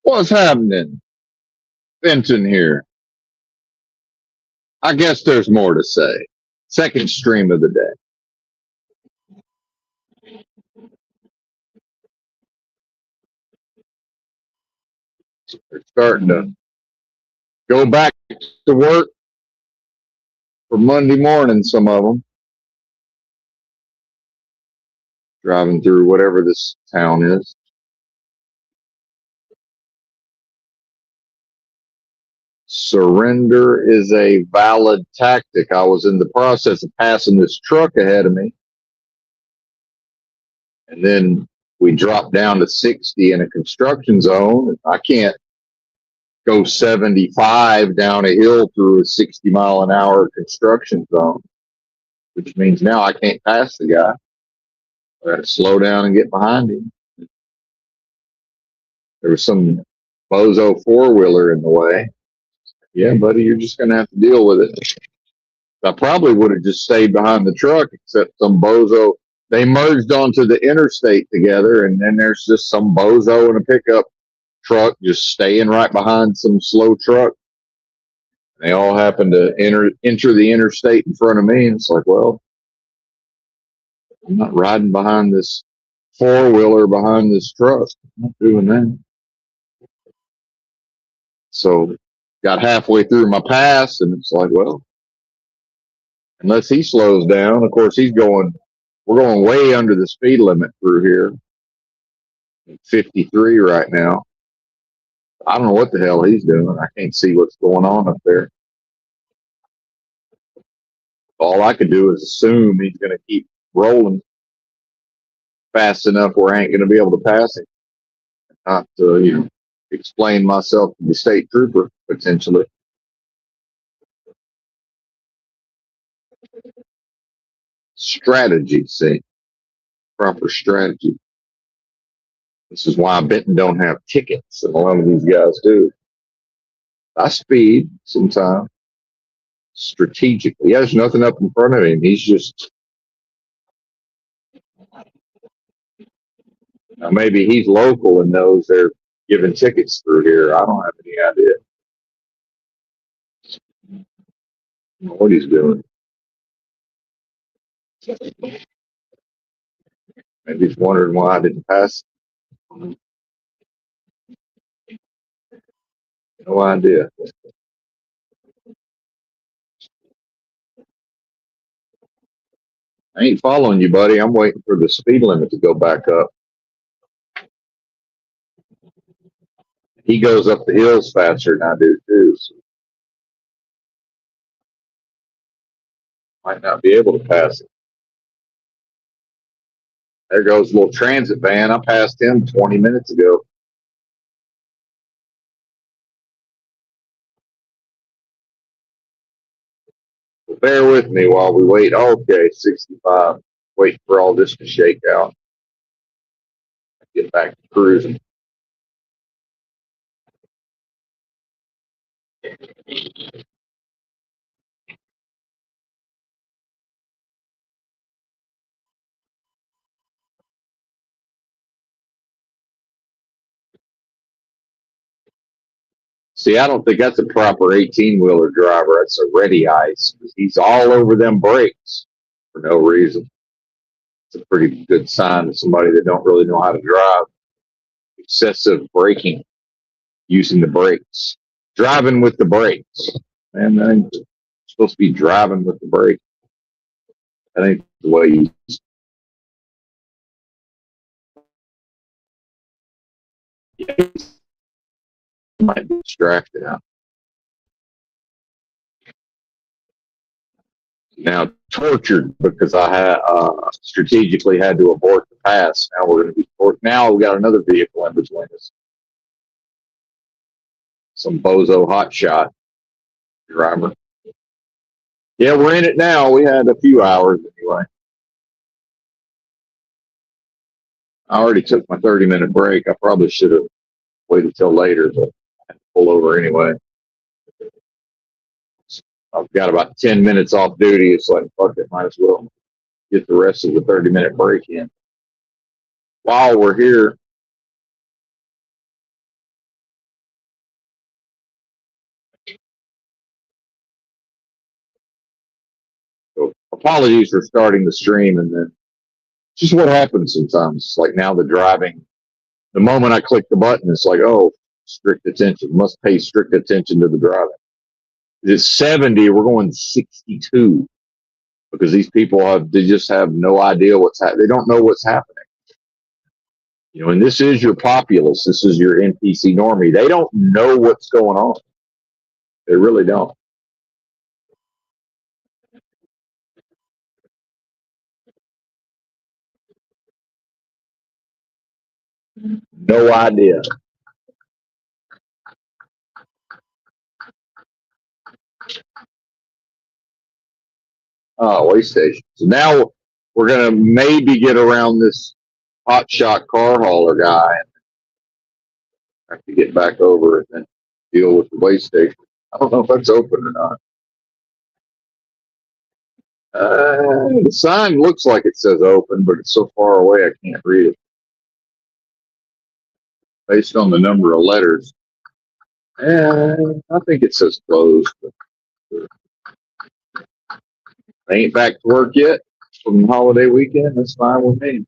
What's happening? Benton here. I guess there's more to say. Second stream of the day. They're starting to go back to work for Monday morning, some of them. Driving through whatever this town is. Surrender is a valid tactic. I was in the process of passing this truck ahead of me. And then we dropped down to 60 in a construction zone. I can't go 75 down a hill through a 60-mile-an-hour construction zone, which means now I can't pass the guy. I got to slow down and get behind him. There was some bozo four-wheeler in the way. Yeah, buddy, you're just going to have to deal with it. I probably would have just stayed behind the truck, except some bozo. They merged onto the interstate together, and then there's just some bozo in a pickup truck just staying right behind some slow truck. They all happen to enter the interstate in front of me, and it's like, well, I'm not riding behind this four-wheeler behind this truck. I'm not doing that. So got halfway through my pass, and it's like, well, unless he slows down. Of course, we're going way under the speed limit through here. 53 right now. I don't know what the hell he's doing. I can't see what's going on up there. All I could do is assume he's going to keep rolling fast enough where I ain't going to be able to pass him. Not to, explain myself to the state trooper, potentially. Strategy, see. Proper strategy. This is why Benton don't have tickets, and a lot of these guys do. I speed sometimes, strategically. There's nothing up in front of him. He's just... Now, maybe he's local and knows they're giving tickets through here. I don't have any idea. I don't know what he's doing. Maybe he's wondering why I didn't pass. No idea. I ain't following you, buddy. I'm waiting for the speed limit to go back up. He goes up the hills faster than I do, too. So might not be able to pass it. There goes a little transit van. I passed him 20 minutes ago. Well, bear with me while we wait. Okay, 65. Waiting for all this to shake out. Get back to cruising. See, I don't think that's a proper 18-wheeler driver. That's a ready ice. He's all over them brakes for no reason. It's a pretty good sign of somebody that don't really know how to drive. Excessive braking, using the brakes. Driving with the brakes. Man, that ain't supposed to be driving with the brake. That ain't the way you... might be distracted out. Now tortured because I had strategically had to abort the pass. Now we're going to be forced. Now we got another vehicle in between us. Some bozo hotshot driver. Yeah, we're in it now. We had a few hours anyway. I already took my 30-minute break. I probably should have waited till later, but I had to pull over anyway. I've got about 10 minutes off duty. It's like, fuck it, might as well get the rest of the 30-minute break in. While we're here, apologies for starting the stream, and then just what happens sometimes. Like now the driving, the moment I click the button, it's like, oh, strict attention. Must pay strict attention to the driving. It's 70, we're going 62 because these people they just have no idea what's happening. They don't know what's happening. You know, and this is your populace. This is your NPC normie. They don't know what's going on. They really don't. No idea. Way station. So now we're gonna maybe get around this hotshot car hauler guy and have to get back over and then deal with the way station. I don't know if that's open or not. The sign looks like it says open, but it's so far away I can't read it. Based on the number of letters, I think it says closed. I ain't back to work yet from the holiday weekend. That's fine with me.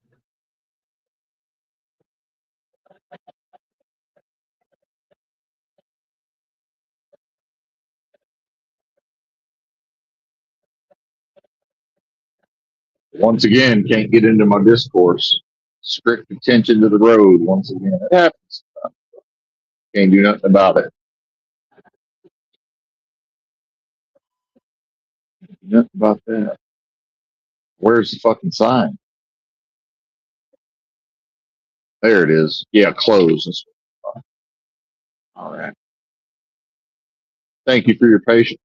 Once again, can't get into my discourse. Strict attention to the road. Once again, it happens. Can't do nothing about it. Nothing about that. Where's the fucking sign? There it is. Yeah, close. All right. Thank you for your patience.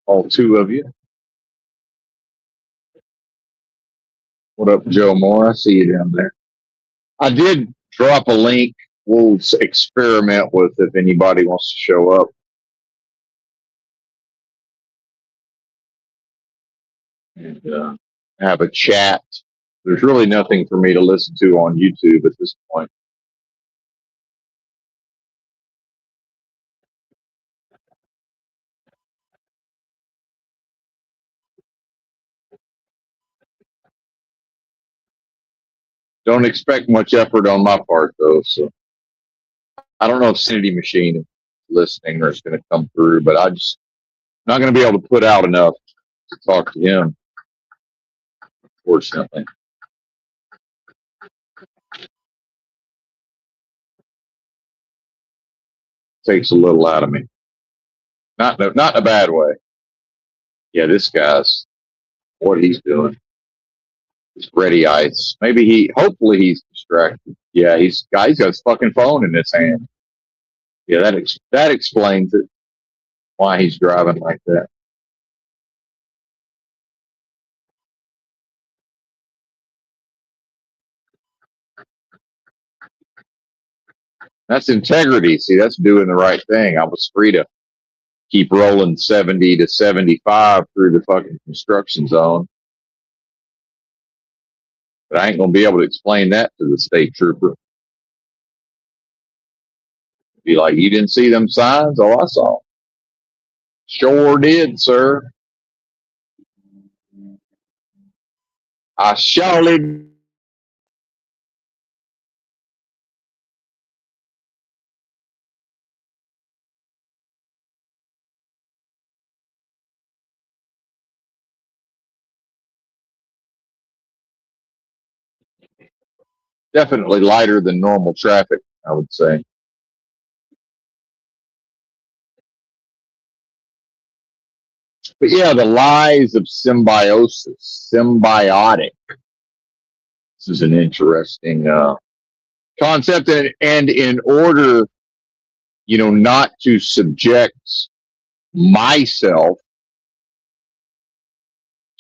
All two of you. What up, Joe Moore? I see you down there. I did drop a link. We'll experiment with if anybody wants to show up. And have a chat. There's really nothing for me to listen to on YouTube at this point. Don't expect much effort on my part, though. So I don't know if Sanity Machine is listening or is going to come through, but I'm not going to be able to put out enough to talk to him, unfortunately. Takes a little out of me. Not in a bad way. Yeah, this guy's what he's doing. It's ready ice. Hopefully he's distracted. Yeah, he's got his fucking phone in his hand. Yeah, that explains it. Why he's driving like that. That's integrity. See, that's doing the right thing. I was free to keep rolling 70 to 75 through the fucking construction zone. But I ain't going to be able to explain that to the state trooper. Be like, you didn't see them signs? Oh, I saw. Sure did, sir. I surely definitely lighter than normal traffic, I would say. But yeah, the lies of symbiosis, symbiotic. This is an interesting concept, and in order, not to subject myself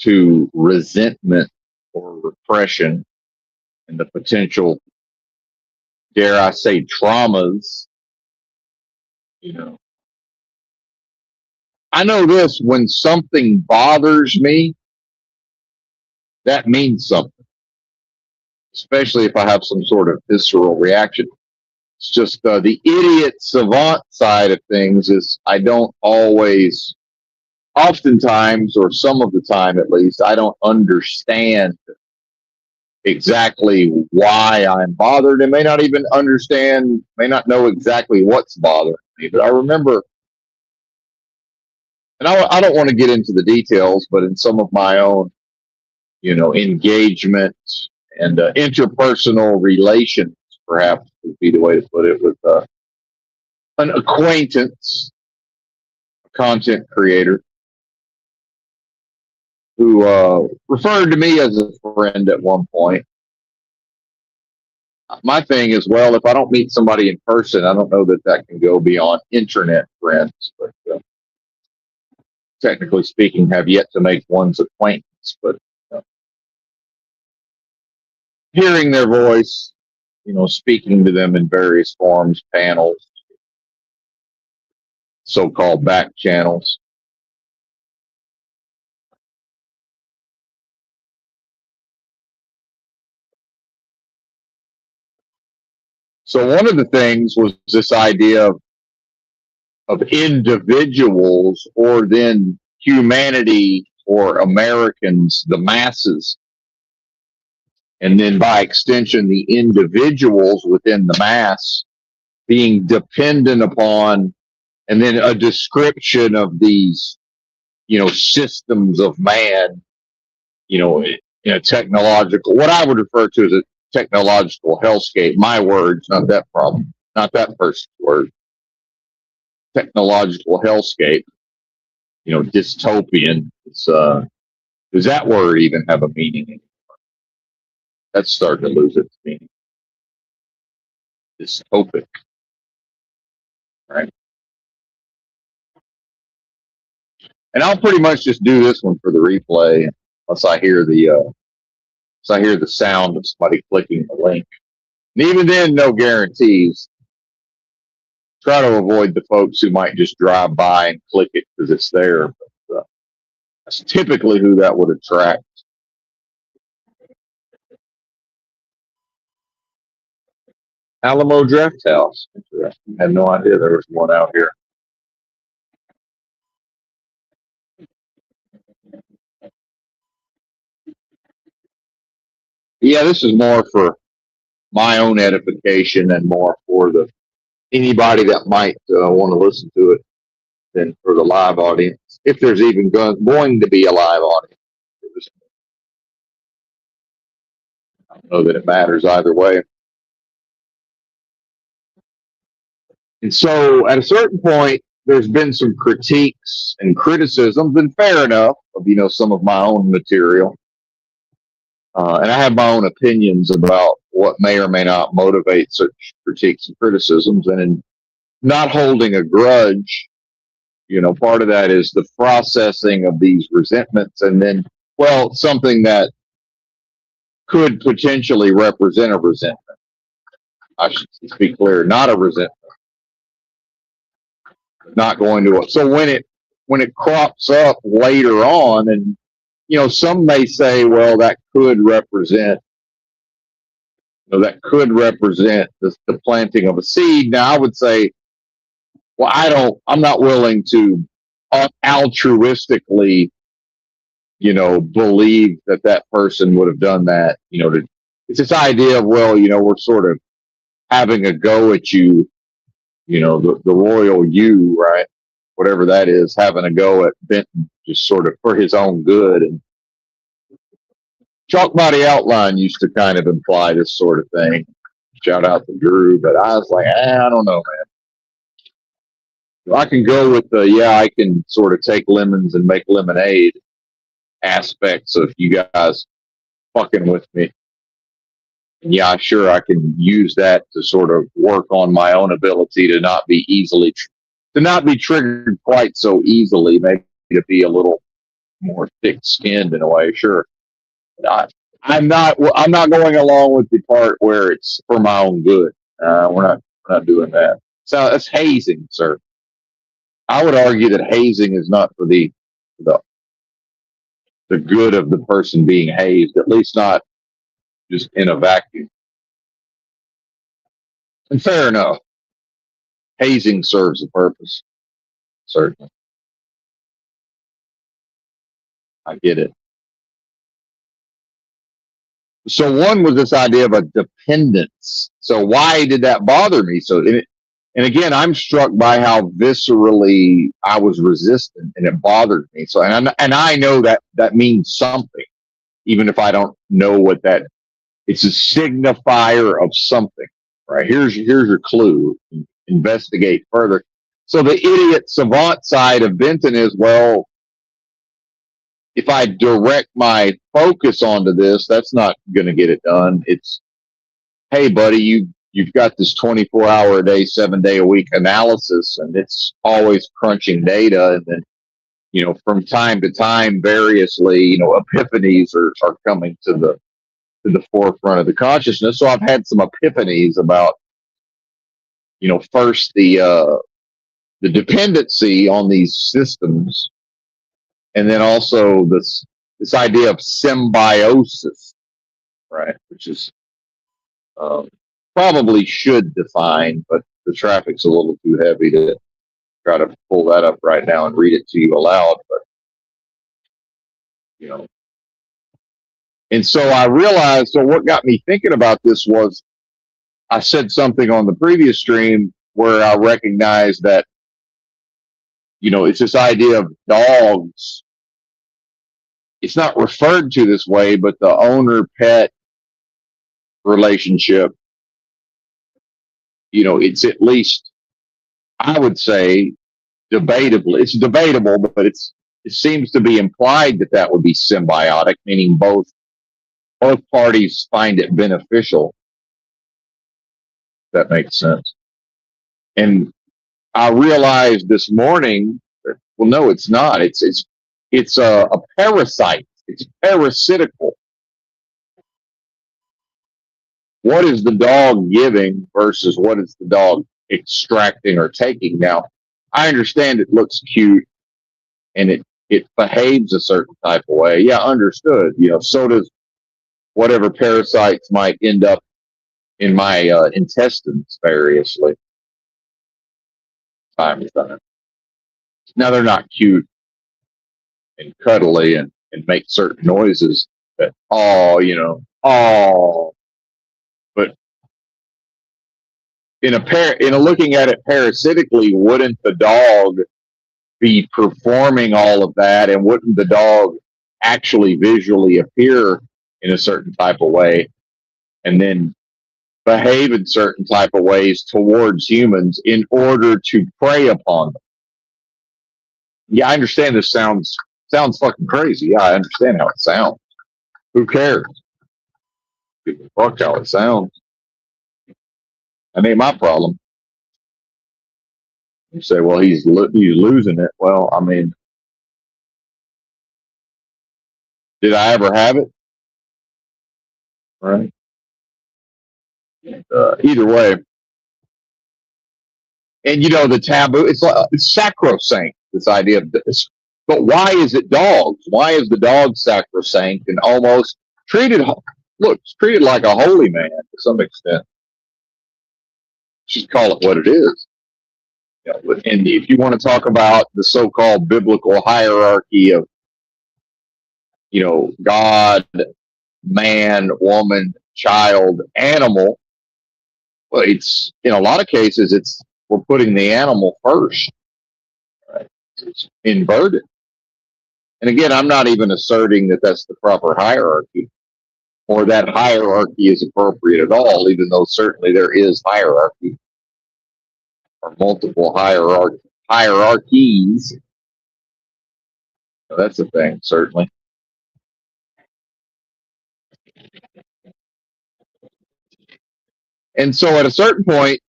to resentment or repression and the potential, dare I say, traumas, I know this: when something bothers me, that means something, especially if I have some sort of visceral reaction. It's just the idiot savant side of things is I don't always oftentimes, or some of the time at least, I don't understand exactly why I'm bothered, and may not even understand, may not know exactly what's bothering me. But I remember, and I don't want to get into the details, but in some of my own, engagement and interpersonal relations, perhaps would be the way to put it, with an acquaintance, a content creator, who referred to me as a friend at one point. My thing is, well, if I don't meet somebody in person, I don't know that that can go beyond internet friends. But technically speaking, have yet to make one's acquaintance. But uh, hearing their voice, speaking to them in various forms, panels, so-called back channels. So one of the things was this idea of individuals, or then humanity, or Americans, the masses, and then by extension, the individuals within the mass being dependent upon, and then a description of these, systems of man, in a technological, what I would refer to as a technological hellscape. My words, not that problem, not that person's word. Technological hellscape, dystopian. Does that word even have a meaning? That's starting to lose its meaning. Dystopic, right? And I'll pretty much just do this one for the replay, unless I hear the sound of somebody clicking the link. And even then, no guarantees. Try to avoid the folks who might just drive by and click it because it's there. But that's typically who that would attract. Alamo Draft House. Interesting. I had no idea there was one out here. Yeah, this is more for my own edification and more for the anybody that might want to listen to it than for the live audience, if there's even going to be a live audience. I don't know that it matters either way. And so at a certain point, there's been some critiques and criticisms, and fair enough, of some of my own material. And I have my own opinions about what may or may not motivate such critiques and criticisms. And in not holding a grudge, part of that is the processing of these resentments, and then, well, something that could potentially represent a resentment. I should be clear, not a resentment. Not going to. So when it crops up later on, and some may say, well, that could represent the planting of a seed. Now, I would say, well, I'm not willing to altruistically, believe that person would have done that. It's this idea of, well, we're sort of having a go at you, the royal you, right? Whatever that is, having a go at Benton, just sort of for his own good. And Chalk Body Outline used to kind of imply this sort of thing. Shout out to Drew, but I was like, I don't know, man. I can go with I can sort of take lemons and make lemonade aspects of you guys fucking with me. And yeah, sure, I can use that to sort of work on my own ability to not be triggered quite so easily, maybe to be a little more thick-skinned in a way. Sure, I'm not going along with the part where it's for my own good. We're not doing that. So that's hazing, sir. I would argue that hazing is not for the good of the person being hazed, at least not just in a vacuum. And fair enough, hazing serves a purpose, certainly. I get it. So one was this idea of a dependence. So why did that bother me? And again, I'm struck by how viscerally I was resistant, and it bothered me. So, and I know that that means something, even if I don't know what that. It's a signifier of something, right? Here's your clue. Investigate further. So the idiot savant side of Benton is, well, if I direct my focus onto this, that's not going to get it done. It's, hey, buddy, you've got this 24-hour a day, 7-day a week analysis, and it's always crunching data. And then, from time to time, variously, epiphanies are coming to the forefront of the consciousness. So I've had some epiphanies about, first the dependency on these systems, and then also this idea of symbiosis, right? Which is probably should define, but the traffic's a little too heavy to try to pull that up right now and read it to you aloud. But and so I realized. So what got me thinking about this was I said something on the previous stream where I recognized that it's this idea of dogs. It's not referred to this way, but the owner-pet relationship, it's at least, I would say, debatable. It's debatable, but it seems to be implied that would be symbiotic, meaning both parties find it beneficial. That makes sense. And I realized this morning that, well, no, it's not. It's a parasite. It's parasitical. What is the dog giving versus what is the dog extracting or taking? Now, I understand it looks cute and it behaves a certain type of way. Yeah, understood. So does whatever parasites might end up in my intestines variously. Time to time. Now, they're not cute and cuddly and make certain noises that, but in a looking at it parasitically, wouldn't the dog be performing all of that, and wouldn't the dog actually visually appear in a certain type of way and then behave in certain type of ways towards humans in order to prey upon them? Yeah, I understand this sounds fucking crazy. Yeah, I understand how it sounds. Who cares? Fuck how it sounds. That ain't my problem. You say, well, he's losing it. Well, I mean, did I ever have it? Right. Either way, and the taboo. It's sacrosanct. This idea of this, but why is it dogs? Why is the dog sacrosanct and almost treated? Look, it's treated like a holy man to some extent. Just call it what it is. And if you want to talk about the so-called biblical hierarchy of, God, man, woman, child, animal, well, it's in a lot of cases we're putting the animal first. Right? It's inverted. And again, I'm not even asserting that that's the proper hierarchy or that hierarchy is appropriate at all, even though certainly there is hierarchy or multiple hierarchies. So that's a thing, certainly. And so at a certain point,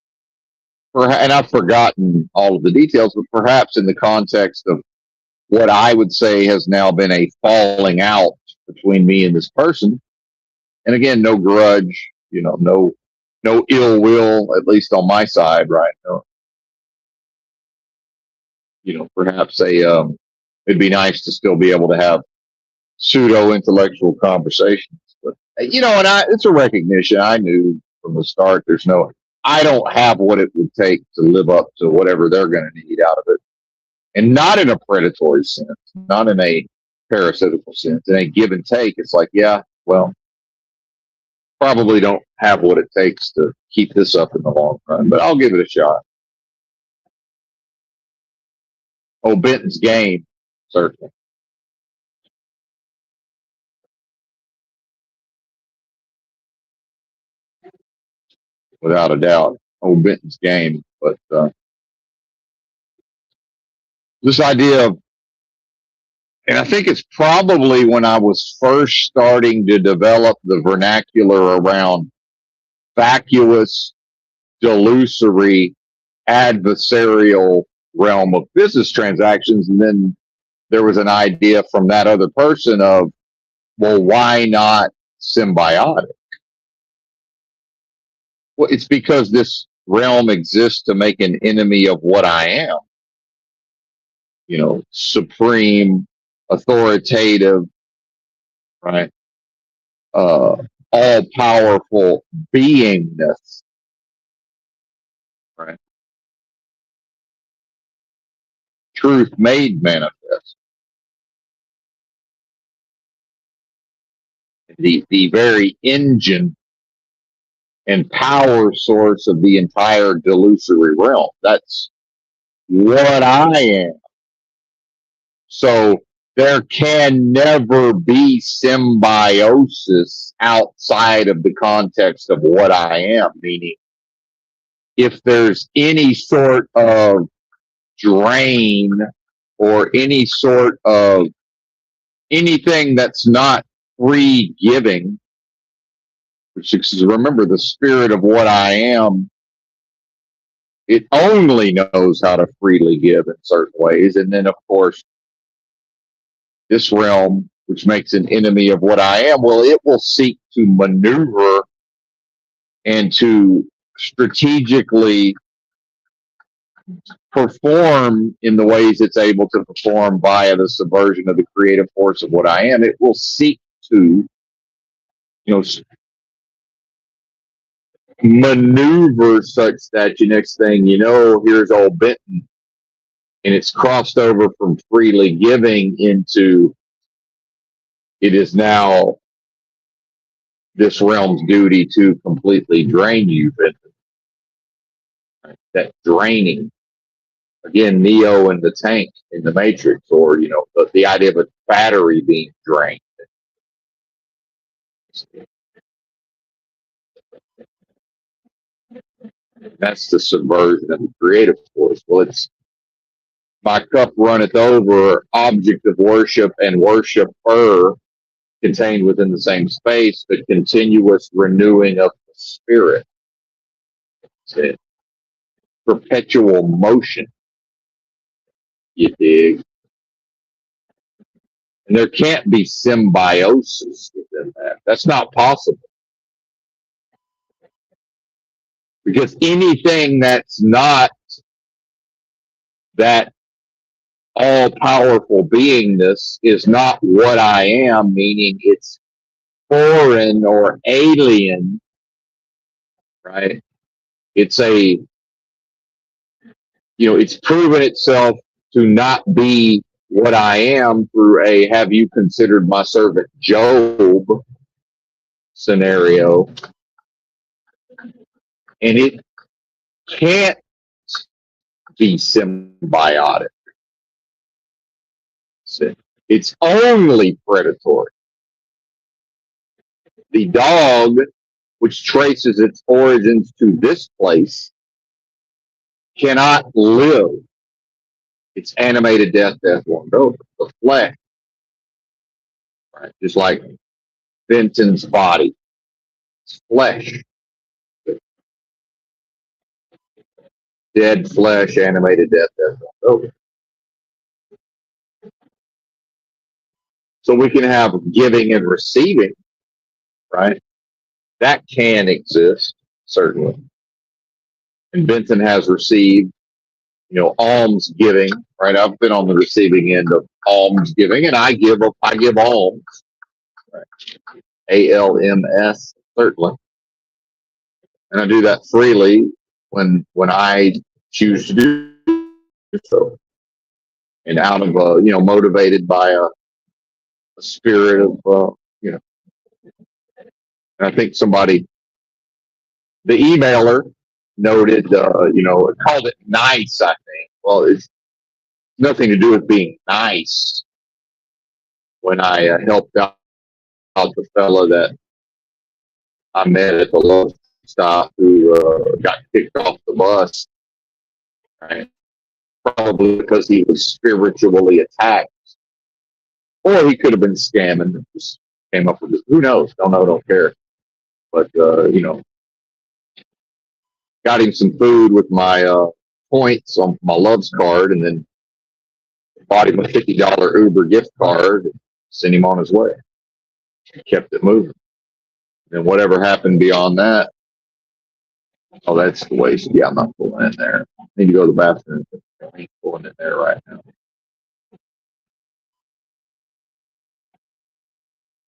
and I've forgotten all of the details, but perhaps in the context of what I would say has now been a falling out between me and this person, and again, no grudge, no ill will, at least on my side, right? No, perhaps it'd be nice to still be able to have pseudo intellectual conversations, but and it's a recognition. I knew from the start I don't have what it would take to live up to whatever they're going to need out of it, and not in a predatory sense, not in a parasitical sense. In a give and take, it's like, yeah, well, probably don't have what it takes to keep this up in the long run, but I'll give it a shot. Oh, Benton's game, certainly. Without a doubt. Oh, Benton's game. But this idea of, and I think it's probably when I was first starting to develop the vernacular around vacuous, delusory, adversarial realm of business transactions. And then there was an idea from that other person of, well, why not symbiotic? Well, it's because this realm exists to make an enemy of what I am. You know, supreme, authoritative, right? All powerful beingness, right? Truth made manifest. The very engine and power source of the entire delusory realm. That's what I am. So there can never be symbiosis outside of the context of what I am, meaning if there's any sort of drain or any sort of anything that's not free giving, which is, remember, the spirit of what I am, it only knows how to freely give in certain ways. And then, of course, this realm, which makes an enemy of what I am, well, it will seek to maneuver and to strategically perform in the ways it's able to perform via the subversion of the creative force of what I am. It will seek to, maneuver such that your next thing you know, here's old Benton, and it's crossed over from freely giving into it is now this realm's duty to completely drain you, Benton. Right? That draining. Again, Neo in the tank in the Matrix, or the idea of a battery being drained. That's the subversion of the creative force. Well, it's my cup runneth over, object of worship and worshiper contained within the same space, but continuous renewing of the spirit. It's a perpetual motion. You dig? And there can't be symbiosis within that. That's not possible. Because anything that's not that all-powerful beingness is not what I am, meaning it's foreign or alien, right? It's it's proven itself to not be what I am through a have you considered my servant Job scenario. And it can't be symbiotic. It's only predatory. The dog, which traces its origins to this place, cannot live. It's animated death, death won't go. The flesh, right? Just like Benton's body, it's flesh. Dead flesh, animated death, death won't go. So we can have giving and receiving, right? That can exist, certainly. And Benton has received, alms giving, right? I've been on the receiving end of alms giving, and I give alms, right? ALMS, certainly. And I do that freely when I choose to do so. And out of motivated by a spirit of, you know, and I think somebody, the emailer noted, called it nice, I think. Well, it's nothing to do with being nice when I helped out the fella that I met at the love stop who got kicked off the bus, right? Probably because he was spiritually attacked, or he could have been scamming. Just came up with it. Who knows? Don't know. Don't care. But got him some food with my points on my Love's card, and then bought him a $50 Uber gift card, and sent him on his way. Kept it moving. And whatever happened beyond that, oh, that's the waste. Yeah, I'm not pulling in there. I need to go to the bathroom. I ain't pulling in there right now.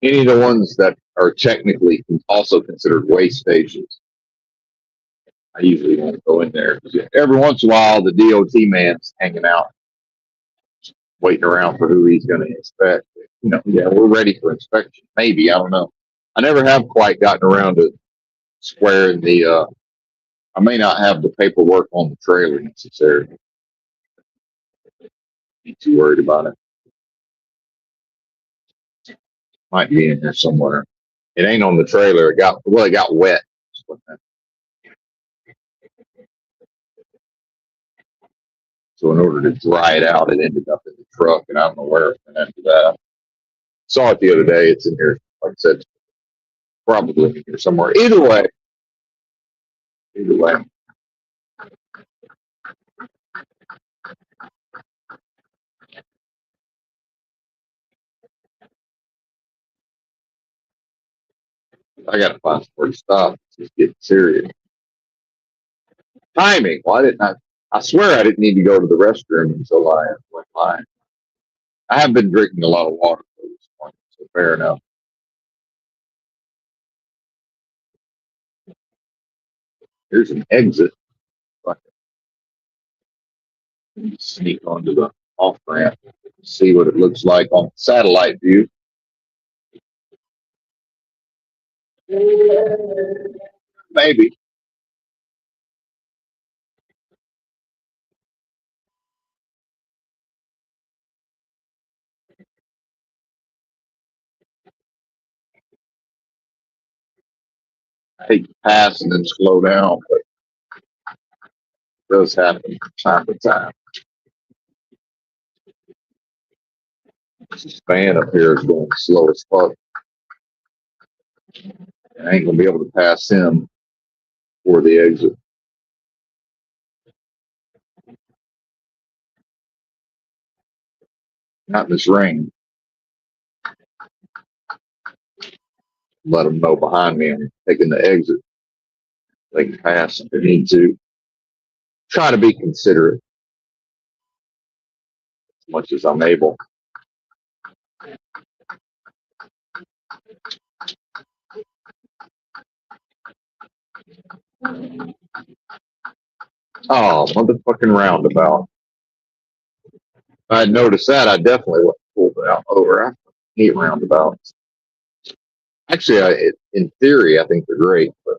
Any of the ones that are technically also considered waste stations, I usually won't go in there. Every once in a while, the DOT man's hanging out, waiting around for who he's going to inspect. Yeah, we're ready for inspection. Maybe, I don't know. I never have quite gotten around to squaring the. I may not have the paperwork on the trailer necessarily. Be too worried about it. Might be in there somewhere. It ain't on the trailer. It got wet. So in order to dry it out, it ended up in the truck, and I don't know where it went after that. Saw it the other day. It's in here. Like I said, probably in here somewhere. Either way. I got to find somewhere to stop. Just getting serious. Timing. Why didn't I? I swear I didn't need to go to the restroom until I went by. I have been drinking a lot of water at this point, so fair enough. Here's an exit. I can sneak onto the off ramp, see what it looks like on satellite view. Maybe. I hate to pass and then slow down, but it does happen from time to time. This fan up here is going slow as fuck. I ain't gonna be able to pass him for the exit. Not in this rain. Let them know behind me I'm taking the exit. They can pass if they need to. Try to be considerate as much as I'm able. Oh, motherfucking roundabout. If I'd noticed that, I definitely would have pulled it out over. I hate roundabouts. Actually, in theory, I think they're great, but I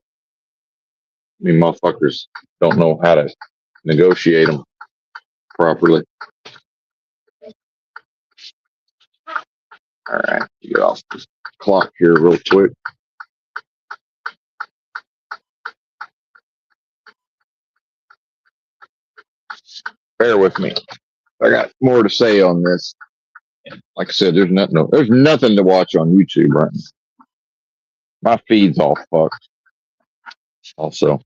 mean, motherfuckers don't know how to negotiate them properly. All right, get off this clock here real quick. Bear with me. I got more to say on this. Like I said, there's nothing to watch on YouTube right now. My feed's all fucked. Also,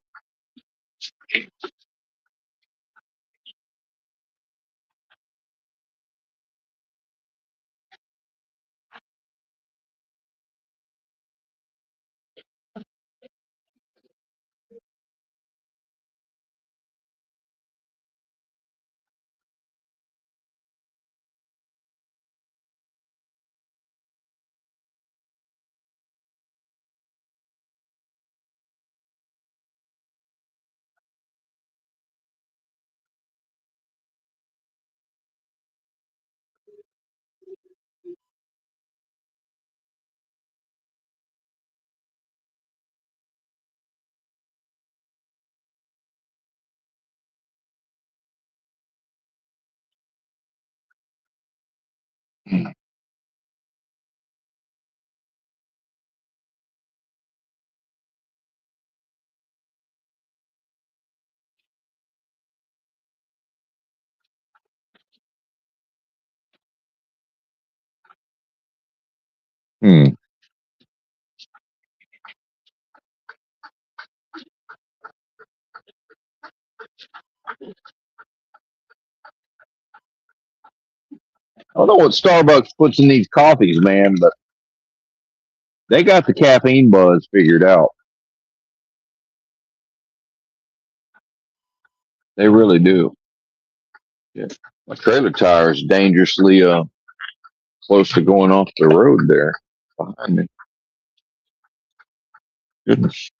Hmm. I don't know what Starbucks puts in these coffees, man, but they got the caffeine buzz figured out. They really do. Yeah. My trailer tire is dangerously close to going off the road there behind me. Goodness.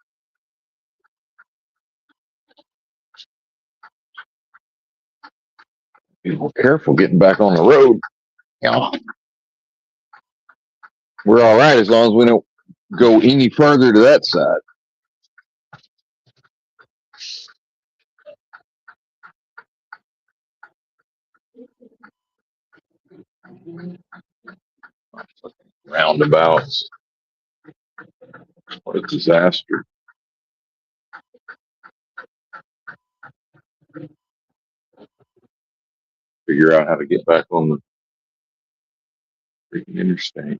Be more careful getting back on the road. Yeah. We're all right as long as we don't go any further to that side. Roundabouts. What a disaster. Figure out how to get back on the freaking interstate.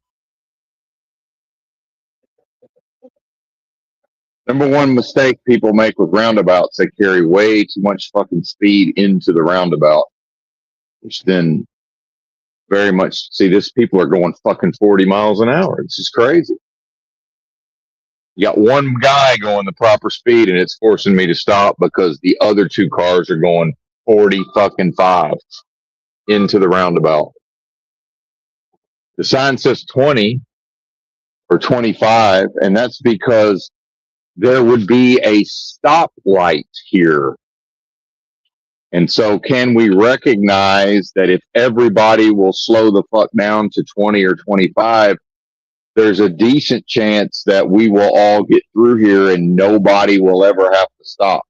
Number one mistake people make with roundabouts, they carry way too much fucking speed into the roundabout, which then very much see this people are going fucking 40 miles an hour. This is crazy. You got one guy going the proper speed and it's forcing me to stop because the other two cars are going 40 fucking 5 into the roundabout. The sign says 20 or 25, and that's because there would be a stoplight here. And so can we recognize that if everybody will slow the fuck down to 20 or 25, there's a decent chance that we will all get through here and nobody will ever have to stop.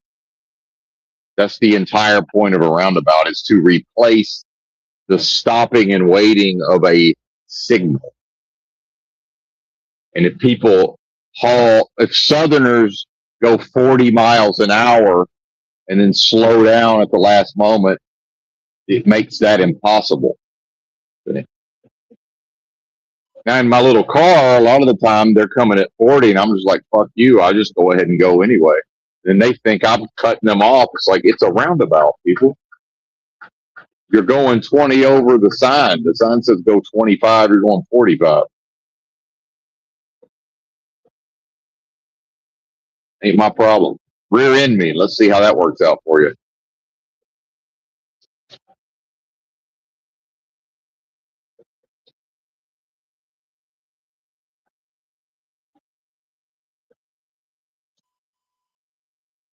That's the entire point of a roundabout, is to replace the stopping and waiting of a signal. And if people if Southerners go 40 miles an hour and then slow down at the last moment, it makes that impossible. Now, in my little car, a lot of the time they're coming at 40 and I'm just like, fuck you. I'll just go ahead and go anyway. And they think I'm cutting them off. It's like, it's a roundabout, people. You're going 20 over the sign. The sign says go 25. You're going 45. Ain't my problem. Rear end me. Let's see how that works out for you.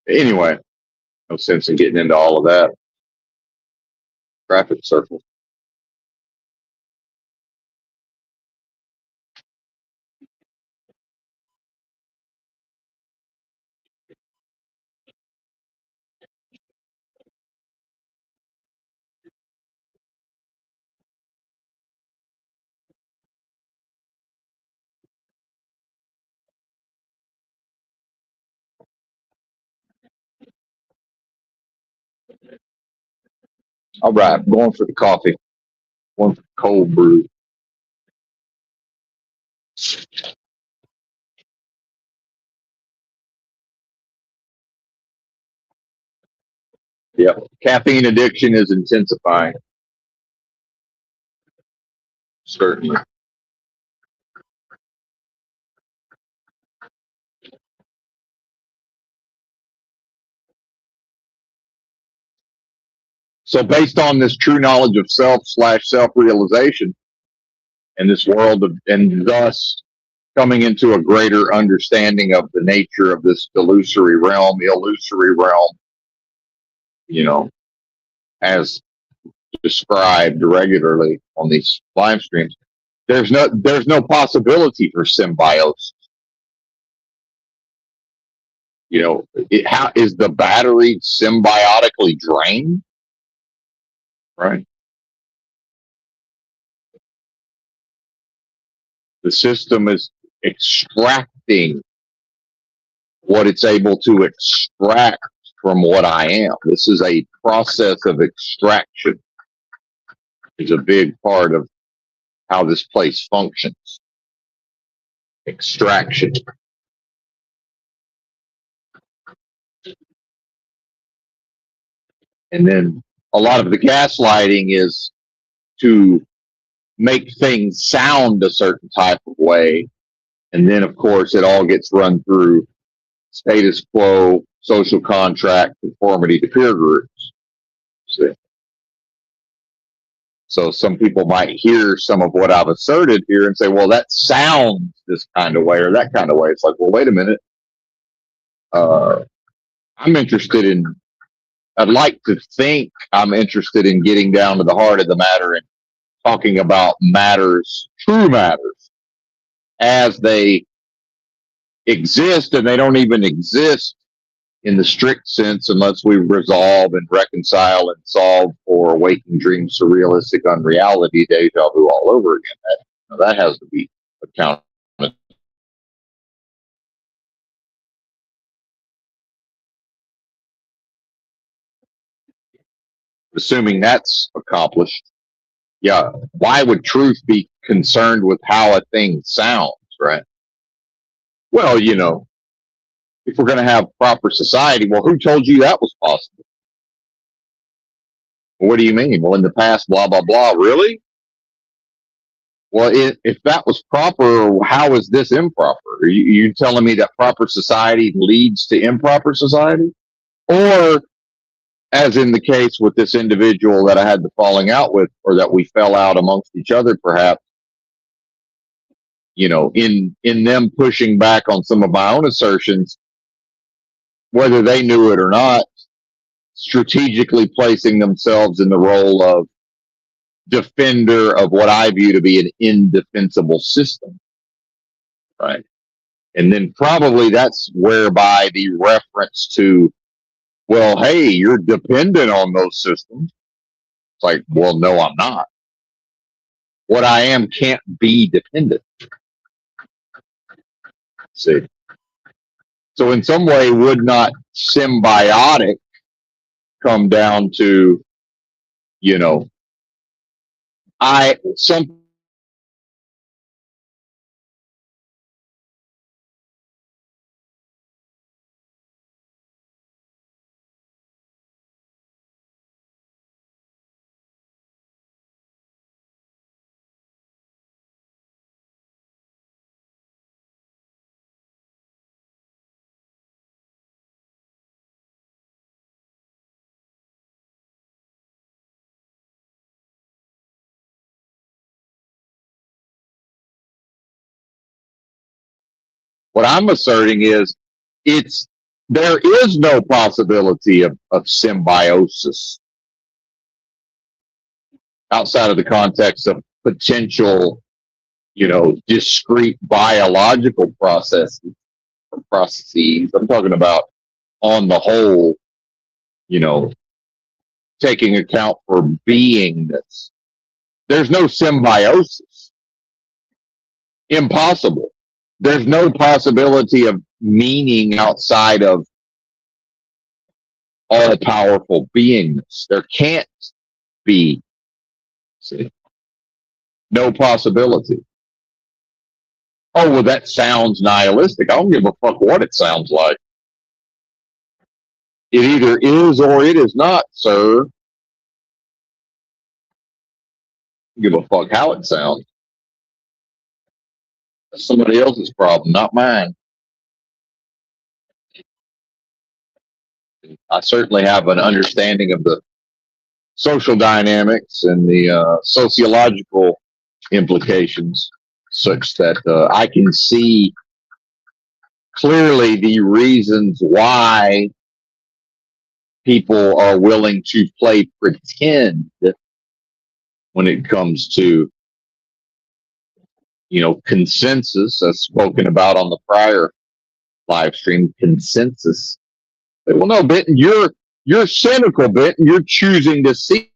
Anyway, no sense in getting into all of that. Traffic circle. All right, going for the coffee. Going for cold brew. Yep. Caffeine addiction is intensifying. Certainly. So based on this true knowledge of self / self-realization and this world of, and thus coming into a greater understanding of the nature of this illusory realm, you know, as described regularly on these live streams, there's no possibility for symbiosis. You know, how is the battery symbiotically drained? Right. The system is extracting what it's able to extract from what I am. This is a process of extraction. It's a big part of how this place functions. Extraction. And then a lot of the gaslighting is to make things sound a certain type of way. And then, of course, it all gets run through status quo, social contract, conformity to peer groups. See? So some people might hear some of what I've asserted here and say, well, that sounds this kind of way or that kind of way. It's like, well, wait a minute. I'm interested in, I'd like to think I'm interested in getting down to the heart of the matter and talking about matters, true matters, as they exist, and they don't even exist in the strict sense unless we resolve and reconcile and solve for waking dream, surrealistic unreality, deja vu all over again. That has to be accounted. Assuming that's accomplished, yeah, why would truth be concerned with how a thing sounds, right? Well, if we're going to have proper society, well, who told you that was possible? Well, what do you mean? Well, in the past, blah, blah, blah. Really? Well, if that was proper, how is this improper? Are you telling me that proper society leads to improper society? Or, as in the case with this individual that I had the falling out with, or that we fell out amongst each other, perhaps, in them pushing back on some of my own assertions, whether they knew it or not, strategically placing themselves in the role of defender of what I view to be an indefensible system, right? And then probably that's whereby the reference to, well, hey, you're dependent on those systems. It's like, well, no, I'm not. What I am can't be dependent. See? So in some way, would not symbiotic come down to, some what I'm asserting is there is no possibility of symbiosis outside of the context of potential, discrete biological processes. I'm talking about on the whole, taking account for beingness. There's no symbiosis. Impossible. There's no possibility of meaning outside of all powerful beingness. There can't be. See? No possibility. Oh, well, that sounds nihilistic. I don't give a fuck what it sounds like. It either is or it is not, sir. I don't give a fuck how it sounds. That's somebody else's problem, not mine. I certainly have an understanding of the social dynamics and the sociological implications such that I can see clearly the reasons why people are willing to play pretend when it comes to, consensus, as spoken about on the prior live stream, consensus. But, well, no, Benton, you're cynical, Benton. You're choosing to see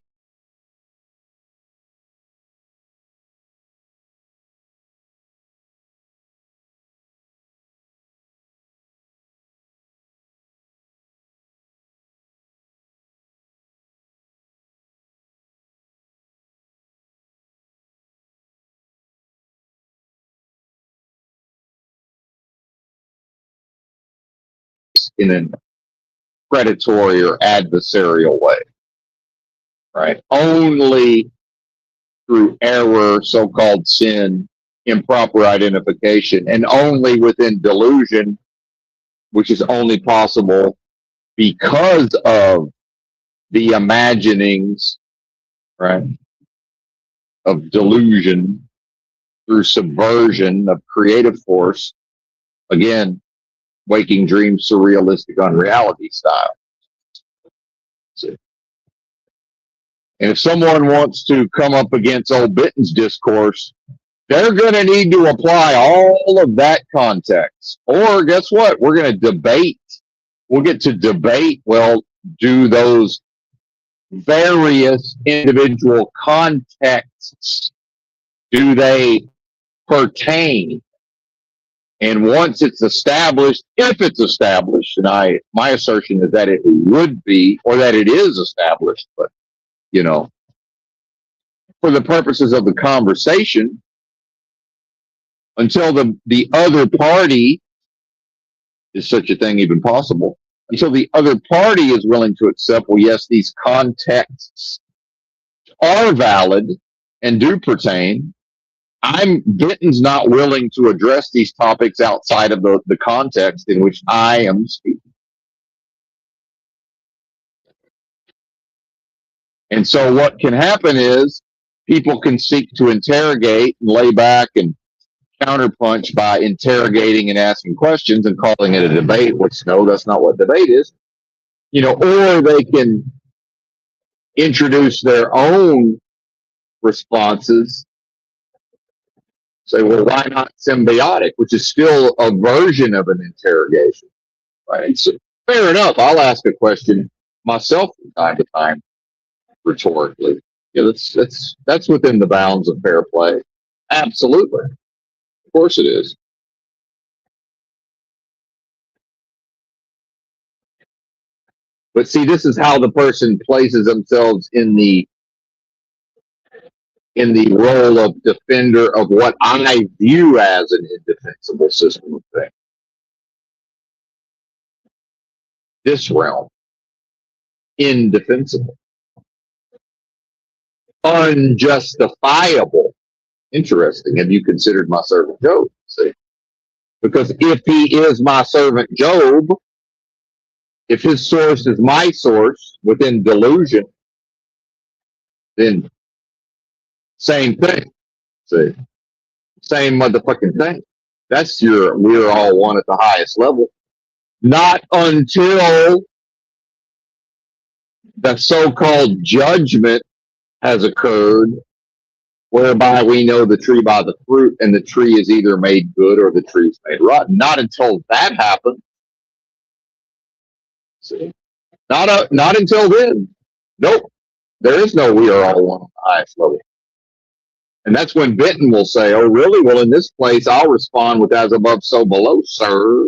in a predatory or adversarial way, right? Only through error, so-called sin, improper identification, and only within delusion, which is only possible because of the imaginings, right, of delusion through subversion of creative force. Again, waking dreams surrealistic unreality style. And if someone wants to come up against old Bitten's discourse, they're going to need to apply all of that context. Or guess what? We're going to debate. We'll get to debate, well, do those various individual contexts, do they pertain? And once it's established, if it's established, and my assertion is that it would be, or that it is established, but, you know, for the purposes of the conversation, until the other party, is such a thing even possible, until the other party is willing to accept, well, yes, these contexts are valid and do pertain, Benton's not willing to address these topics outside of the context in which I am speaking. And so what can happen is people can seek to interrogate and lay back and counterpunch by interrogating and asking questions and calling it a debate, which no, that's not what debate is. You know, or they can introduce their own responses. Say, well, why not symbiotic, which is still a version of an interrogation, right? So, fair enough. I'll ask a question myself from time to time, rhetorically. Yeah, that's within the bounds of fair play. Absolutely, of course it is. But see, this is how the person places themselves in the role of defender of what I view as an indefensible system of things. This realm, indefensible, unjustifiable. Interesting. Have you considered my servant Job? See, because if he is my servant Job, if his source is my source within delusion, then same thing. See, same motherfucking thing. That's we're all one at the highest level. Not until the so-called judgment has occurred, whereby we know the tree by the fruit, and the tree is either made good or the tree is made rotten. Not until that happens. See? Not until then. Nope. There is no we are all one on the highest level. And that's when Benton will say, oh, really? Well, in this place, I'll respond with as above, so below, sir.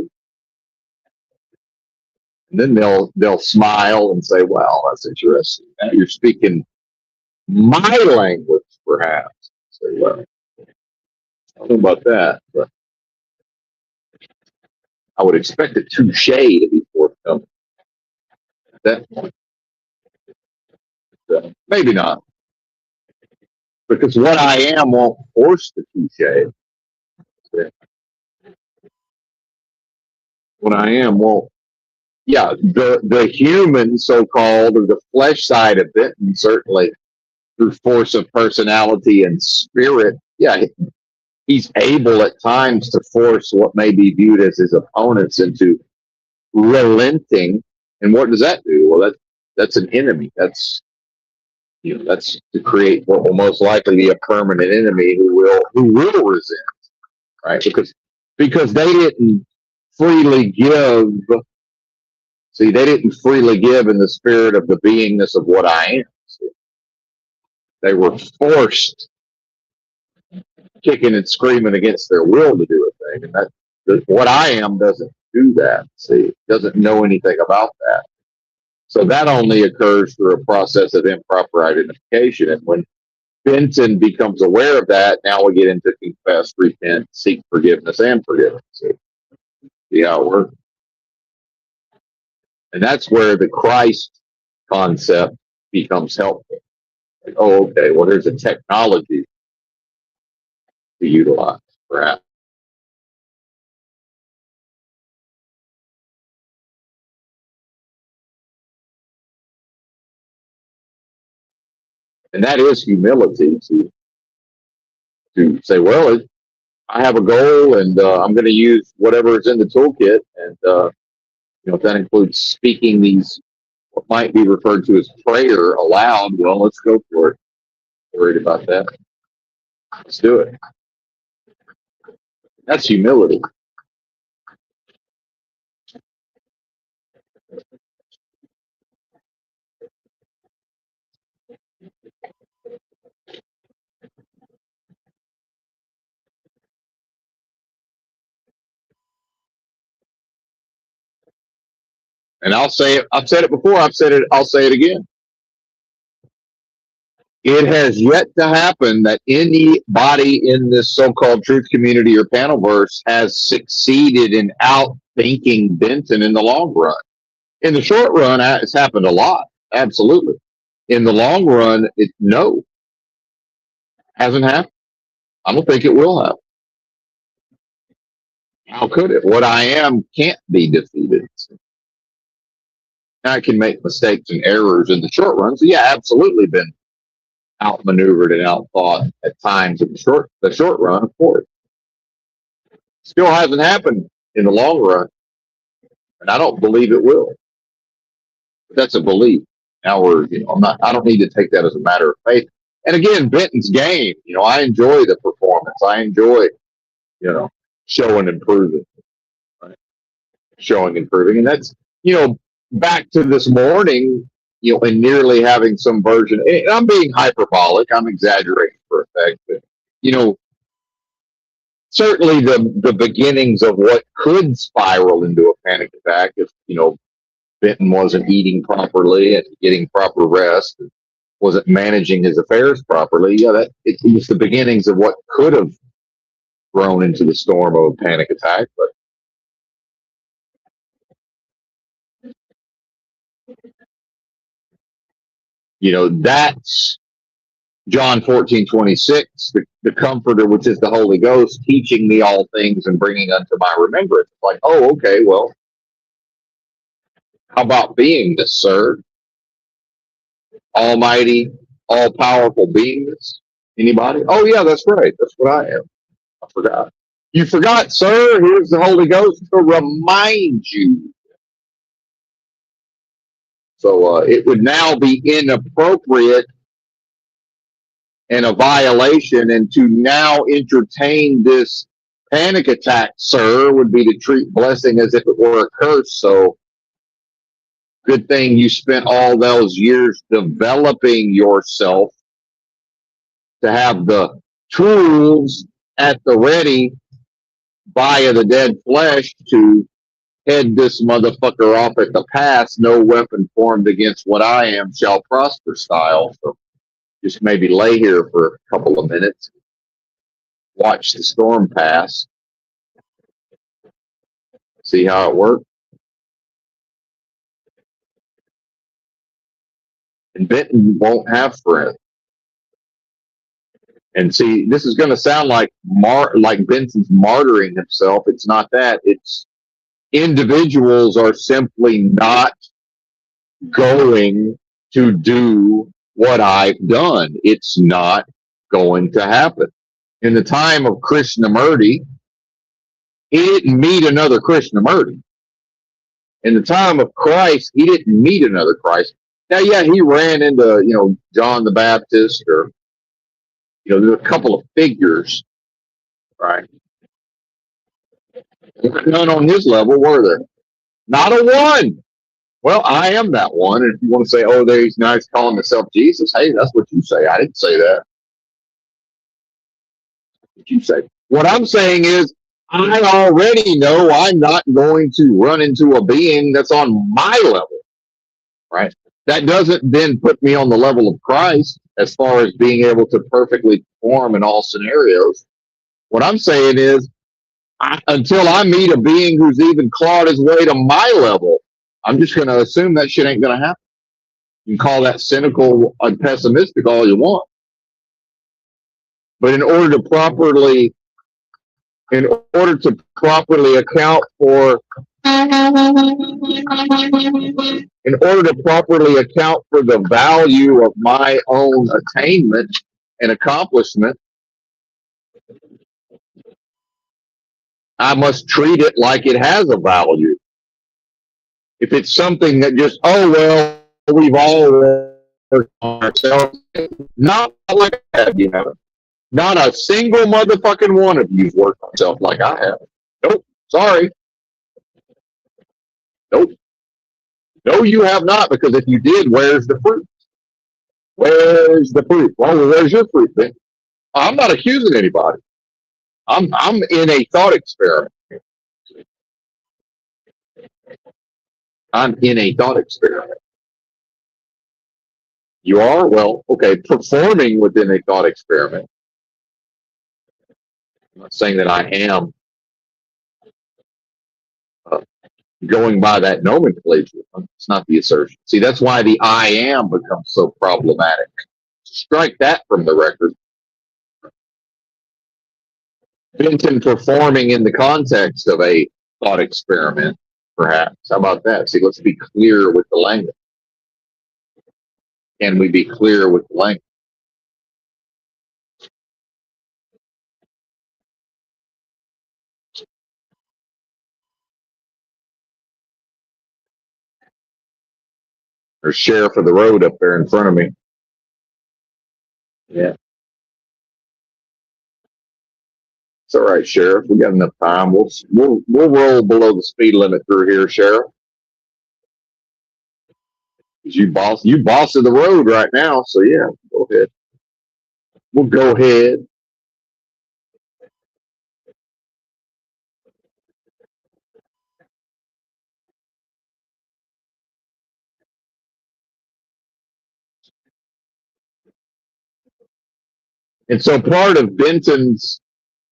And then they'll smile and say, well, that's interesting. Now you're speaking my language, perhaps. Say, well, I don't know about that, but I would expect a touche to be forthcoming at that point. So, maybe not. Because what I am won't force the touche. What I am won't. Yeah, the human, so-called, or the flesh side of it, and certainly through force of personality and spirit, yeah, he's able at times to force what may be viewed as his opponents into relenting. And what does that do? Well, that's an enemy. That's to create what will most likely be a permanent enemy who will resent, right? Because they didn't freely give. See, they didn't freely give in the spirit of the beingness of what I am. See? They were forced, kicking and screaming against their will to do a thing. And what I am doesn't do that. See, doesn't know anything about that. So that only occurs through a process of improper identification. And when Benton becomes aware of that, now we get into confess, repent, seek forgiveness, and forgiveness. See how it works? And that's where the Christ concept becomes helpful. Like, oh, okay, well, there's a technology to utilize, perhaps. And that is humility to say, well, I have a goal and I'm going to use whatever is in the toolkit. And, if that includes speaking these, what might be referred to as prayer aloud, well, let's go for it. Worried about that. Let's do it. That's humility. And I'll say it. I've said it before. I've said it. I'll say it again. It has yet to happen that anybody in this so-called truth community or panelverse has succeeded in outthinking Benton in the long run. In the short run, it's happened a lot. Absolutely. In the long run, no, hasn't happened. I don't think it will happen. How could it? What I am can't be defeated. I can make mistakes and errors in the short run. So yeah, absolutely been outmaneuvered and outthought at times in the short run, of course. Still hasn't happened in the long run, and I don't believe it will. But that's a belief. Now I don't need to take that as a matter of faith. And again, Benton's game, I enjoy the performance. I enjoy, showing and proving, right? Showing and proving. And that's, back to this morning, and nearly having some version. And I'm being hyperbolic. I'm exaggerating for effect, but certainly the beginnings of what could spiral into a panic attack if Benton wasn't eating properly and getting proper rest, and wasn't managing his affairs properly. Yeah, it was the beginnings of what could have grown into the storm of a panic attack, but. That's John 14:26, the Comforter, which is the Holy Ghost, teaching me all things and bringing unto my remembrance. Like, oh, okay, well, how about beingness, sir? Almighty, all-powerful beingness. Anybody? Oh, yeah, that's right. That's what I am. I forgot. You forgot, sir? Here's the Holy Ghost to remind you. So it would now be inappropriate and a violation, and to now entertain this panic attack, sir, would be to treat blessing as if it were a curse. So good thing you spent all those years developing yourself to have the tools at the ready via the dead flesh to head this motherfucker off at the pass. No weapon formed against what I am shall prosper style. So just maybe lay here for a couple of minutes, watch the storm pass, see how it works. And Benton won't have friends. And see, this is going to sound like Benson's martyring himself. It's not that. It's individuals are simply not going to do what I've done. It's not going to happen. In the time of Krishnamurti, he didn't meet another Krishnamurti. In the time of Christ, he didn't meet another Christ. Now, yeah, he ran into, John the Baptist, or, there's a couple of figures, right? None on his level, were there? Not a one. Well, I am that one. And if you want to say, oh, there he's nice calling himself Jesus, hey, that's what you say. I didn't say that. What you say? What I'm saying is, I already know I'm not going to run into a being that's on my level, right? That doesn't then put me on the level of Christ as far as being able to perfectly perform in all scenarios. What I'm saying is, until I meet a being who's even clawed his way to my level, I'm just going to assume that shit ain't going to happen. You can call that cynical and pessimistic all you want. But in order to properly account for the value of my own attainment and accomplishment, I must treat it like it has a value. If it's something that just, oh, well, we've all worked on ourselves, not like I have, you know. Not a single motherfucking one of you's worked on yourself like I have. Nope. Sorry. Nope. No, you have not, because if you did, where's the fruit? Where's the fruit? Well, where's your fruit then? I'm not accusing anybody. I'm in a thought experiment. I'm in a thought experiment. You are? Well, okay, performing within a thought experiment. I'm not saying that I am going by that nomenclature. It's not the assertion. See, that's why the I am becomes so problematic. Strike that from the record. Benton performing in the context of a thought experiment, perhaps. How about that? See, let's be clear with the language. Can we be clear with the language? There's sheriff of the road up there in front of me. Yeah. It's all right, Sheriff. We got enough time. We'll roll below the speed limit through here, Sheriff. You boss of the road right now. So yeah, go ahead. We'll go ahead. And so part of Benton's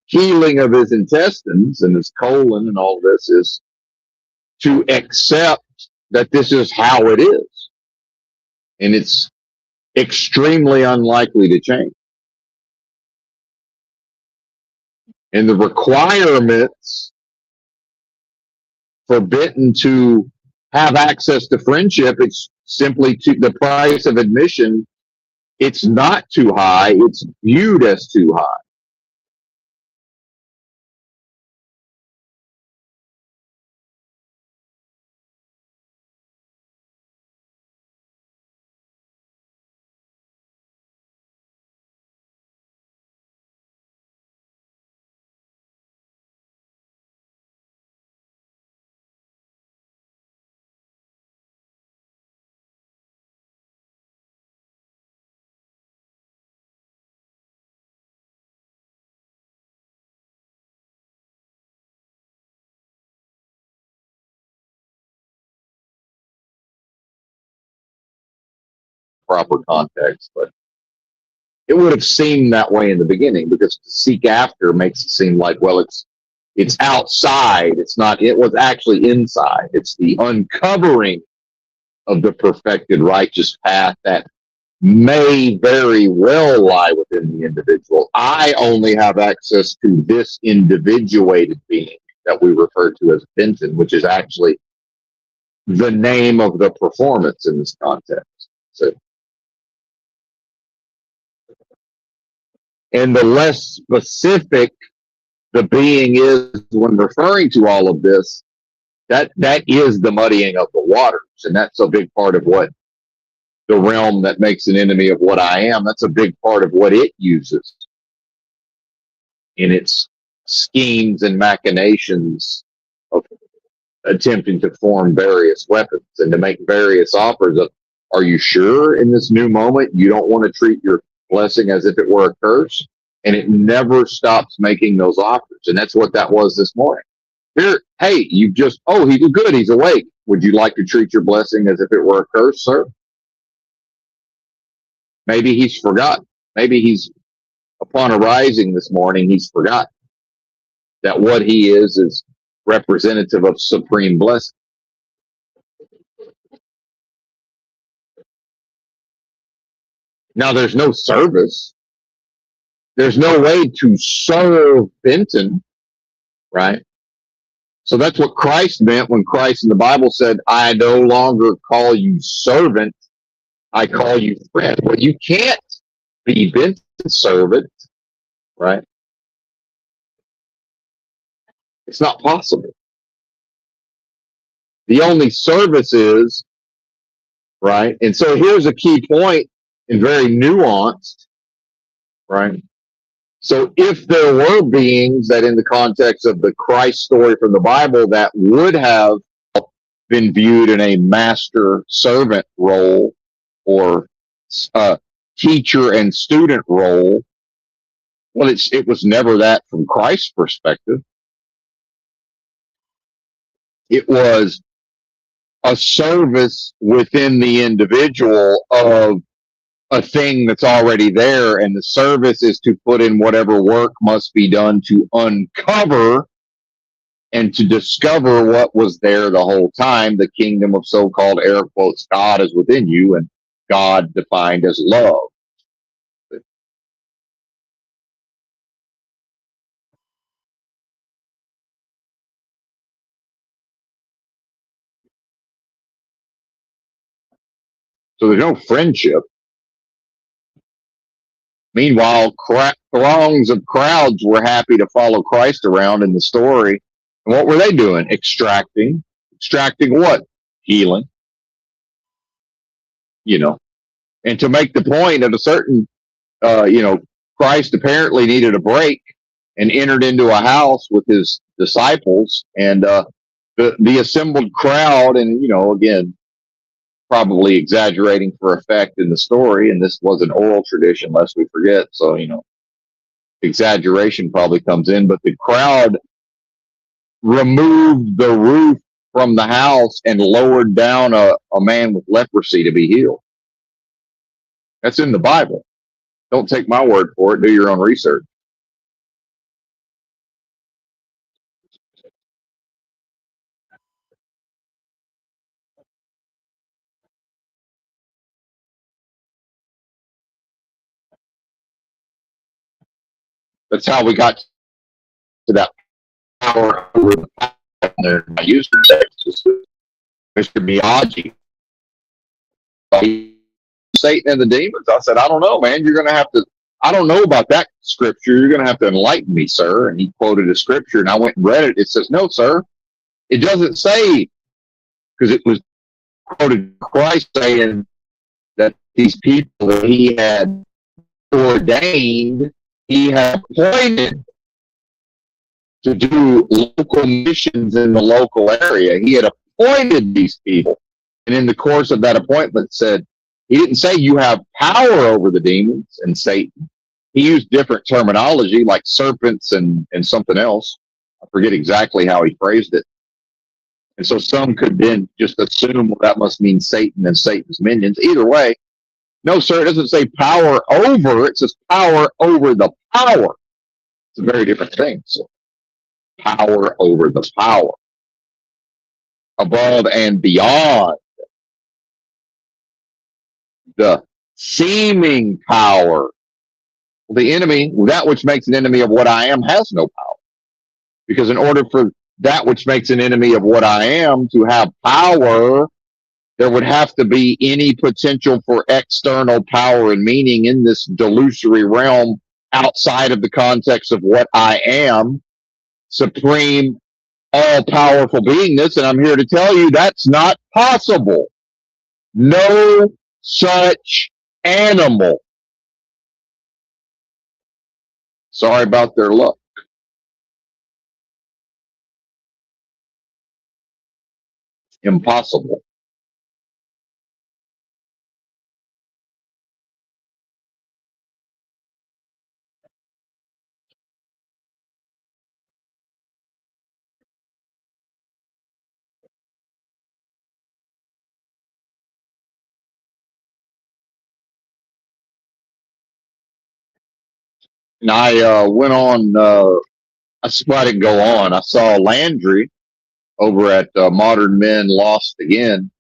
healing of his intestines and his colon and all this is to accept that this is how it is. And it's extremely unlikely to change. And the requirements for Benton to have access to friendship, it's simply to the price of admission. It's not too high. It's viewed as too high. Proper context, but it would have seemed that way in the beginning, because to seek after makes it seem like, well, it's outside. It's not. It was actually inside. It's the uncovering of the perfected righteous path that may very well lie within the individual. I only have access to this individuated being that we refer to as Benton, which is actually the name of the performance in this context. So, and the less specific the being is when referring to all of this, that is the muddying of the waters. And that's a big part of what the realm that makes an enemy of what I am, that's a big part of what it uses in its schemes and machinations of attempting to form various weapons and to make various offers of, are you sure in this new moment you don't want to treat your blessing as if it were a curse? And it never stops making those offers. And that's what that was this morning. Here, hey, you just, oh, he's good, he's awake. Would you like to treat your blessing as if it were a curse, sir? Maybe he's forgotten. Maybe he's, upon arising this morning, he's forgotten that what he is representative of supreme blessing. Now, there's no service. There's no way to serve Benton, right? So that's what Christ meant when Christ in the Bible said, I no longer call you servant, I call you friend. Well, you can't be Benton's servant, right? It's not possible. The only service is, right? And so here's a key point and very nuanced, right? So if there were beings that in the context of the Christ story from the Bible that would have been viewed in a master servant role or teacher and student role, well, it was never that from Christ's perspective. It was a service within the individual of a thing that's already there, and the service is to put in whatever work must be done to uncover and to discover what was there the whole time. The kingdom of so-called air quotes God is within you, and God defined as love. So there's no friendship. Meanwhile, throngs of crowds were happy to follow Christ around in the story. And what were they doing? Extracting what? Healing, you know. And to make the point at a certain, Christ apparently needed a break and entered into a house with his disciples, and the assembled crowd, and again, probably exaggerating for effect in the story, and this was an oral tradition, lest we forget. So exaggeration probably comes in, but the crowd removed the roof from the house and lowered down a man with leprosy to be healed. That's in the Bible. Don't take my word for it. Do your own research. That's how we got to that power over the power. I used Mr. Miyagi. Satan and the demons. I said, I don't know, man. You're going to have to, I don't know about that scripture. You're going to have to enlighten me, sir. And he quoted a scripture, and I went and read it. It says, no, sir. It doesn't say, because it was quoted Christ saying that these people that he had ordained, he had appointed to do local missions in the local area. He had appointed these people. And in the course of that appointment said, he didn't say you have power over the demons and Satan. He used different terminology like serpents and something else. I forget exactly how he phrased it. And so some could then just assume, well, that must mean Satan and Satan's minions. Either way, no, sir, it doesn't say power over. It says power over the power. It's a very different thing. So power over the power. Above and beyond the seeming power. The enemy, that which makes an enemy of what I am, has no power. Because in order for that which makes an enemy of what I am to have power, there would have to be any potential for external power and meaning in this delusory realm outside of the context of what I am, supreme, all-powerful beingness. And I'm here to tell you that's not possible. No such animal. Sorry about their luck. Impossible. And I went on, I didn't go on. I saw Landry over at Modern Men Lost Again.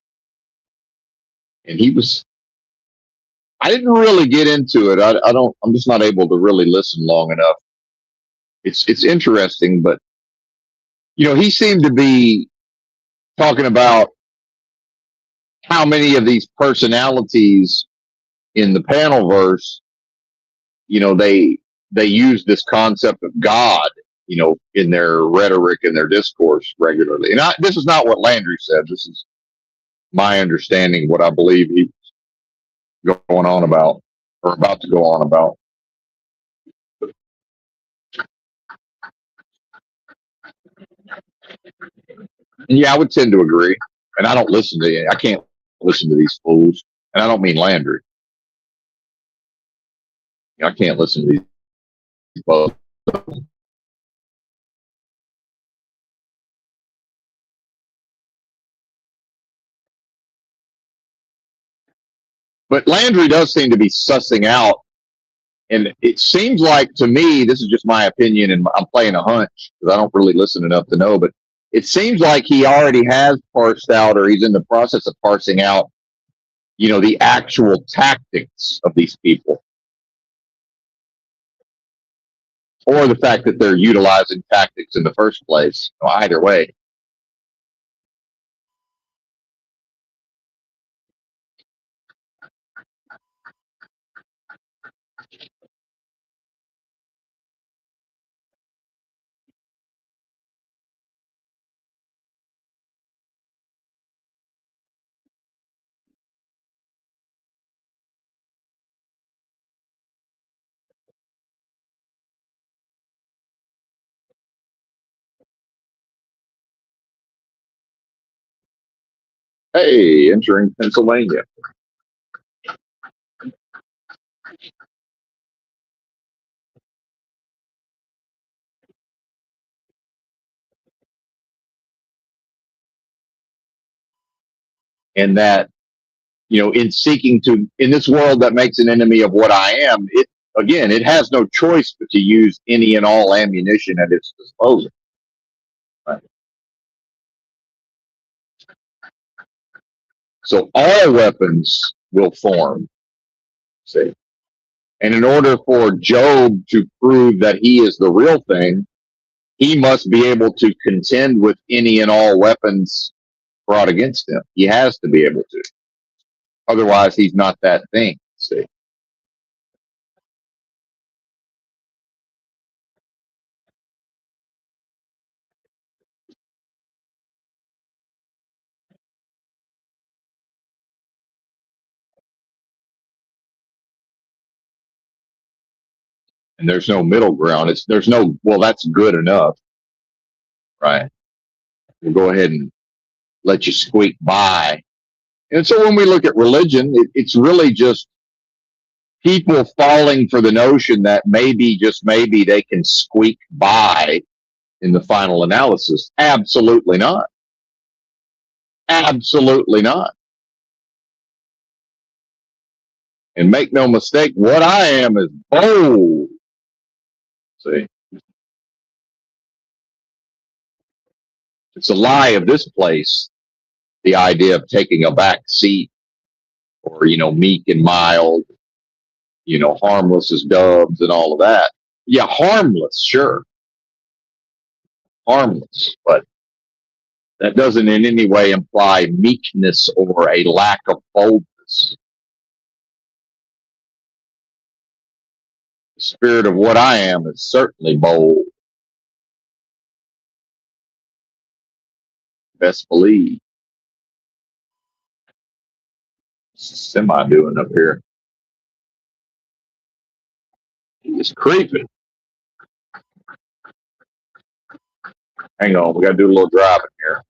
and he was. I didn't really get into it. I don't. I'm just not able to really listen long enough. It's interesting, but he seemed to be talking about how many of these personalities in the panel verse, they use this concept of God, in their rhetoric and their discourse regularly. And this is not what Landry said. This is my understanding, what I believe he's going on about, or about to go on about. And yeah, I would tend to agree. And I don't listen to, I can't listen to these fools. And I don't mean Landry. I can't listen to these folks. But Landry does seem to be sussing out. And it seems like, to me, this is just my opinion, and I'm playing a hunch because I don't really listen enough to know, but it seems like he already has parsed out, or he's in the process of parsing out, the actual tactics of these people, or the fact that they're utilizing tactics in the first place. Either way. Hey, entering Pennsylvania. And that, in seeking to, in this world that makes an enemy of what I am, it has no choice but to use any and all ammunition at its disposal. Right? So all weapons will form. See, and in order for Job to prove that he is the real thing, he must be able to contend with any and all weapons brought against him. He has to be able to. Otherwise, he's not that thing. See, and there's no middle ground. There's no, well, that's good enough, right? We'll go ahead and let you squeak by. And so when we look at religion, it's really just people falling for the notion that maybe, just maybe, they can squeak by in the final analysis. Absolutely not. Absolutely not. And make no mistake, what I am is bold. See, it's a lie of this place, the idea of taking a back seat, or, meek and mild, harmless as doves and all of that. Yeah, harmless, sure, harmless, but that doesn't in any way imply meekness or a lack of boldness. The spirit of what I am is certainly bold. Best believe. Semi doing up here. It's creeping. Hang on, we got to do a little driving here.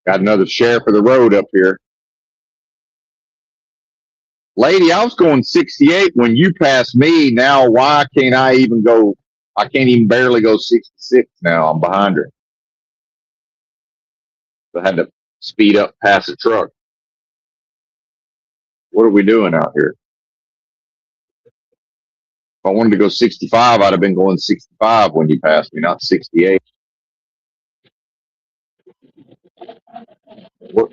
Got another sheriff of the road up here. Lady, I was going 68 when you passed me. Now, why can't I even go? I can't even barely go 66 now. I'm behind her. So I had to speed up past the truck. What are we doing out here? If I wanted to go 65, I'd have been going 65 when you passed me, not 68.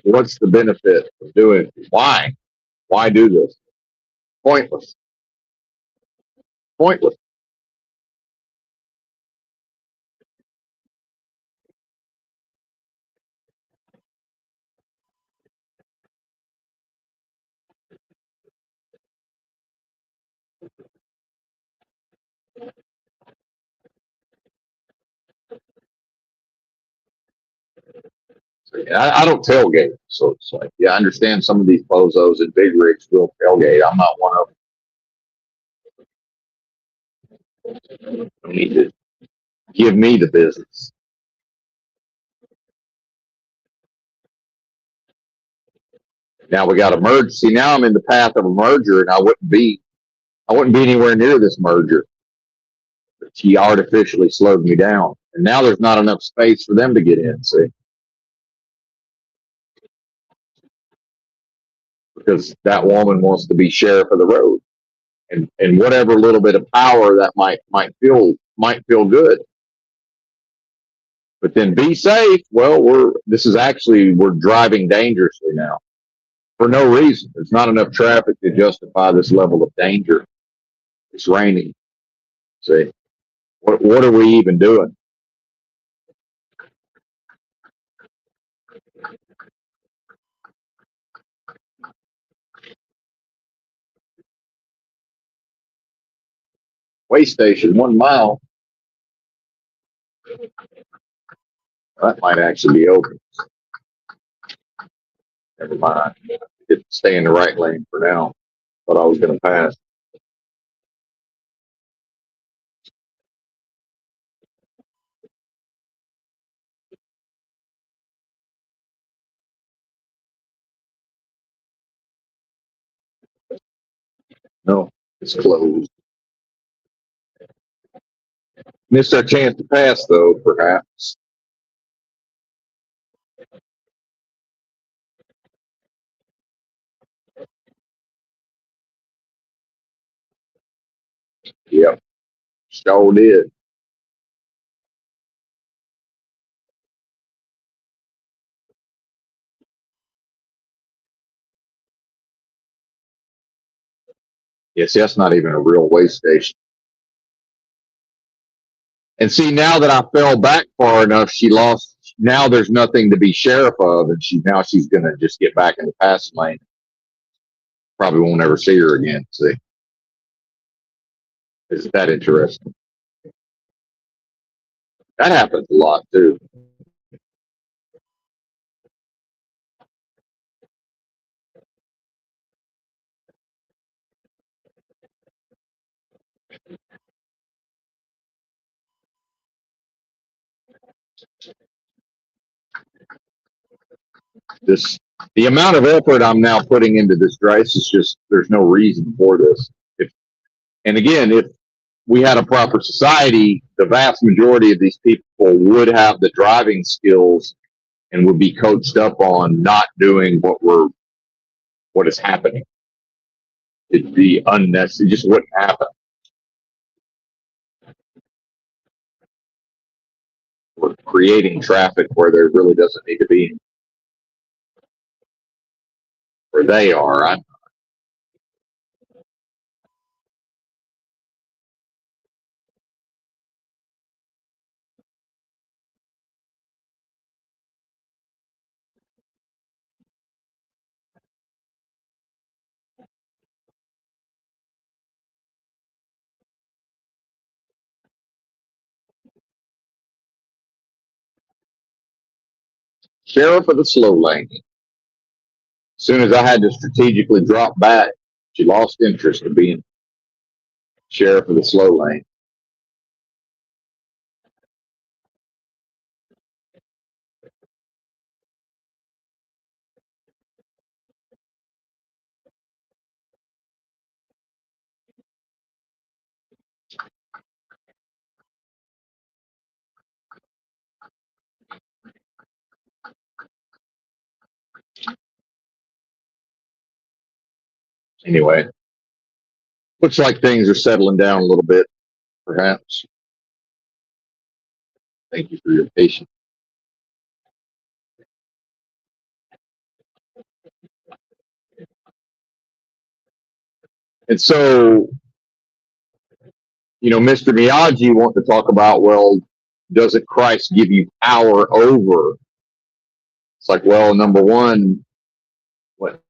What's the benefit of doing it? Why? Why do this? Pointless. Pointless. I don't tailgate, so it's like, yeah, I understand some of these bozos and big rigs will tailgate. I'm not one of them. You need to give me the business. Now we got a merge. See, now I'm in the path of a merger, and I wouldn't be anywhere near this merger. But she artificially slowed me down, and now there's not enough space for them to get in. See, because that woman wants to be sheriff of the road, and whatever little bit of power that might feel good. But then be safe. Well, we're driving dangerously now for no reason. There's not enough traffic to justify this level of danger. It's raining. See, what are we even doing? Way station, 1 mile. That might actually be open. Never mind. Stay in the right lane for now. But I was going to pass. No, it's closed. Missed our chance to pass, though, perhaps. Yep, sure did. Yes, that's not even a real way station. And see, now that I fell back far enough, she lost. Now there's nothing to be sheriff of, and she's going to just get back in the passing lane. Probably won't ever see her again. See, isn't that interesting? That happens a lot too. This The amount of effort I'm now putting into this race is just there's no reason for this. And again, if we had a proper society, the vast majority of these people would have the driving skills and would be coached up on not doing what is happening. It'd be unnecessary. It just wouldn't happen. We're creating traffic where there really doesn't need to be, where they are. Sheriff of the slow lane. As soon as I had to strategically drop back, she lost interest in being sheriff of the slow lane. Anyway, looks like things are settling down a little bit, perhaps. Thank you for your patience. And so, Mr. Miyagi wants to talk about, well, doesn't Christ give you power over? It's like, well, number one,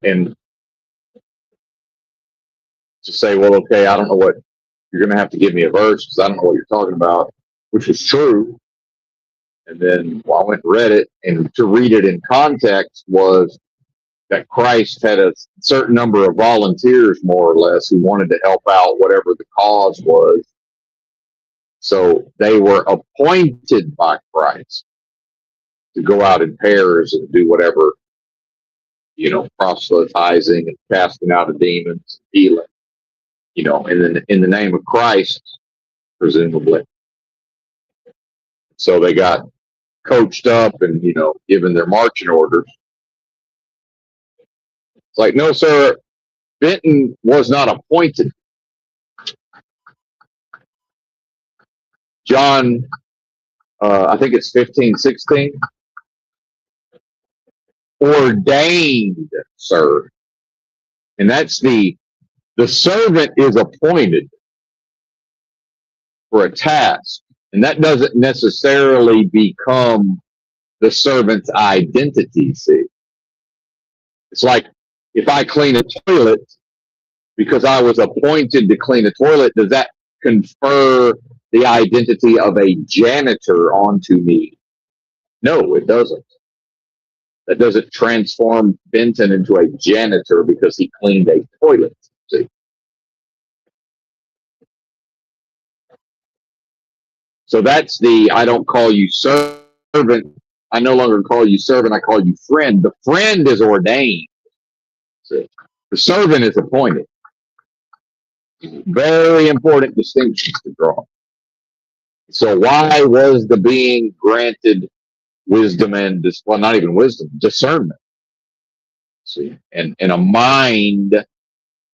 and to say, well, okay, I don't know what, you're going to have to give me a verse because I don't know what you're talking about, which is true. And then I went and read it, and to read it in context was that Christ had a certain number of volunteers, more or less, who wanted to help out whatever the cause was. So they were appointed by Christ to go out in pairs and do whatever, proselytizing and casting out of demons, healing, in the name of Christ, presumably. So they got coached up and, given their marching orders. It's like, no, sir, Benton was not appointed. John, I think it's 15:16. Ordained, sir. And that's the servant is appointed for a task. And that doesn't necessarily become the servant's identity, see. It's like if I clean a toilet because I was appointed to clean a toilet, does that confer the identity of a janitor onto me? No, it doesn't. That doesn't transform Benton into a janitor because he cleaned a toilet. See? So that's I don't call you servant. I no longer call you servant. I call you friend. The friend is ordained. See? The servant is appointed. Very important distinctions to draw. So why was the being granted wisdom and, well, not even wisdom, discernment? See, and a mind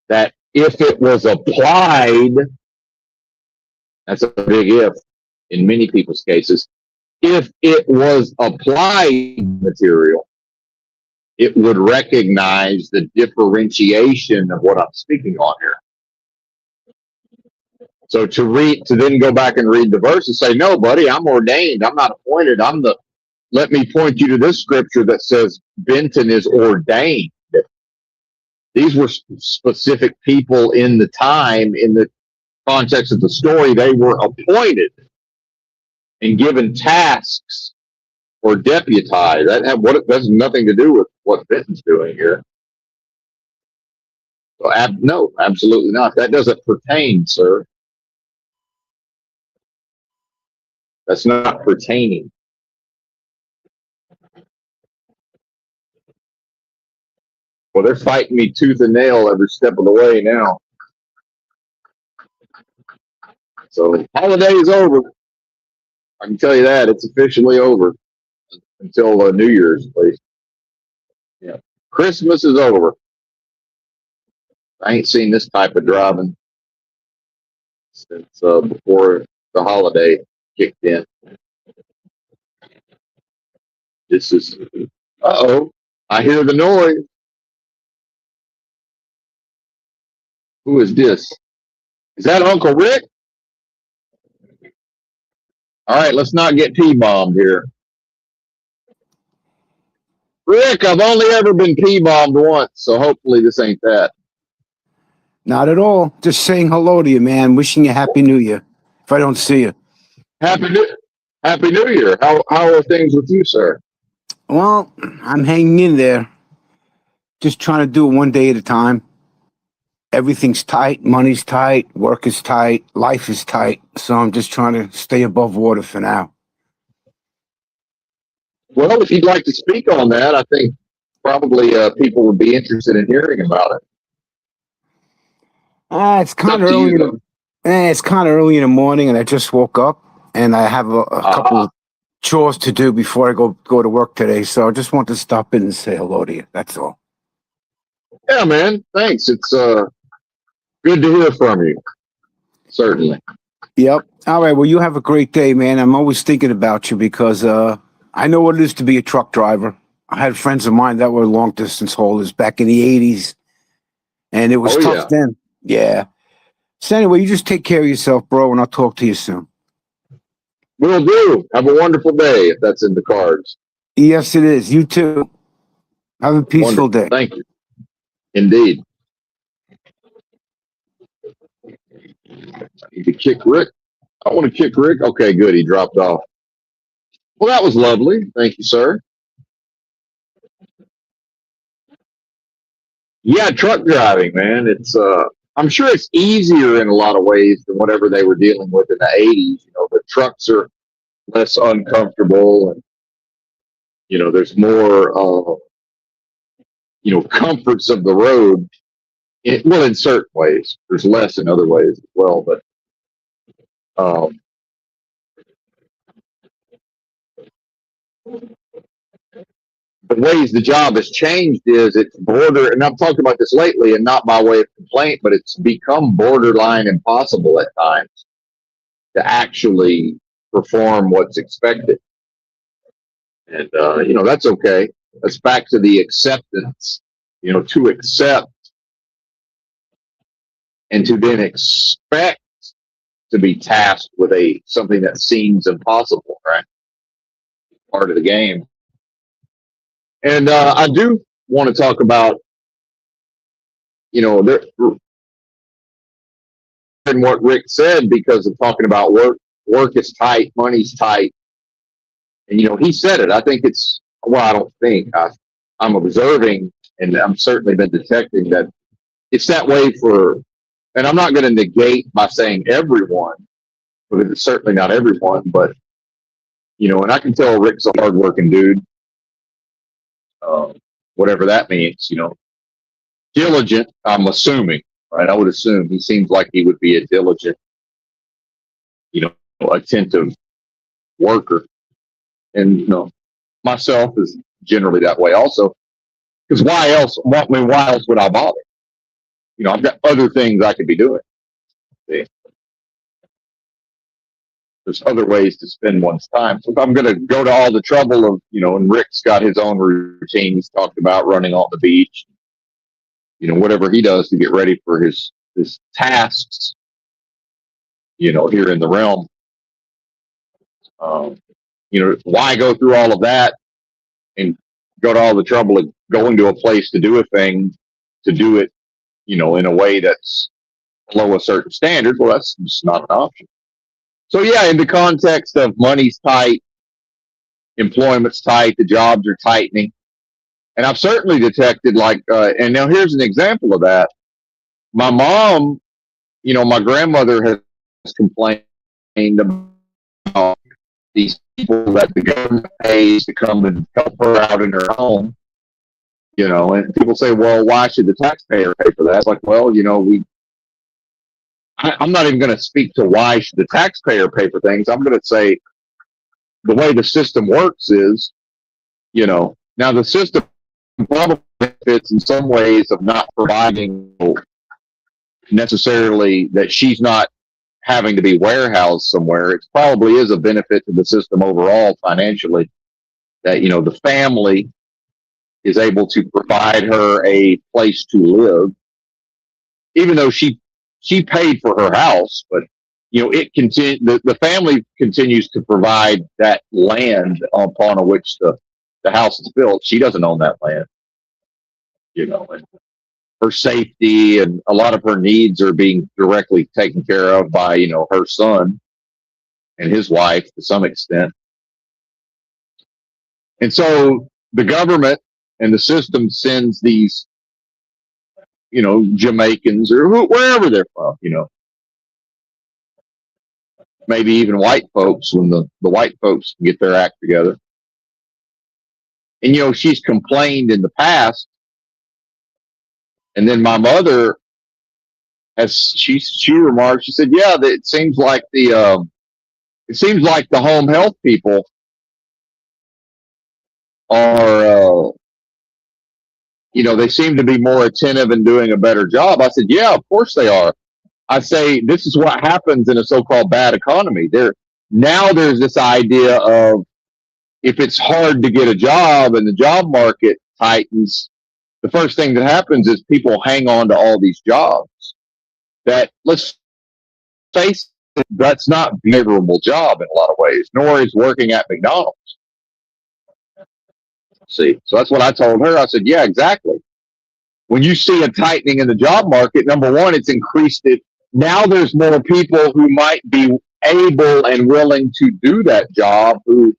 that if it was applied, that's a big if in many people's cases, if it was applied material, it would recognize the differentiation of what I'm speaking on here. So to then go back and read the verse and say, no, buddy, I'm ordained. I'm not appointed. Let me point you to this scripture that says Benton is ordained. These were specific people in the time, in the context of the story. They were appointed and given tasks or deputized. That has nothing to do with what Benton's doing here. So, no, absolutely not. That doesn't pertain, sir. That's not pertaining. Well, they're fighting me tooth and nail every step of the way now. So holiday is over. I can tell you that. It's officially over until New Year's, at least. Yeah. Christmas is over. I ain't seen this type of driving since before the holiday kicked in. This is, uh-oh, I hear the noise. Who is this? Is that Uncle Rick? All right, let's not get P-bombed here. Rick, I've only ever been P-bombed once, so hopefully this ain't that. Not at all. Just saying hello to you, man. Wishing you Happy New Year. If I don't see you. Happy New Year. How are things with you, sir? Well, I'm hanging in there. Just trying to do it one day at a time. Everything's tight. Money's tight. Work is tight. Life is tight. So I'm just trying to stay above water for now. Well, if you'd like to speak on that, I think probably people would be interested in hearing about it. It's kind of early. It's kind of early in the morning, and I just woke up, and I have a couple of chores to do before I go to work today. So I just want to stop in and say hello to you. That's all. Yeah, man. Thanks. It's good to hear from you. Certainly. Yep. All right. Well, you have a great day, man. I'm always thinking about you because I know what it is to be a truck driver. I had friends of mine that were long distance haulers back in the 80s, and it was Oh tough yeah. then. Yeah. So, anyway, you just take care of yourself, bro, and I'll talk to you soon. Will do. Have a wonderful day if that's in the cards. Yes, it is. You too. Have a peaceful Wonderful. day. Thank you. Indeed. I need to kick Rick. I want to kick Rick. Okay, good. He dropped off. Well, that was lovely. Thank you, sir. Yeah, truck driving, man. It's I'm sure it's easier in a lot of ways than whatever they were dealing with in the 80s. You know, the trucks are less uncomfortable and there's more comforts of the road. Well, in certain ways. There's less in other ways as well, but um the ways the job has changed is it's and I've talked about this lately and not by way of complaint, but it's become borderline impossible at times to actually perform what's expected. And, that's okay. That's back to the acceptance, to accept and to then expect to be tasked with something that seems impossible, right? Part of the game. And I do want to talk about, there, and what Rick said because of talking about work is tight, money's tight. And, he said it. I think I don't think, I'm observing and I'm certainly been detecting that it's that way and I'm not going to negate by saying everyone, because it's certainly not everyone, but, and I can tell Rick's a hardworking dude, whatever that means, diligent, I'm assuming, right? I would assume he seems like he would be a diligent, you know, attentive worker. And, myself is generally that way also. Because why else? Why else would I bother? I've got other things I could be doing. See? There's other ways to spend one's time. So if I'm going to go to all the trouble of, and Rick's got his own routine. He's talked about running on the beach, whatever he does to get ready for his tasks, here in the realm. Why go through all of that and go to all the trouble of going to a place to do a thing, to do it, in a way that's below a certain standard? Well, that's just not an option. So yeah, in the context of money's tight, employment's tight, the jobs are tightening. And I've certainly detected and now here's an example of that. My mom, my grandmother has complained about these people that the government pays to come and help her out in her home, and people say, well, why should the taxpayer pay for that? It's like, well, I'm not even going to speak to why should the taxpayer pay for things. I'm going to say the way the system works is, now the system probably benefits in some ways of not providing necessarily that she's not having to be warehoused somewhere. It probably is a benefit to the system overall financially that, the family is able to provide her a place to live, even though she paid for her house, but the family continues to provide that land upon which the house is built. She doesn't own that land, and her safety and a lot of her needs are being directly taken care of by, her son and his wife to some extent. And so the government and the system sends these, Jamaicans or wherever they're from, maybe even white folks when the white folks get their act together. And, she's complained in the past. And then my mother she remarked, she said, yeah, it seems like the home health people are they seem to be more attentive and doing a better job. I said, yeah, of course they are. I say, this is what happens in a so-called bad economy. Now there's this idea of, if it's hard to get a job and the job market tightens, the first thing that happens is people hang on to all these jobs that, let's face it, that's not a favorable job in a lot of ways, nor is working at McDonald's. See, so that's what I told her. I said, yeah, exactly. When you see a tightening in the job market, number one, it's increased it. Now there's more people who might be able and willing to do that job, who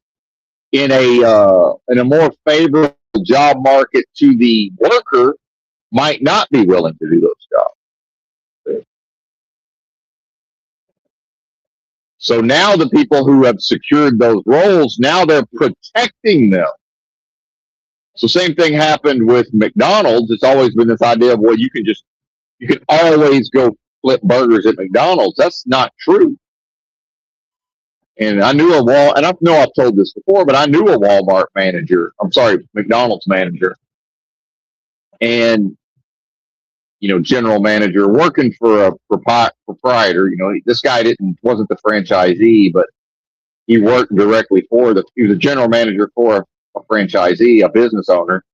in a more favorable job market to the worker might not be willing to do those jobs. So now the people who have secured those roles, now they're protecting them. So same thing happened with McDonald's. It's always been this idea of, well, you can always go flip burgers at McDonald's. That's not true. And I knew and I know I've told this before, but I knew a Walmart manager. I'm sorry, McDonald's manager, and general manager working for a proprietor. This guy wasn't the franchisee, but he worked directly he was a general manager for a franchisee, a business owner.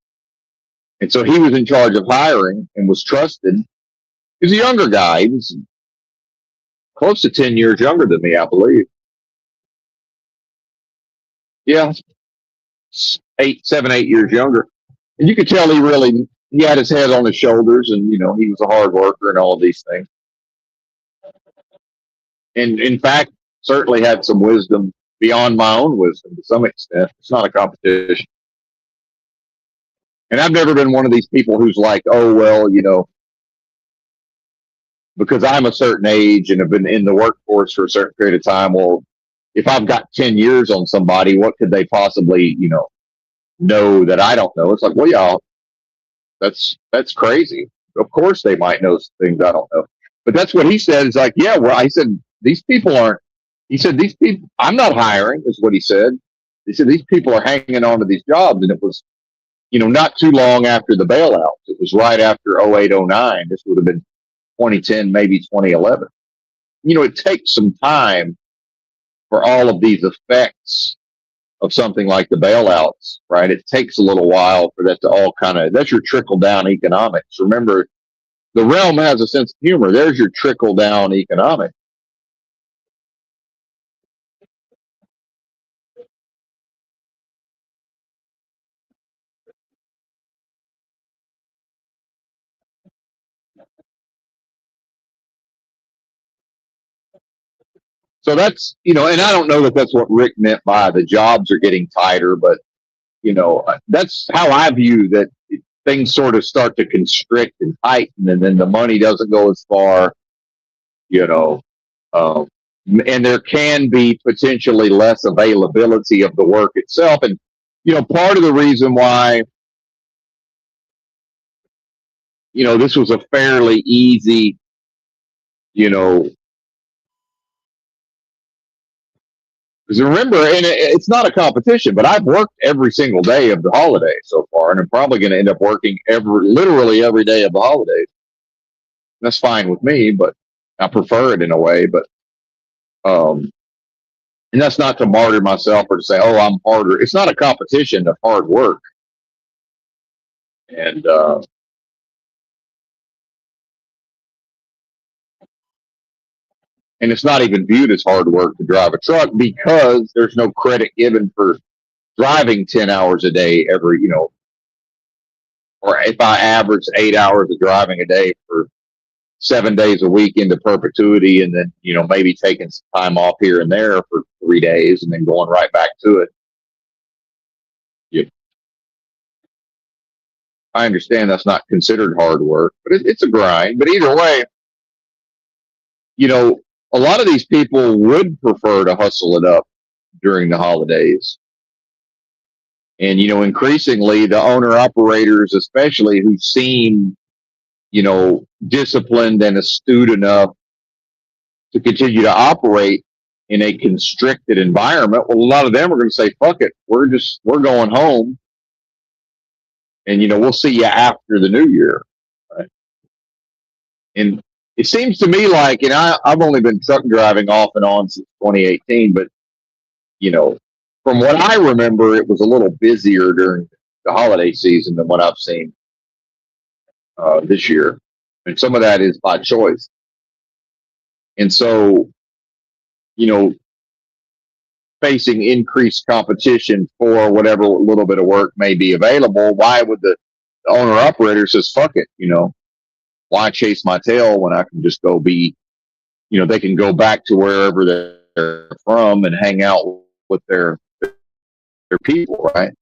And so he was in charge of hiring and was trusted. He was a younger guy. He was close to 10 years younger than me, I believe. Yeah, 8 years younger. And you could tell he had his head on his shoulders, and, he was a hard worker and all of these things. And in fact, certainly had some wisdom beyond my own wisdom to some extent. It's not a competition. And I've never been one of these people who's like, oh, well, because I'm a certain age and have been in the workforce for a certain period of time. Well, if I've got 10 years on somebody, what could they possibly, know that I don't know? It's like, well, yeah, that's crazy. Of course they might know things I don't know. But that's what he said. It's like, yeah, well, I said, these people, I'm not hiring, is what he said. He said, these people are hanging on to these jobs. And it was, not too long after the bailout. It was right after 08, 09. This would have been 2010, maybe 2011. It takes some time for all of these effects of something like the bailouts, right? It takes a little while for that to all that's your trickle down economics. Remember, the realm has a sense of humor. There's your trickle down economics. So that's, and I don't know that that's what Rick meant by the jobs are getting tighter, but, that's how I view that things sort of start to constrict and tighten, and then the money doesn't go as far, and there can be potentially less availability of the work itself. And, part of the reason why, this was a fairly easy, because remember, and it's not a competition, but I've worked every single day of the holidays so far, and I'm probably going to end up working literally every day of the holidays. That's fine with me, but I prefer it in a way. But, and that's not to martyr myself or to say, oh, I'm harder. It's not a competition of hard work. And, it's not even viewed as hard work to drive a truck, because there's no credit given for driving 10 hours a day or if I average 8 hours of driving a day for 7 days a week into perpetuity, and then, maybe taking some time off here and there for 3 days and then going right back to it. Yeah. I understand that's not considered hard work, but it's a grind. But either way, a lot of these people would prefer to hustle it up during the holidays. And, increasingly the owner operators, especially, who seem, disciplined and astute enough to continue to operate in a constricted environment. Well, a lot of them are going to say, fuck it. We're going home and we'll see you after the new year, right? And it seems to me like, I've only been truck driving off and on since 2018, but from what I remember, it was a little busier during the holiday season than what I've seen this year, and some of that is by choice. And so, you know, facing increased competition for whatever little bit of work may be available, why would the owner operator says, fuck it, why chase my tail when I can just go be, they can go back to wherever they're from and hang out with their people, right?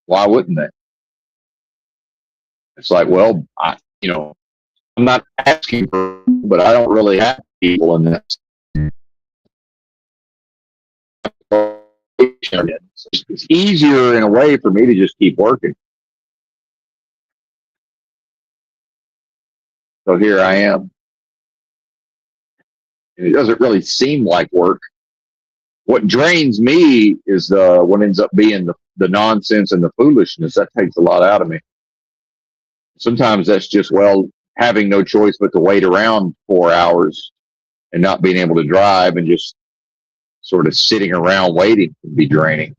Why wouldn't they? It's like, well, I'm not asking for, but I don't really have people in this. It's easier in a way for me to just keep working. So here I am. It doesn't really seem like work. What drains me is what ends up being the nonsense and the foolishness. That takes a lot out of me. Sometimes that's just, having no choice but to wait around 4 hours and not being able to drive and just sort of sitting around waiting can be draining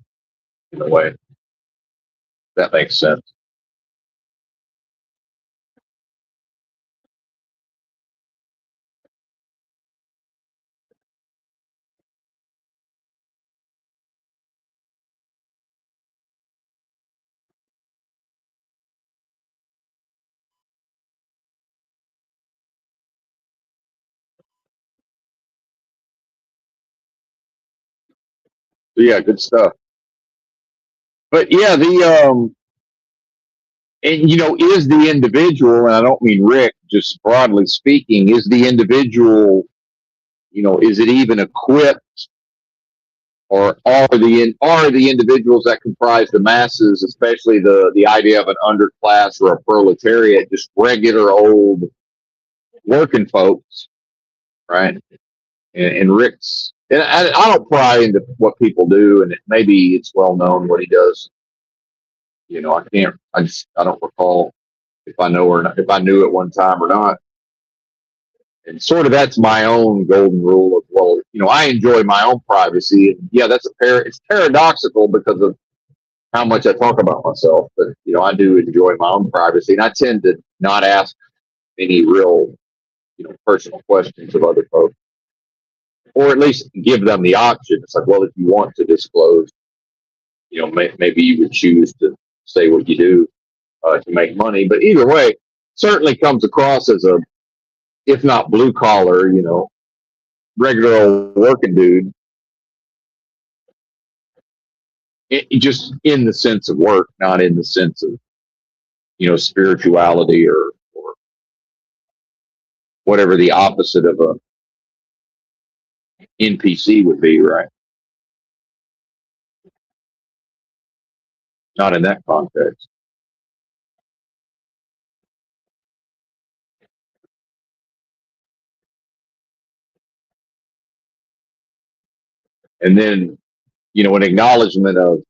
in a way. That makes sense. So yeah, good stuff. But yeah, is the individual, and I don't mean Rick, just broadly speaking, is the individual, is it even equipped, or are the individuals that comprise the masses, especially the idea of an underclass or a proletariat, just regular old working folks, right? And Rick's, and I don't pry into what people do, and maybe it's well known what he does. I don't recall if I know or not, if I knew at one time or not. And sort of that's my own golden rule of, I enjoy my own privacy. And yeah, it's paradoxical because of how much I talk about myself, but I do enjoy my own privacy, and I tend to not ask any real, personal questions of other folks, or at least give them the option. It's like, well, if you want to disclose, maybe you would choose to say what you do to make money. But either way, certainly comes across as a, if not blue collar, regular old working dude. It just in the sense of work, not in the sense of, spirituality or whatever the opposite of a NPC would be, right? Not in that context. And then, an acknowledgement of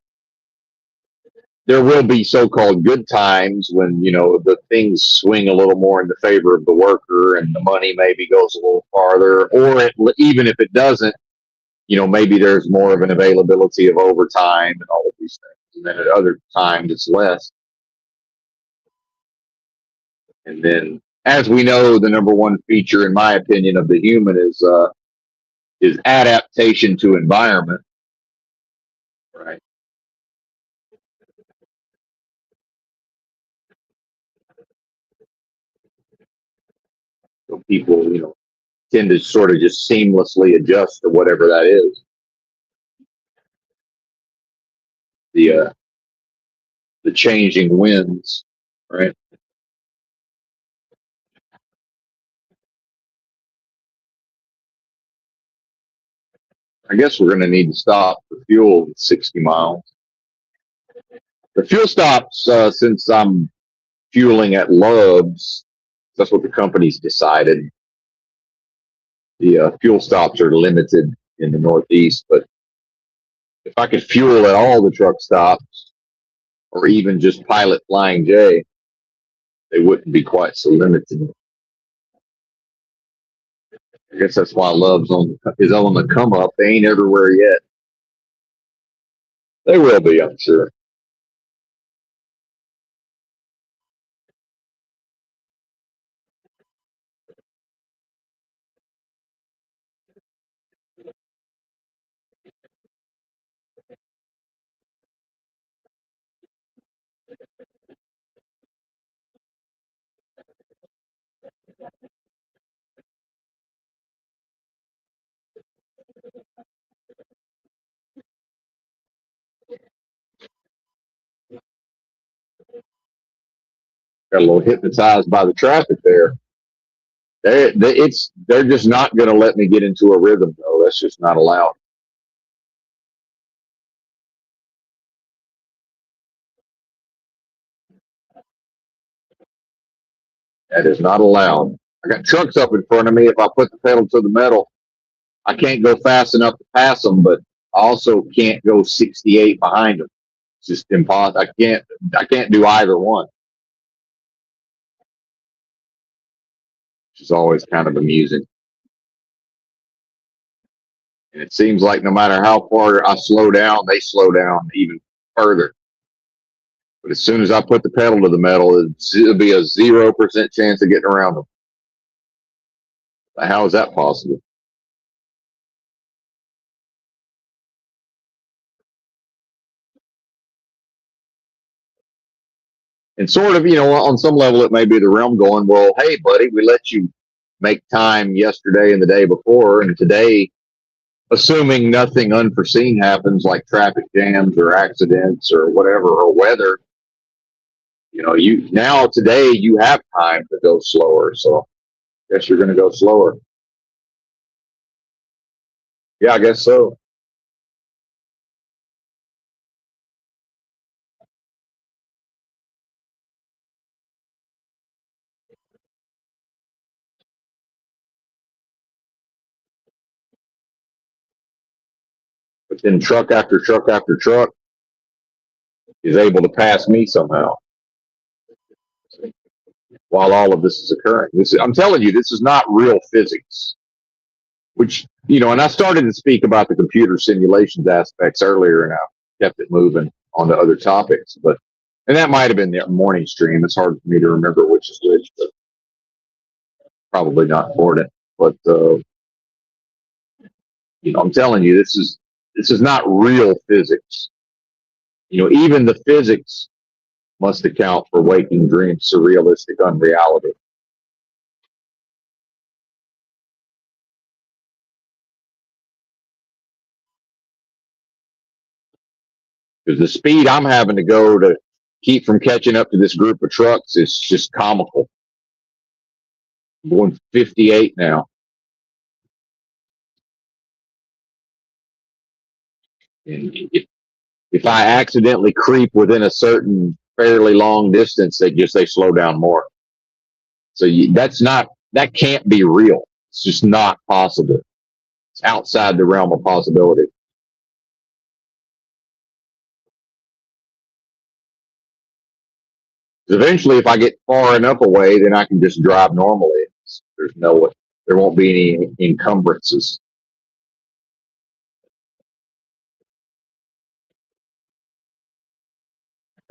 there will be so-called good times when, the things swing a little more in the favor of the worker and the money maybe goes a little farther, or even if it doesn't, maybe there's more of an availability of overtime and all of these things. And then at other times it's less. And then, as we know, the number one feature, in my opinion, of the human is adaptation to environment, right? So people, tend to sort of just seamlessly adjust to whatever that is. The changing winds, right? I guess we're going to need to stop for fuel at 60 miles. The fuel stops, since I'm fueling at Love's, that's what the company's decided. The fuel stops are limited in the Northeast, but if I could fuel at all the truck stops or even just pilot Flying J, they wouldn't be quite so limited. I guess that's why Love's is on the come up. They ain't everywhere yet. They will be, I'm sure. Got a little hypnotized by the traffic there. They're just not going to let me get into a rhythm, though. That's just not allowed. That is not allowed. I got trucks up in front of me. If I put the pedal to the metal, I can't go fast enough to pass them, but I also can't go 68 behind them. It's just impossible. I can't do either one. Which is always kind of amusing. And it seems like no matter how far I slow down, they slow down even further. But as soon as I put the pedal to the metal, it'll be a 0% chance of getting around them. How is that possible? And sort of, on some level, it may be the realm going, well, hey, buddy, we let you make time yesterday and the day before, and today, assuming nothing unforeseen happens like traffic jams or accidents or whatever, or weather, today you have time to go slower. So I guess you're going to go slower. Yeah, I guess so. But then truck after truck after truck is able to pass me somehow while all of this is occurring. I'm telling you, this is not real physics. Which, and I started to speak about the computer simulations aspects earlier, and I kept it moving on to other topics. And that might have been the morning stream. It's hard for me to remember which is which, but probably not important. But I'm telling you, this is not real physics. Even the physics must account for waking dreams, surrealistic unreality. Because the speed I'm having to go to keep from catching up to this group of trucks is just comical. I'm going 58 now. And if I accidentally creep within a certain fairly long distance, they slow down more. So that can't be real. It's just not possible. It's outside the realm of possibility. Eventually, if I get far enough away, then I can just drive normally. There won't be any encumbrances.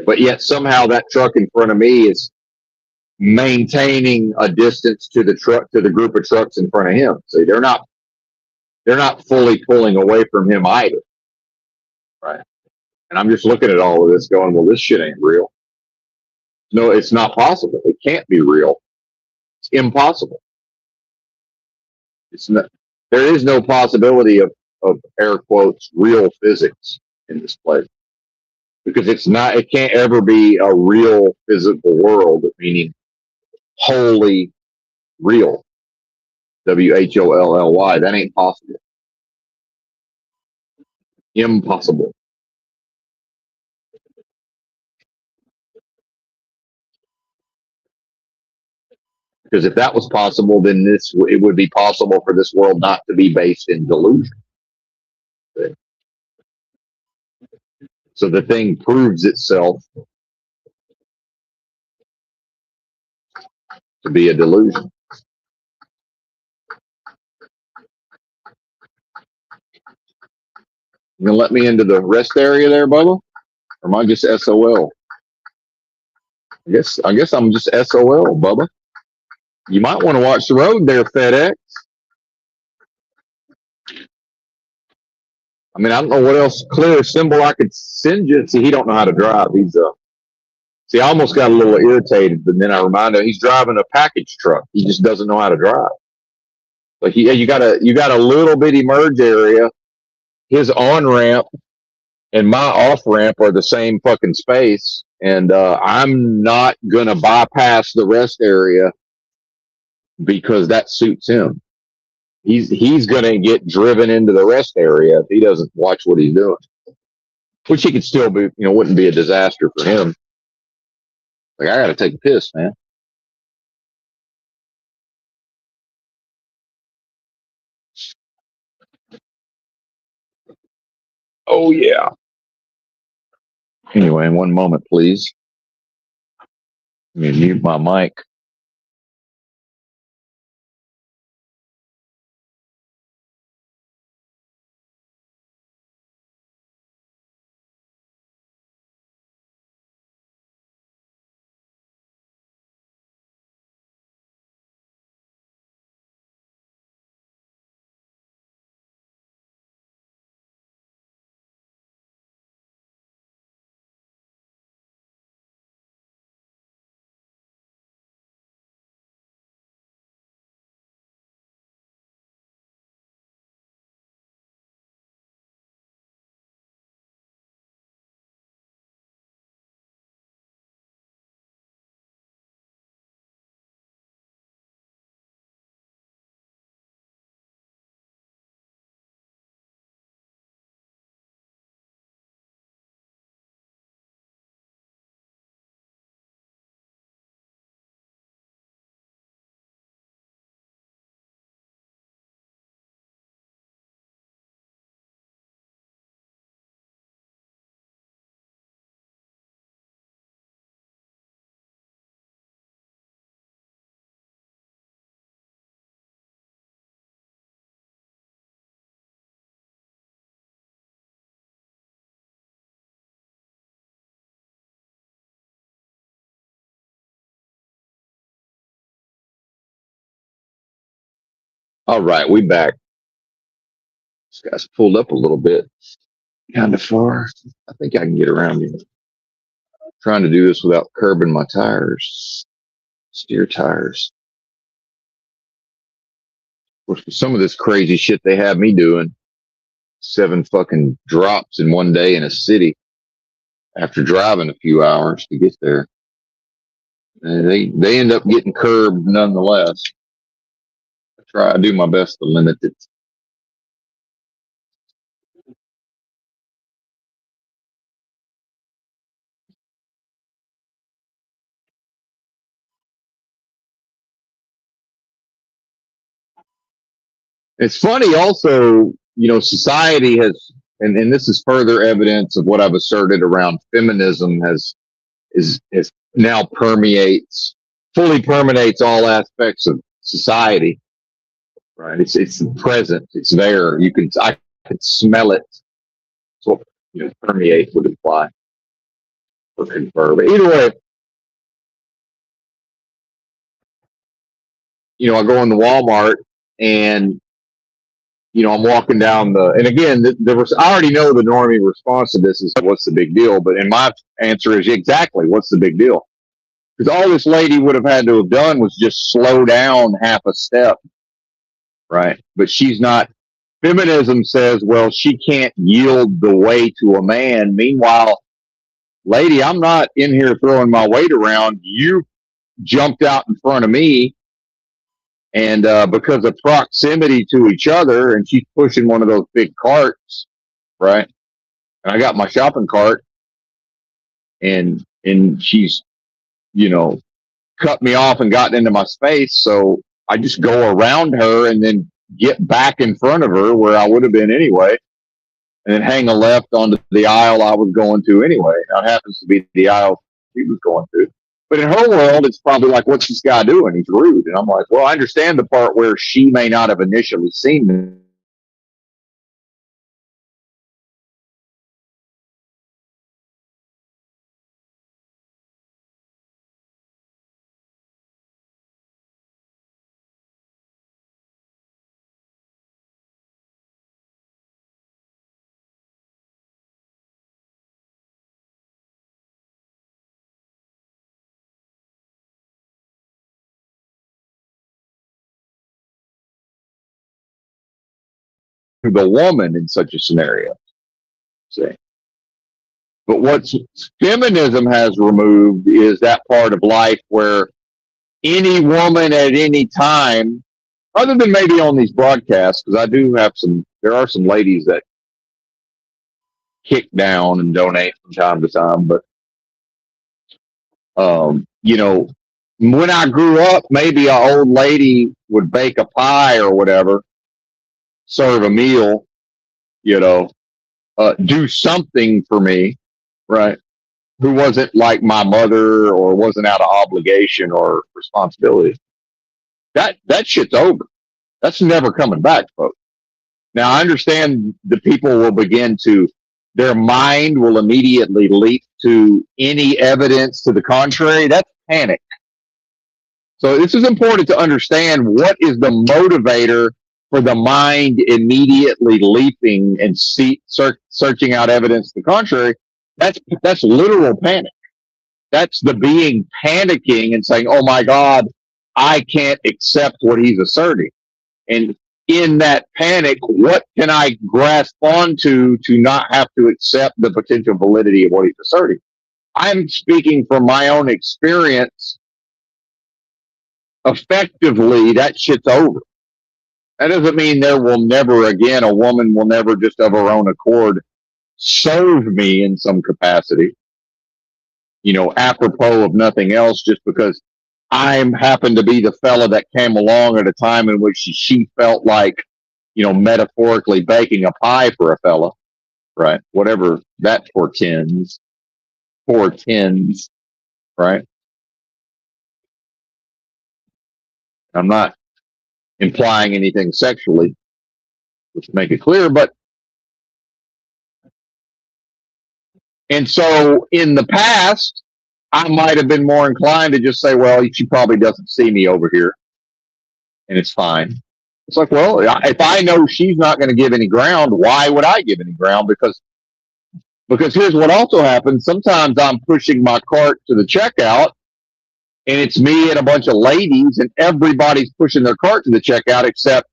But yet somehow that truck in front of me is maintaining a distance to the group of trucks in front of him. See, they're not fully pulling away from him either. Right. And I'm just looking at all of this going, well, this shit ain't real. No, it's not possible. It can't be real. It's impossible. It's not, there is no possibility of air quotes real physics in this place. Because it can't ever be a real physical world, meaning wholly real. WHOLLY. That ain't possible. Impossible. Because if that was possible, then it would be possible for this world not to be based in delusion. So the thing proves itself to be a delusion. You gonna let me into the rest area there, Bubba? Or am I just SOL? I guess I'm just SOL, Bubba. You might want to watch the road there, FedEx. I mean, I don't know what else clear symbol I could send you. See, he don't know how to drive. See, I almost got a little irritated, but then I reminded him he's driving a package truck. He just doesn't know how to drive. Like, yeah, you got a little bitty merge area. His on ramp and my off ramp are the same fucking space, and I'm not gonna bypass the rest area because that suits him. He's gonna get driven into the rest area if he doesn't watch what he's doing, which he could still be, wouldn't be a disaster for him. Like, I gotta take a piss, man. Oh yeah. Anyway, one moment, please. Let me mute my mic. All right, we back. This guy's pulled up a little bit, kind of far. I think I can get around him. Trying to do this without curbing my tires, steer tires. For some of this crazy shit they have me doing, 7 fucking drops in one day in a city after driving a few hours to get there. And they end up getting curbed nonetheless. I do my best to limit it. It's funny also, society has, and this is further evidence of what I've asserted around feminism is now fully permeates all aspects of society. Right. It's present. It's there. I can smell it. So, permeate would imply or confer. But either way, I go into Walmart and, I'm walking down and again, I already know the normie response to this is what's the big deal? But in my answer is exactly what's the big deal? Because all this lady would have had to have done was just slow down half a step. Right. But she's not. Feminism says, well, she can't yield the way to a man. Meanwhile, lady, I'm not in here throwing my weight around. You jumped out in front of me. And because of proximity to each other, and she's pushing one of those big carts, right? And I got my shopping cart, and she's, cut me off and gotten into my space. So I just go around her and then get back in front of her where I would have been anyway, and then hang a left onto the aisle I was going to anyway. Now it happens to be the aisle she was going to. But in her world, it's probably like, what's this guy doing? He's rude. And I'm like, well, I understand the part where she may not have initially seen the woman in such a scenario. See? But what feminism has removed is that part of life where any woman at any time, other than maybe on these broadcasts, because I do have there are some ladies that kick down and donate from time to time, but you know, when I grew up, maybe an old lady would bake a pie or whatever, serve a meal, you know, do something for me, right? Who wasn't like my mother or wasn't out of obligation or responsibility. That shit's over. That's never coming back, folks. Now I understand the people will begin to their mind will immediately leap to any evidence to the contrary. That's panic. So this is important to understand what is the motivator for the mind immediately leaping and searching out evidence to the contrary. That's literal panic. That's the being panicking and saying, "Oh my God, I can't accept what he's asserting." And in that panic, what can I grasp onto to not have to accept the potential validity of what he's asserting? I'm speaking from my own experience. Effectively, that shit's over. That doesn't mean there will never again, a woman will never just of her own accord serve me in some capacity, apropos of nothing else, just because I happen to be the fella that came along at a time in which she felt like, metaphorically baking a pie for a fella, right? Whatever that portends, right? I'm not implying anything sexually, let's make it clear, and so in the past, I might have been more inclined to just say, well, she probably doesn't see me over here and it's fine. It's like, well, if I know she's not going to give any ground, why would I give any ground? Because here's what also happens. Sometimes I'm pushing my cart to the checkout and it's me and a bunch of ladies and everybody's pushing their cart to the checkout except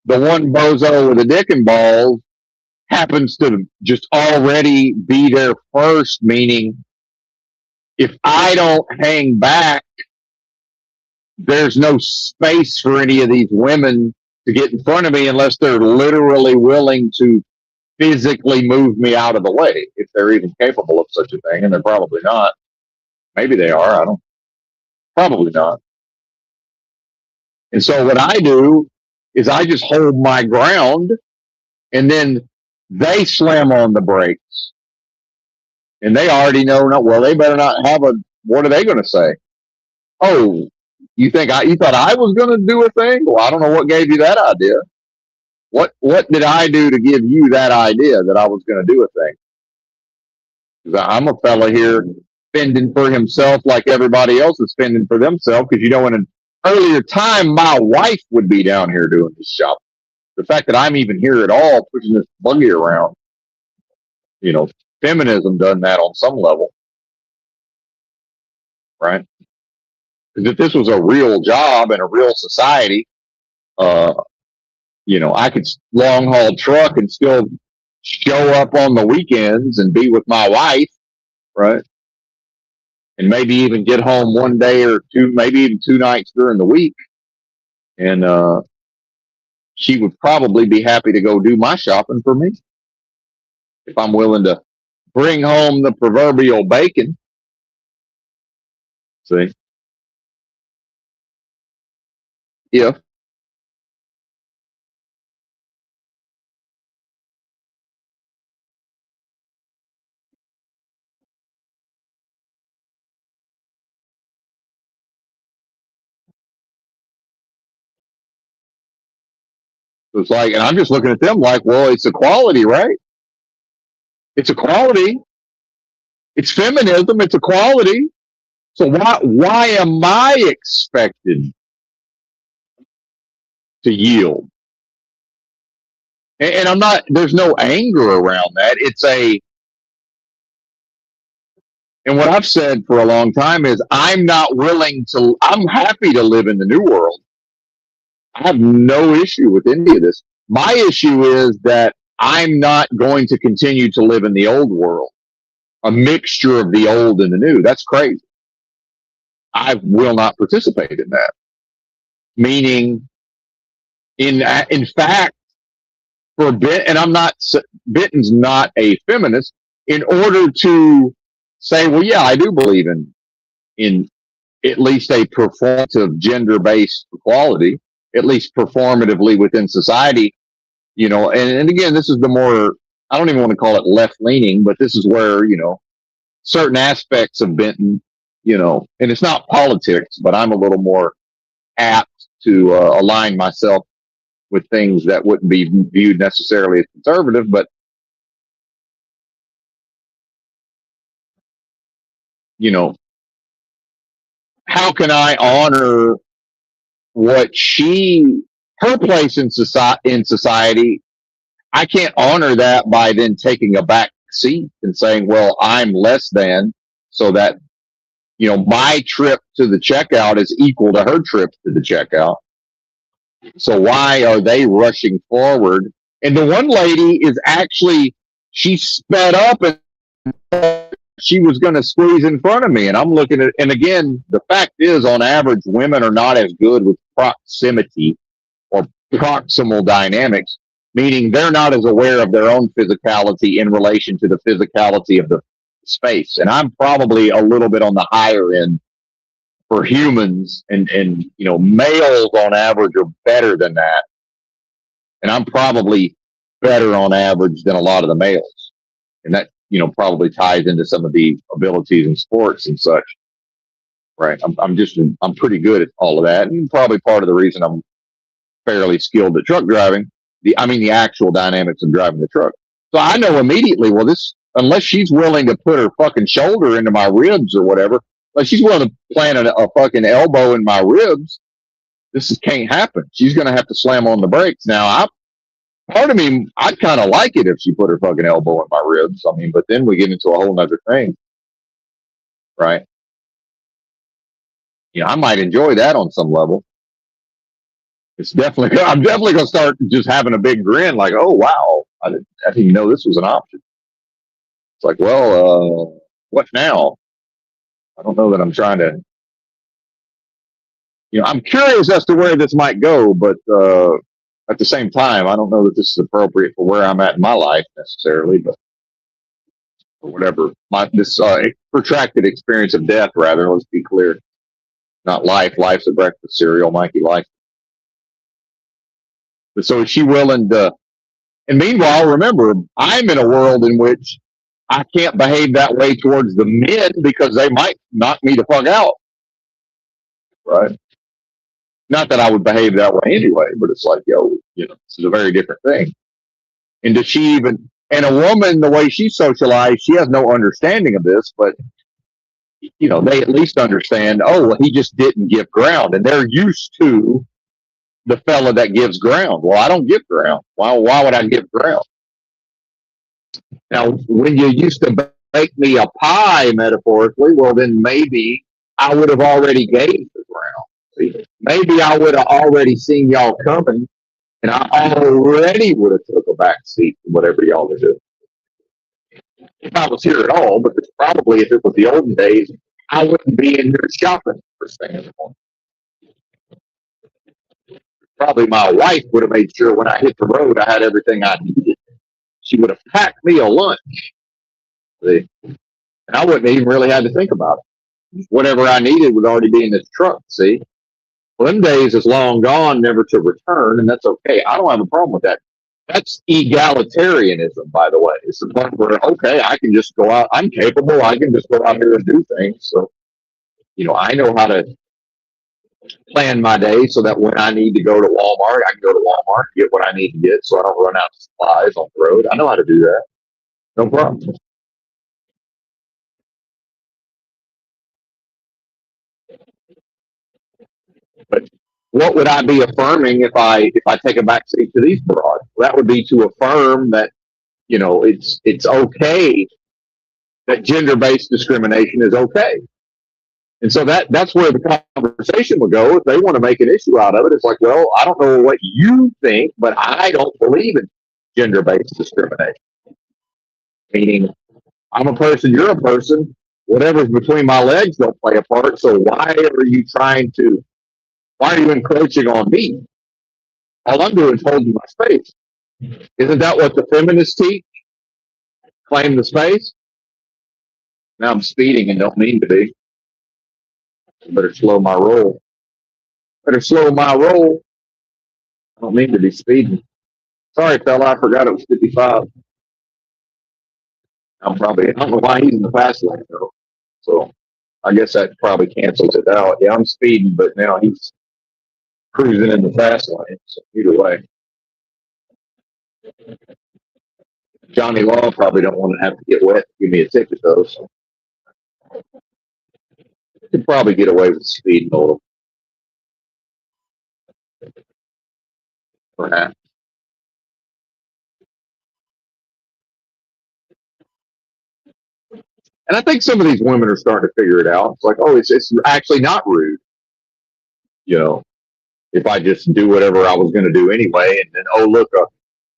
the one bozo with a dick and balls happens to just already be there first, meaning if I don't hang back, there's no space for any of these women to get in front of me unless they're literally willing to physically move me out of the way, if they're even capable of such a thing. And they're probably not. Maybe they are. I don't, probably not. And so what I do is I just hold my ground and then they slam on the brakes and they already know, no, well, they better not have what are they going to say? Oh, you thought I was going to do a thing? Well, I don't know what gave you that idea. What did I do to give you that idea that I was going to do a thing? Because I'm a fella here fending for himself like everybody else is fending for themselves. Because in an earlier time, my wife would be down here doing this shop. The fact that I'm even here at all, pushing this buggy around, feminism done that on some level, right? Because if this was a real job in a real society, uh, I could long haul truck and still show up on the weekends and be with my wife, right? And maybe even get home one day or two, maybe even 2 nights during the week. And she would probably be happy to go do my shopping for me if I'm willing to bring home the proverbial bacon. See, if So it's like, and I'm just looking at them like, well, it's equality, right? It's equality. It's feminism. It's equality. So why am I expected to yield? And I'm not. There's no anger around that. And what I've said for a long time is I'm not willing to. I'm happy to live in the new world. I have no issue with any of this. My issue is that I'm not going to continue to live in the old world, a mixture of the old and the new. That's crazy. I will not participate in that. Meaning, in fact, for and I'm not. Benton's not a feminist. In order to say, well, yeah, I do believe in at least a performative gender-based equality, at least performatively within society. And again, this is the more, I don't even want to call it left-leaning, but this is where, certain aspects of Benton, and it's not politics, but I'm a little more apt to align myself with things that wouldn't be viewed necessarily as conservative. But, how can I honor what her place in society? I can't honor that by then taking a back seat and saying, well, I'm less than, so that, my trip to the checkout is equal to her trip to the checkout. So why are they rushing forward? And the one lady is actually, she sped up and she was going to squeeze in front of me. And I'm looking at, and again, the fact is, on average, women are not as good with proximity or proximal dynamics, meaning they're not as aware of their own physicality in relation to the physicality of the space. And I'm probably a little bit on the higher end for humans, and males on average are better than that. And I'm probably better on average than a lot of the males. And that, probably ties into some of the abilities in sports and such. Right. I'm pretty good at all of that. And probably part of the reason I'm fairly skilled at truck driving, the actual dynamics of driving the truck. So I know immediately, well, unless she's willing to put her fucking shoulder into my ribs or whatever, like she's willing to plant a fucking elbow in my ribs, can't happen. She's going to have to slam on the brakes. Now, part of me, I'd kind of like it if she put her fucking elbow in my ribs. I mean, but then we get into a whole nother thing, right? I might enjoy that on some level. I'm definitely going to start just having a big grin like, oh, wow, I didn't even know this was an option. It's like, well, what now? I don't know that I'm trying to, I'm curious as to where this might go, but at the same time, I don't know that this is appropriate for where I'm at in my life necessarily, but or whatever. This protracted experience of death, rather, let's be clear. Not life. Life's a breakfast cereal. Mikey likes it. But so is she willing to? And meanwhile, remember, I'm in a world in which I can't behave that way towards the men because they might knock me the fuck out. Right? Not that I would behave that way anyway, but it's like, this is a very different thing. And does she even, and a woman, the way she's socialized, she has no understanding of this, but, they at least understand, oh, well, he just didn't give ground. And they're used to the fella that gives ground. Well, I don't give ground. Why would I give ground? Now, when you used to bake me a pie, metaphorically, well, then maybe I would have already gave the ground. See? Maybe I would have already seen y'all coming, and I already would have took a back seat to whatever y'all are doing. If I was here at all, because probably if it was the olden days, I wouldn't be in here shopping for things. Probably my wife would have made sure when I hit the road, I had everything I needed. She would have packed me a lunch. See? And I wouldn't even really had to think about it. Whatever I needed would already be in this truck, see? Well, them days is long gone, never to return, and that's okay. I don't have a problem with that. That's egalitarianism, by the way. It's the point where, okay, I can just go out. I'm capable. I can just go out here and do things. So, I know how to plan my day so that when I need to go to Walmart, I can go to Walmart, get what I need to get so I don't run out of supplies on the road. I know how to do that. No problem. But what would I be affirming if I take a back seat to these broads? Well, that would be to affirm that, it's okay that gender based discrimination is okay. And so that's where the conversation would go. If they want to make an issue out of it, it's like, well, I don't know what you think, but I don't believe in gender based discrimination. Meaning, I'm a person, you're a person. Whatever's between my legs don't play a part. So why are you encroaching on me? All I'm doing is holding my space. Isn't that what the feminists teach? Claim the space? Now I'm speeding and don't mean to be. Better slow my roll. Better slow my roll. I don't mean to be speeding. Sorry, fella, I forgot it was 55. I don't know why he's in the fast lane though. So I guess that probably cancels it out. Yeah, I'm speeding, but now he's cruising in the fast lane. So either way, Johnny Law probably don't want to have to get wet to give me a ticket though. So could probably get away with speeding a little, perhaps. And I think some of these women are starting to figure it out. It's like, oh, it's actually not rude, you know, if I just do whatever I was going to do anyway, and then oh look,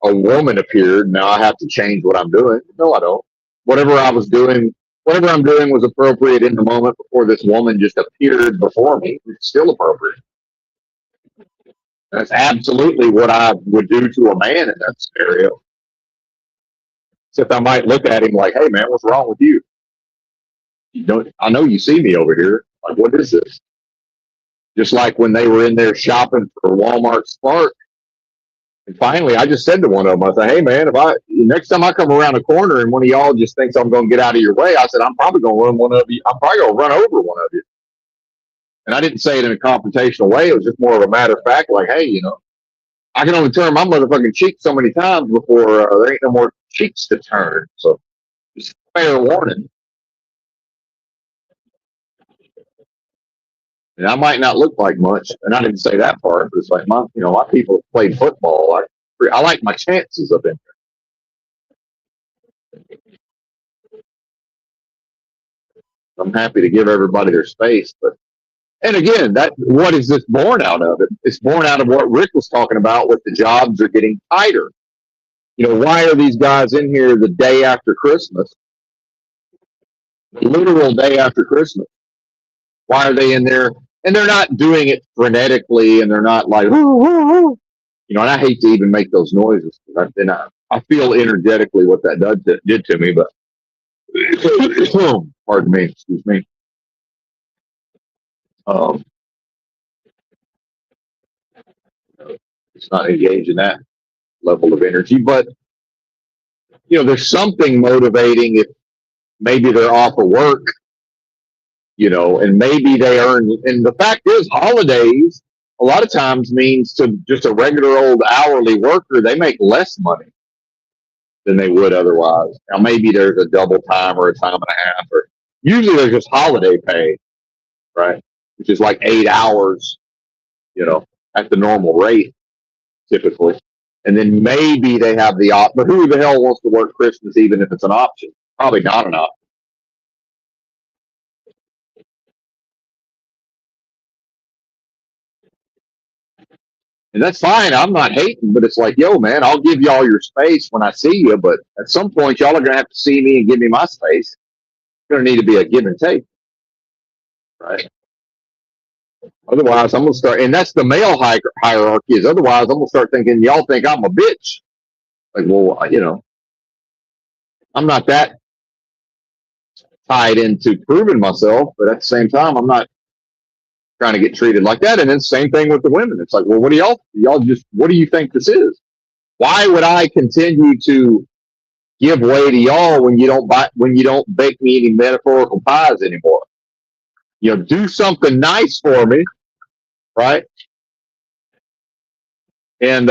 a woman appeared. Now I have to change what I'm doing. No, I don't. Whatever I was doing, whatever I'm doing was appropriate in the moment before this woman just appeared before me. It's still appropriate. That's absolutely what I would do to a man in that scenario. Except I might look at him like, "Hey, man, what's wrong with you? You don't. I know you see me over here. Like, what is this?" Just like when they were in there shopping for Walmart Spark. And finally, I just said to one of them, I said, "Hey, man, if next time I come around a corner and one of y'all just thinks I'm going to get out of your way," I said, "I'm probably going to run one of you. I'm probably going to run over one of you." And I didn't say it in a confrontational way. It was just more of a matter of fact, like, "Hey, I can only turn my motherfucking cheek so many times before there ain't no more cheeks to turn." So just fair warning. And I might not look like much, and I didn't say that part, but it's like my people played football. I like my chances of it. I'm happy to give everybody their space, but and again, what is this born out of? It's born out of what Rick was talking about with the jobs are getting tighter. Why are these guys in here the day after Christmas, the literal day after Christmas? Why are they in there? And they're not doing it frenetically, and they're not like, "Woo, woo, woo." And I hate to even make those noises. I feel energetically what that did to me, but pardon me, excuse me. Um, it's not engaged in that level of energy, but there's something motivating if maybe they're off of work, and maybe they earn. And the fact is, holidays a lot of times means to just a regular old hourly worker, they make less money than they would otherwise. Now, maybe there's a double time or a time and a half, or usually there's just holiday pay, right? Which is like 8 hours, at the normal rate typically. And then maybe they have the option, but who the hell wants to work Christmas even if it's an option? Probably not an option. And that's fine. I'm not hating, but it's like, yo, man, I'll give y'all your space when I see you, but at some point, y'all are going to have to see me and give me my space. It's going to need to be a give and take, right? Otherwise, I'm going to start, and that's the male hierarchy, is otherwise, I'm going to start thinking, y'all think I'm a bitch. Like, well, I'm not that tied into proving myself, but at the same time, I'm not trying to get treated like that. And then same thing with the women. It's like, well, what do what do you think this is? Why would I continue to give way to y'all when you don't bake me any metaphorical pies anymore? Do something nice for me, right? And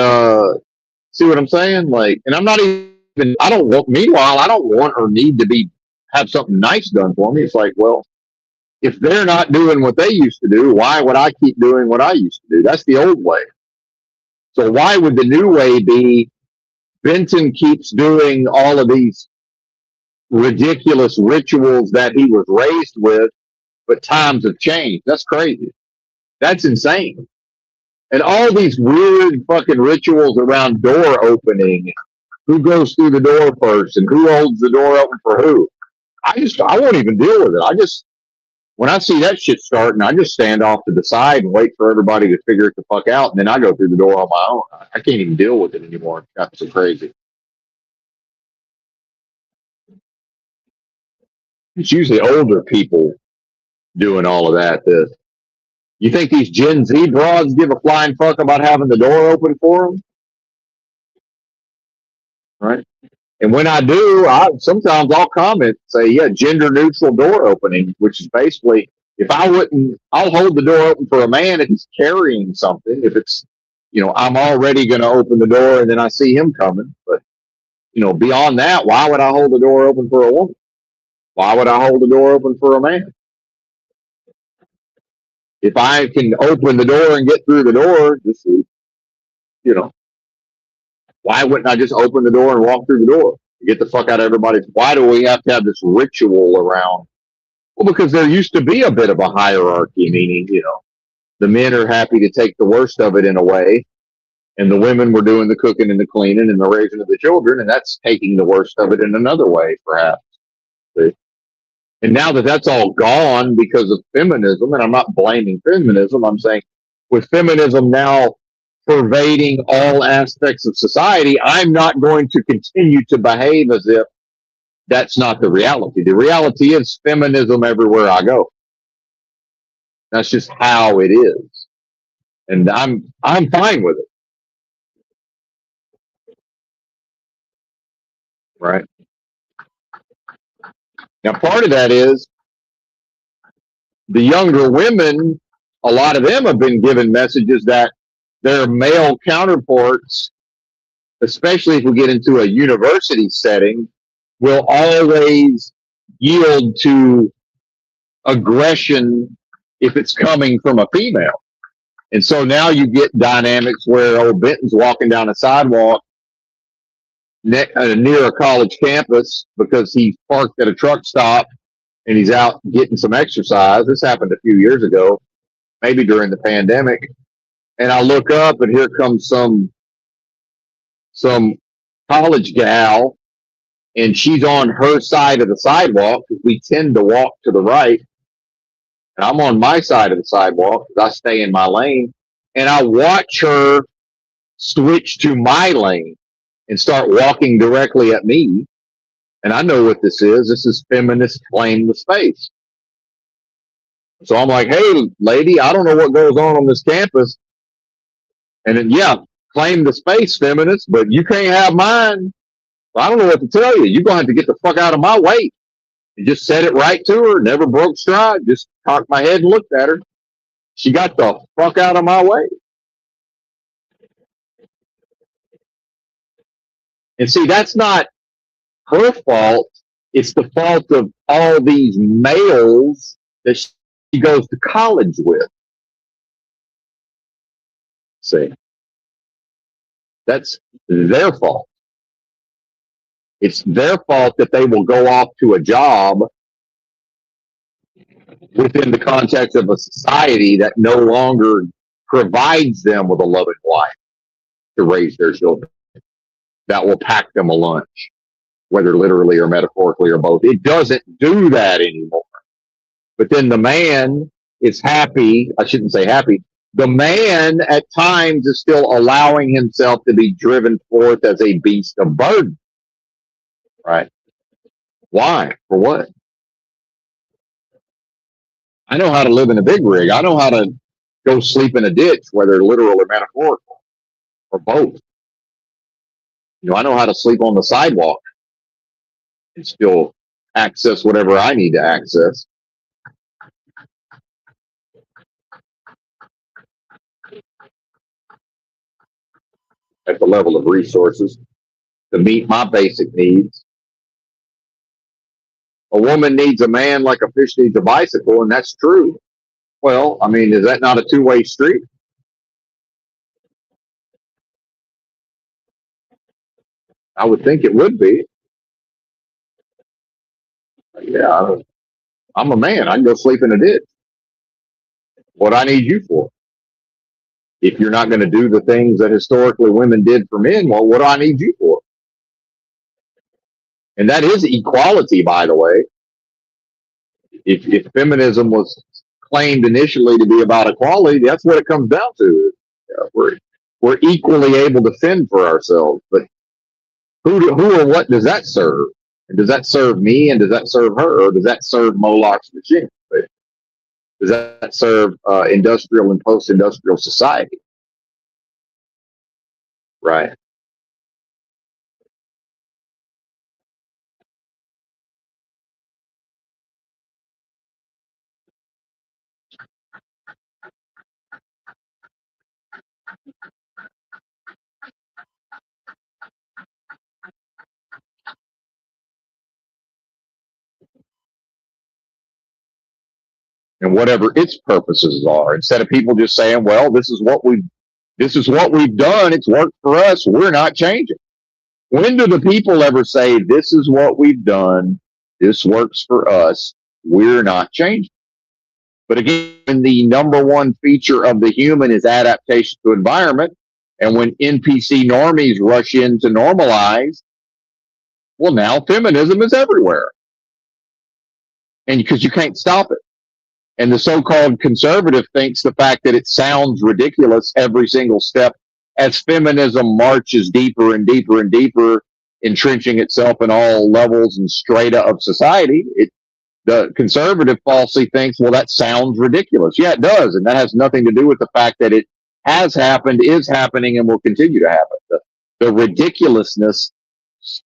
see what I'm saying? Like, and I'm not even. I don't want. Meanwhile, I don't want or need to be have something nice done for me. It's like, well, if they're not doing what they used to do, why would I keep doing what I used to do? That's the old way. So why would the new way be Benton keeps doing all of these ridiculous rituals that he was raised with, but times have changed? That's crazy. That's insane. And all these weird fucking rituals around door opening, who goes through the door first and who holds the door open for who. I won't even deal with it. When I see that shit starting, I just stand off to the side and wait for everybody to figure it the fuck out, and then I go through the door on my own. I can't even deal with it anymore. It's got so crazy. It's usually older people doing all of that. You think these Gen Z broads give a flying fuck about having the door open for them? Right? And when I do, sometimes I'll comment, say, yeah, gender neutral door opening, which is basically, if I wouldn't, I'll hold the door open for a man if he's carrying something. If it's, I'm already going to open the door and then I see him coming. But, beyond that, why would I hold the door open for a woman? Why would I hold the door open for a man? If I can open the door and get through the door, you know, why wouldn't I just open the door and walk through the door? Get the fuck out of everybody. Why do we have to have this ritual around? Well, because there used to be a bit of a hierarchy, meaning, the men are happy to take the worst of it in a way, and the women were doing the cooking and the cleaning and the raising of the children, and that's taking the worst of it in another way, perhaps. And now that that's all gone because of feminism, and I'm not blaming feminism, I'm saying with feminism now pervading all aspects of society, I'm not going to continue to behave as if that's not the reality. The reality is feminism everywhere I go. That's just how it is. And I'm fine with it. Right. Now part of that is the younger women, a lot of them have been given messages that their male counterparts, especially if we get into a university setting, will always yield to aggression if it's coming from a female. And so now you get dynamics where old Benton's walking down a sidewalk near a college campus because he's parked at a truck stop and he's out getting some exercise. This happened a few years ago, maybe during the pandemic. And I look up and here comes some college gal, and she's on her side of the sidewalk because we tend to walk to the right. And I'm on my side of the sidewalk because I stay in my lane. And I watch her switch to my lane and start walking directly at me. And I know what this is. This is feminist claim the space. So I'm like, hey, lady, I don't know what goes on this campus. And then, yeah, claim the space, feminist, but you can't have mine. I don't know what to tell you. You're going to have to get the fuck out of my way. And just said it right to her. Never broke stride. Just cocked my head and looked at her. She got the fuck out of my way. And see, that's not her fault. It's the fault of all these males that she goes to college with. See, that's their fault. It's their fault that they will go off to a job within the context of a society that no longer provides them with a loving wife to raise their children, that will pack them a lunch, whether literally or metaphorically or both. It doesn't do that anymore. But then the man is happy. I shouldn't say happy. The man at times is still allowing himself to be driven forth as a beast of burden. Right? Why? For what? I know how to live in a big rig. I know how to go sleep in a ditch, whether literal or metaphorical, or both. I know how to sleep on the sidewalk and still access whatever I need to access. type of level of resources to meet my basic needs. A woman needs a man like a fish needs a bicycle, and that's true. Well, I mean, is that not a two-way street? I would think it would be. Yeah, I'm a man. I can go sleep in a ditch. What I need you for? If you're not going to do the things that historically women did for men, well, what do I need you for? And that is equality, by the way. If feminism was claimed initially to be about equality, that's what it comes down to. We're equally able to fend for ourselves, but who or what does that serve? And does that serve me? And does that serve her? Or does that serve Moloch's machine? Does that serve industrial and post-industrial society? Right. And whatever its purposes are, instead of people just saying, "Well, this is what we've done. It's worked for us. We're not changing." When do the people ever say, "This is what we've done. This works for us. We're not changing"? But again, the number one feature of the human is adaptation to environment. And when NPC normies rush in to normalize, well, now feminism is everywhere. And because you can't stop it. And the so-called conservative thinks the fact that it sounds ridiculous every single step as feminism marches deeper and deeper and deeper, entrenching itself in all levels and strata of society, the conservative falsely thinks, well, that sounds ridiculous. Yeah, it does. And that has nothing to do with the fact that it has happened, is happening, and will continue to happen. The ridiculousness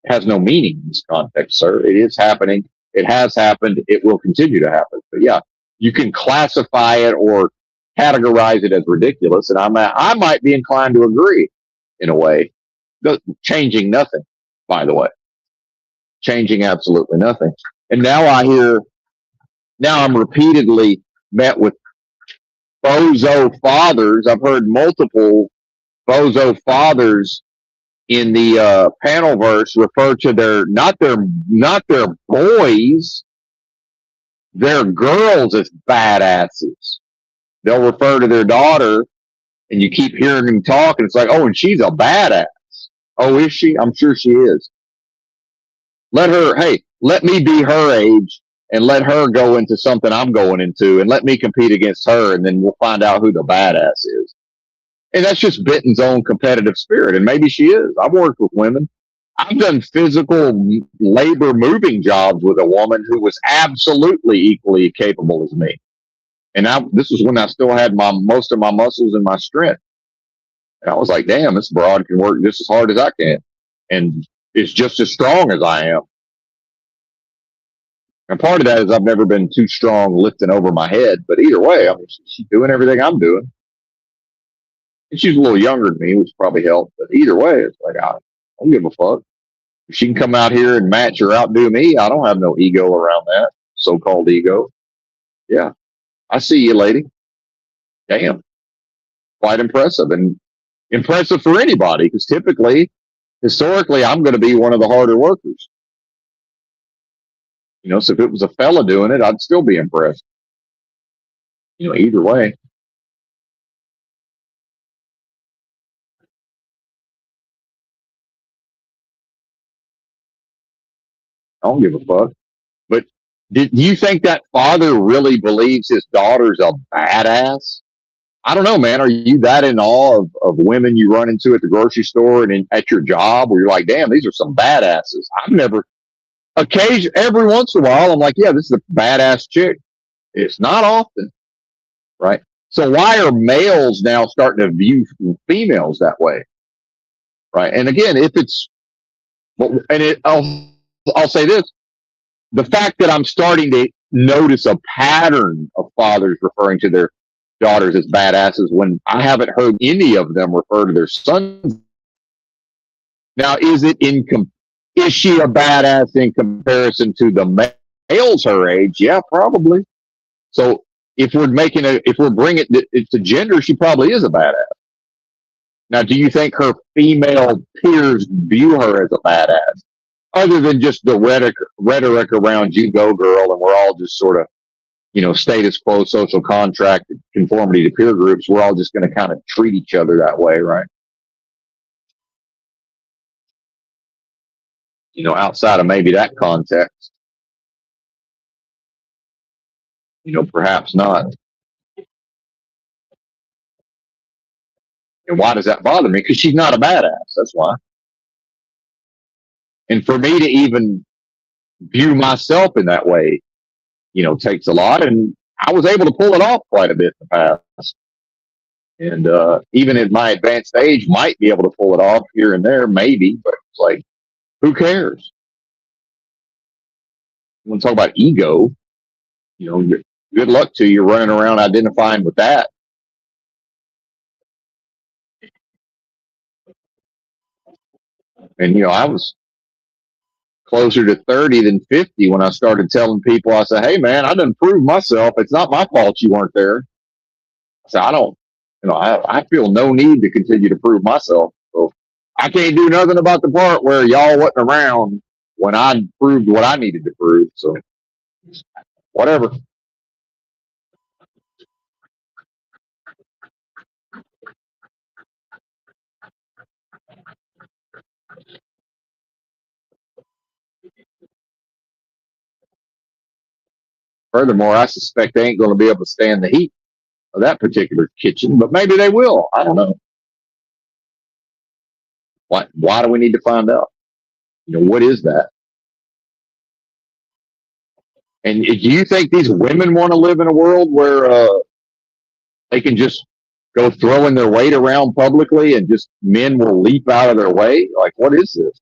has no meaning in this context, sir. It is happening. It has happened. It will continue to happen. But yeah, you can classify it or categorize it as ridiculous. And I might be inclined to agree in a way. Changing nothing, by the way. Changing absolutely nothing. And now I'm repeatedly met with bozo fathers. I've heard multiple bozo fathers in the panel verse refer to not their boys, their girls as badasses. They'll refer to their daughter, and you keep hearing them talk, and it's like, oh, and she's a badass. Oh, is she? I'm sure she is. Let me be her age, and let her go into something I'm going into, and let me compete against her, and then we'll find out who the badass is. And that's just Benton's own competitive spirit, and maybe she is. I've worked with women. I've done physical labor moving jobs with a woman who was absolutely equally capable as me. And this was when I still had most of my muscles and my strength. And I was like, damn, this broad can work just as hard as I can. And it's just as strong as I am. And part of that is I've never been too strong lifting over my head. But either way, I mean, she's doing everything I'm doing. And she's a little younger than me, which probably helped. But either way, it's like, I don't give a fuck. If she can come out here and match or outdo me, I don't have no ego around that so-called ego. Yeah, I see you, lady. Damn, quite impressive, and impressive for anybody, because historically, I'm going to be one of the harder workers. So if it was a fella doing it, I'd still be impressed. Either way. I don't give a fuck. But do you think that father really believes his daughter's a badass? I don't know, man. Are you that in awe of women you run into at the grocery store and at your job where you're like, damn, these are some badasses? Every once in a while, I'm like, yeah, this is a badass chick. It's not often, right? So why are males now starting to view females that way? Right. And again, I'll say this, the fact that I'm starting to notice a pattern of fathers referring to their daughters as badasses when I haven't heard any of them refer to their sons Now, is she a badass in comparison to the males her age? Yeah, probably. So if we're bringing it to gender, she probably is a badass. Now, do you think her female peers view her as a badass, other than just the rhetoric around "you go girl" and we're all just sort of status quo, social contract, conformity to peer groups? We're all just going to kind of treat each other that way, right? Outside of maybe that context, perhaps not. And why does that bother me? Because she's not a badass. That's why. And for me to even view myself in that way, takes a lot. And I was able to pull it off quite a bit in the past. And even at my advanced age, might be able to pull it off here and there, maybe. But it's like, who cares? You want to talk about ego? Good luck to you running around identifying with that. And I was closer to 30 than 50 when I started telling people, I said, hey man, I done proved myself. It's not my fault you weren't there. I said, I don't, I feel no need to continue to prove myself. So I can't do nothing about the part where y'all wasn't around when I proved what I needed to prove. So whatever. Furthermore, I suspect they ain't going to be able to stand the heat of that particular kitchen, but maybe they will. I don't know. Why do we need to find out? What is that? And do you think these women want to live in a world where they can just go throwing their weight around publicly and just men will leap out of their way? Like, what is this?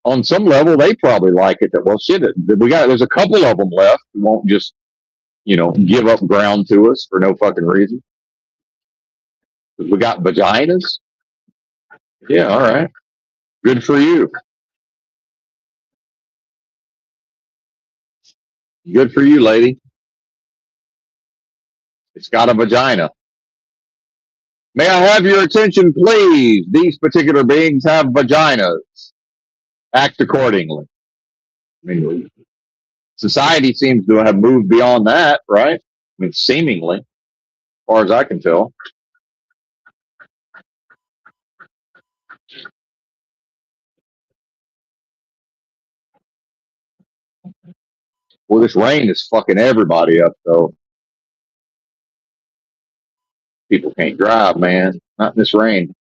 On some level, they probably like it. That, well, shit, there's a couple of them left who won't just, give up ground to us for no fucking reason. We got vaginas. Yeah, all right. Good for you. Good for you, lady. It's got a vagina. May I have your attention, please? These particular beings have vaginas. Act accordingly. I mean, society seems to have moved beyond that, right? I mean, seemingly, as far as I can tell. Well, this rain is fucking everybody up, though. People can't drive, man. Not in this rain.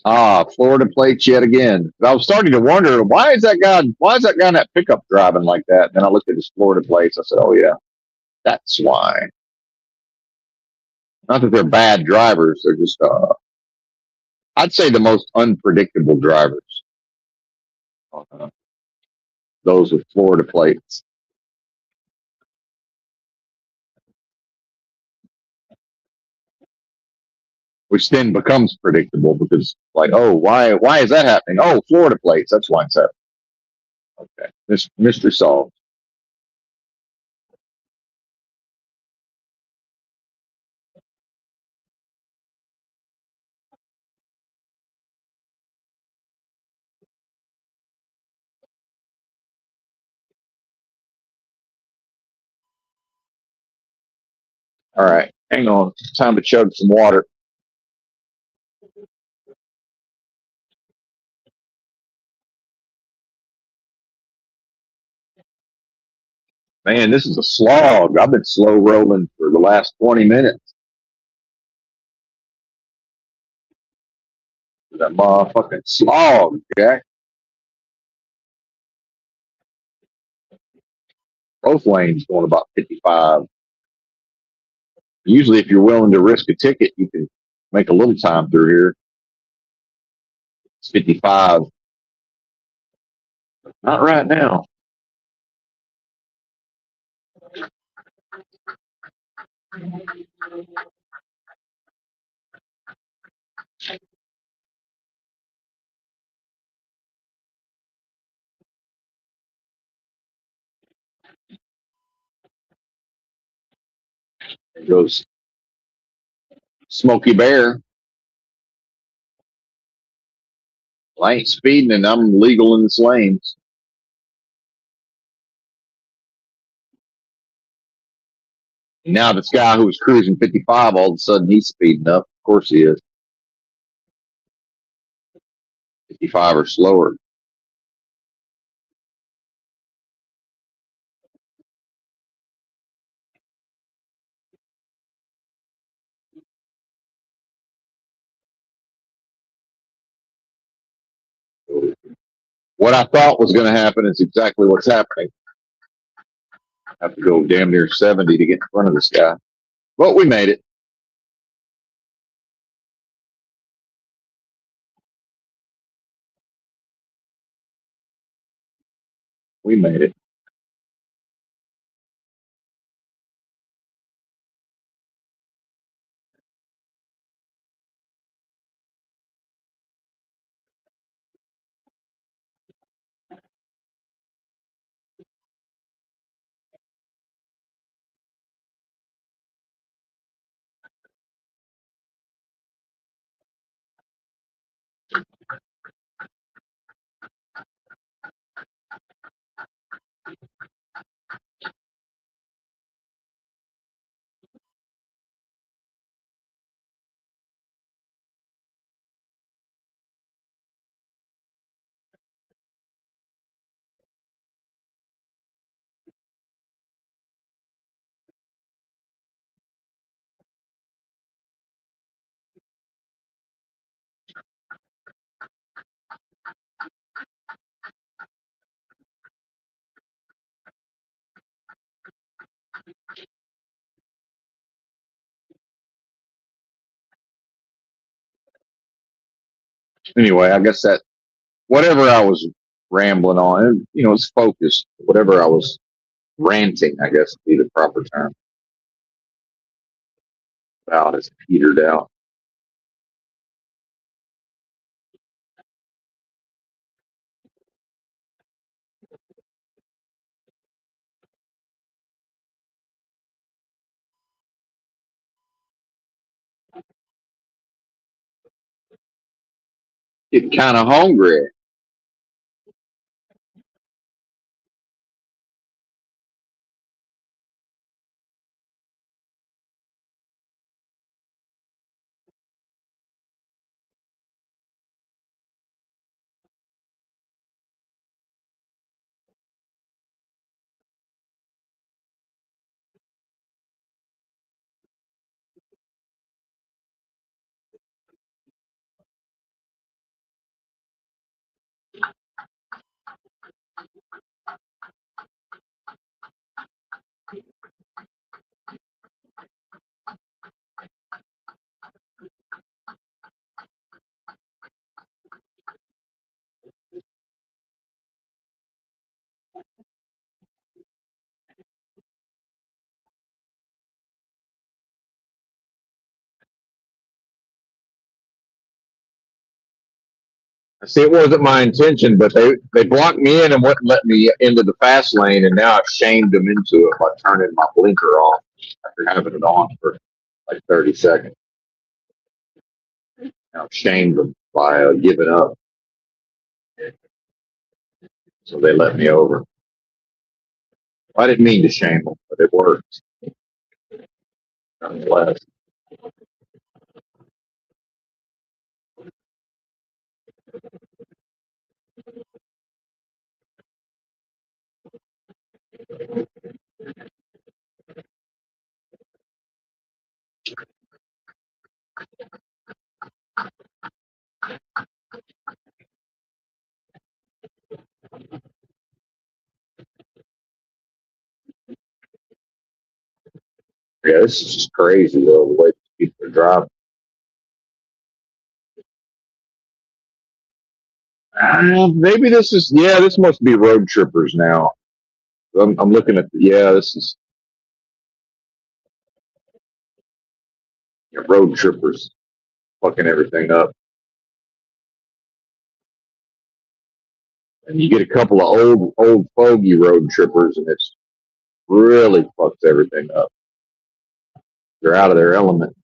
Ah, Florida plates yet again. I was starting to wonder why is that guy in that pickup driving like that? Then I looked at his Florida plates. I said, oh yeah, that's why. Not that they're bad drivers. They're just, I'd say the most unpredictable drivers. Uh, those with Florida plates. Which then becomes predictable because, like, oh, why is that happening? Oh, Florida plates. That's why it's happening. Okay, this mystery solved. All right, hang on. Time to chug some water. Man, this is a slog. I've been slow rolling for the last 20 minutes. That motherfucking slog, Jack. Both lanes going about 55. Usually, if you're willing to risk a ticket, you can make a little time through here. It's 55. Not right now. It goes Smoky Bear. Well, I ain't speeding and I'm legal in this lanes. And now this guy who was cruising 55, all of a sudden he's speeding up. Of course he is. 55 or slower. What I thought was going to happen is exactly what's happening. I have to go damn near 70 to get in front of this guy. But we made it. We made it. Anyway, I guess that whatever I was rambling on, it's focused. Whatever I was ranting, I guess would be the proper term. About has petered out. Getting kind of hungry. See, it wasn't my intention, but they blocked me in and wouldn't let me into the fast lane, and now I've shamed them into it by turning my blinker off after having it on for like 30 seconds. I've shamed them by giving up, so they let me over. I didn't mean to shame them, but it worked nonetheless. Yeah, this is just crazy though, the way people are driving. Maybe this is, yeah, this must be road trippers now. I'm looking at, yeah, this is road trippers fucking everything up. And you get a couple of old fogey road trippers, and it's really fucks everything up. They're out of their element.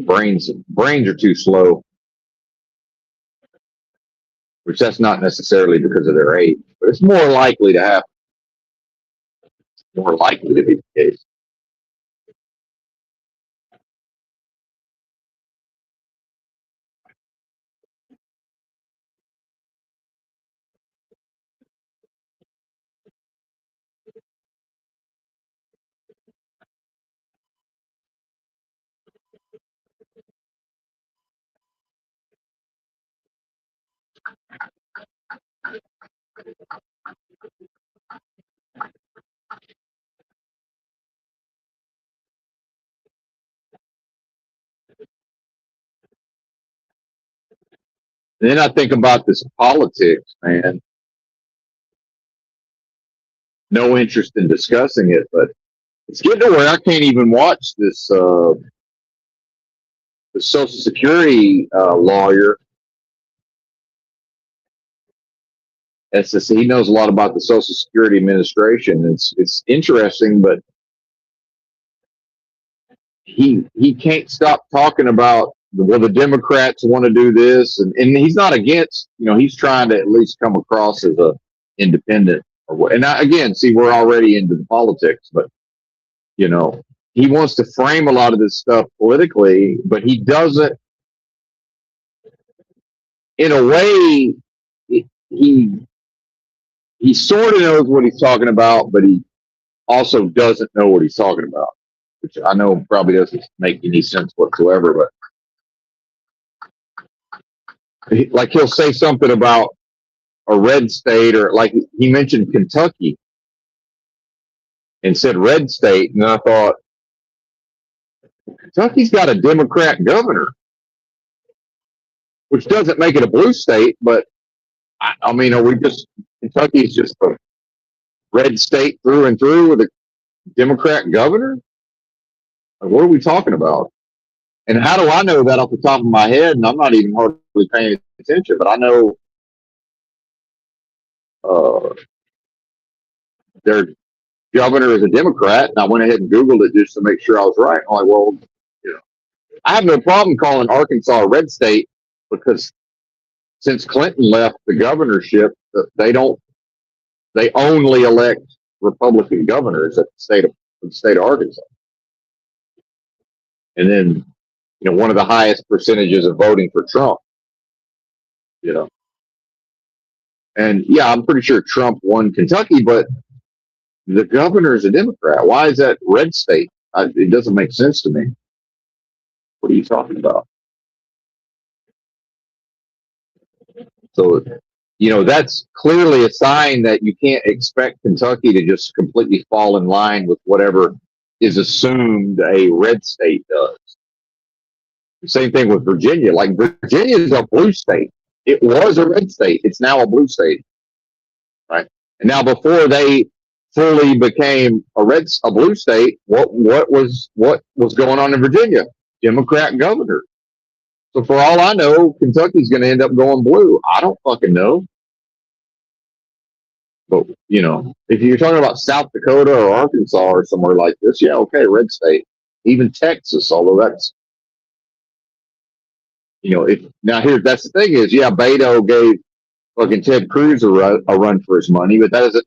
Brains are too slow, which that's not necessarily because of their age, but it's more likely to happen. More likely to be the case. And then I think about this politics, man. No interest in discussing it, but it's getting to where I can't even watch this. The Social Security lawyer, SSC, he knows a lot about the Social Security Administration. It's interesting, but he can't stop talking about, well, the Democrats want to do this, and he's not against, he's trying to at least come across as a independent or what. And again, see, we're already into the politics, but you know he wants to frame a lot of this stuff politically, but he doesn't. In a way, he he sort of knows what he's talking about, but he also doesn't know what he's talking about, which I know probably doesn't make any sense whatsoever. But like he'll say something about a red state, or like he mentioned Kentucky and said red state, and I thought Kentucky's got a Democrat governor, which doesn't make it a blue state. But I mean, are we just Kentucky's just a red state through and through with a Democrat governor? Like, what are we talking about? And how do I know that off the top of my head? And I'm not even hardly paying attention, but I know uh, their governor is a Democrat, and I went ahead and Googled it just to make sure I was right. I'm like, well, you know, I have no problem calling Arkansas a red state because since Clinton left the governorship, they only elect Republican governors at the state of Arkansas, and then one of the highest percentages of voting for Trump. You know, and yeah, I'm pretty sure Trump won Kentucky, but the governor is a Democrat. Why is that red state? It doesn't make sense to me. What are you talking about? So, that's clearly a sign that you can't expect Kentucky to just completely fall in line with whatever is assumed a red state does. The same thing with Virginia. Like, Virginia is a blue state. It was a red state. It's now a blue state, right? And now, before they fully became a blue state, what was going on in Virginia? Democrat governor. So for all I know, Kentucky's going to end up going blue. I don't fucking know. But if you're talking about South Dakota or Arkansas or somewhere like this, yeah, okay, red state. Even Texas, although that's that's the thing is, yeah, Beto gave fucking Ted Cruz a run for his money, but that isn't,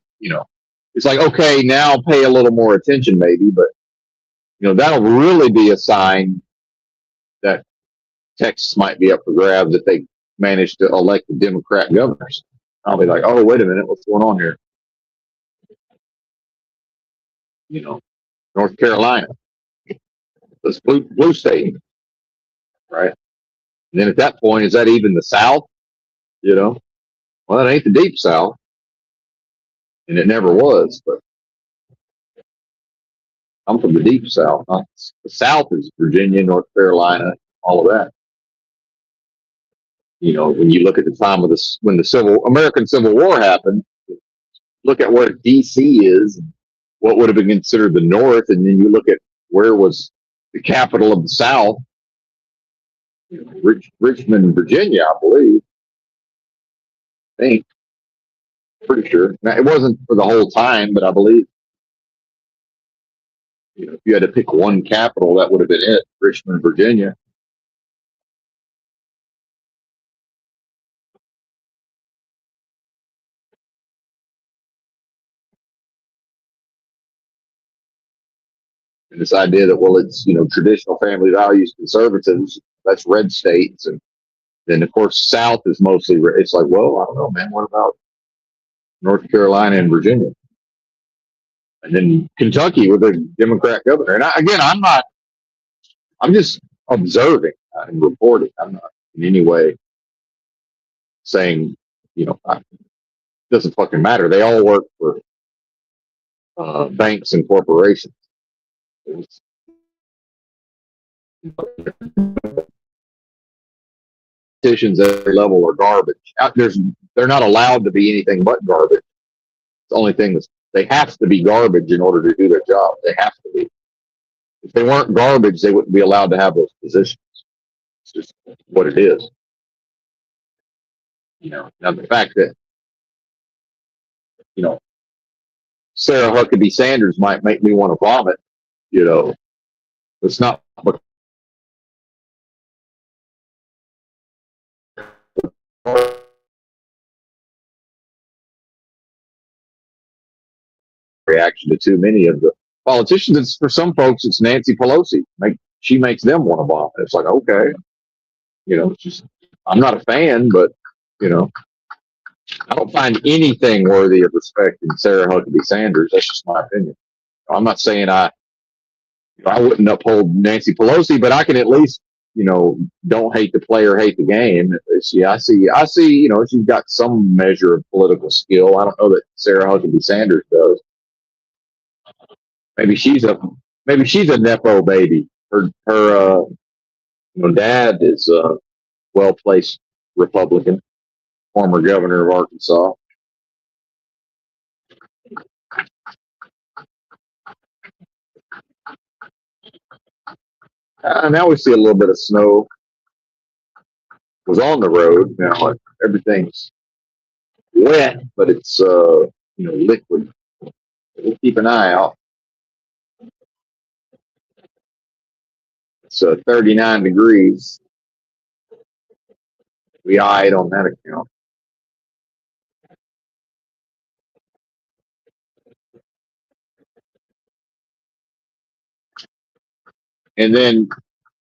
it's like, okay, now pay a little more attention maybe, but that'll really be a sign that Texas might be up for grabs if they manage to elect the Democrat governors. I'll be like, oh, wait a minute, what's going on here? North Carolina, this blue state. right? And then at that point, is that even the South? You know, well, it ain't the deep South, and it never was. But I'm from the deep South. Not the South is Virginia, North Carolina, all of that. You know, when you look at the time of this, when the American Civil War happened, look at where D.C. is, what would have been considered the North, and then you look at where was the capital of the South, you know, Richmond, Virginia, I believe. I think, pretty sure. Now, it wasn't for the whole time, but I believe, you know, if you had to pick one capital, that would have been it, Richmond, Virginia. And this idea that, well, it's, you know, traditional family values, conservatives, that's red states. And then, of course, South is mostly, it's like, well, I don't know, man, what about North Carolina and Virginia? And then Kentucky with a Democrat governor. And I'm just observing and reporting. I'm not in any way saying, you know, it doesn't fucking matter. They all work for banks and corporations. Politicians at every level are garbage. They're not allowed to be anything but garbage. It's the only thing they have to be garbage in order to do their job. They have to be. If they weren't garbage, they wouldn't be allowed to have those positions. It's just what it is. You know, now the fact that, you know, Sarah Huckabee Sanders might make me want to vomit, you know, it's not reaction to too many of the politicians. It's for some folks, it's Nancy Pelosi. She makes them want to vomit. It's like, okay, you know, it's just, I'm not a fan, but, you know, I don't find anything worthy of respect in Sarah Huckabee Sanders. That's just my opinion. I'm not saying I wouldn't uphold Nancy Pelosi, but I can at least, you know, don't hate the player, hate the game. I see, you know, she's got some measure of political skill. I don't know that Sarah Huckabee Sanders does. Maybe she's a nepo baby. Her you know, dad is a well placed Republican, former governor of Arkansas. Now we see a little bit of snow. It was on the road. Now everything's wet, but it's you know, liquid. We'll keep an eye out. It's 39 degrees. We eyed on that account. And then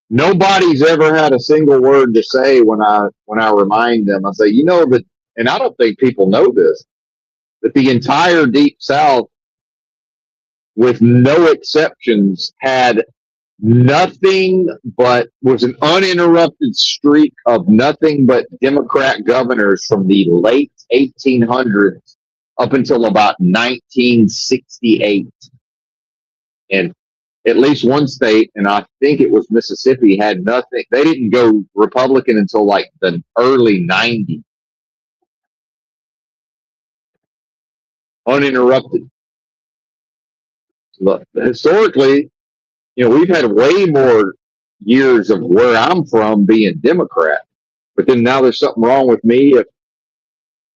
nobody's ever had a single word to say when I remind them. I say, you know that, and I don't think people know this, that the entire Deep South, with no exceptions, had was an uninterrupted streak of nothing but Democrat governors from the late 1800s up until about 1968. And at least one state, and I think it was Mississippi, had nothing. They didn't go Republican until like the early 90s. Uninterrupted. Look, historically, you know, we've had way more years of where I'm from being Democrat. But then now there's something wrong with me if,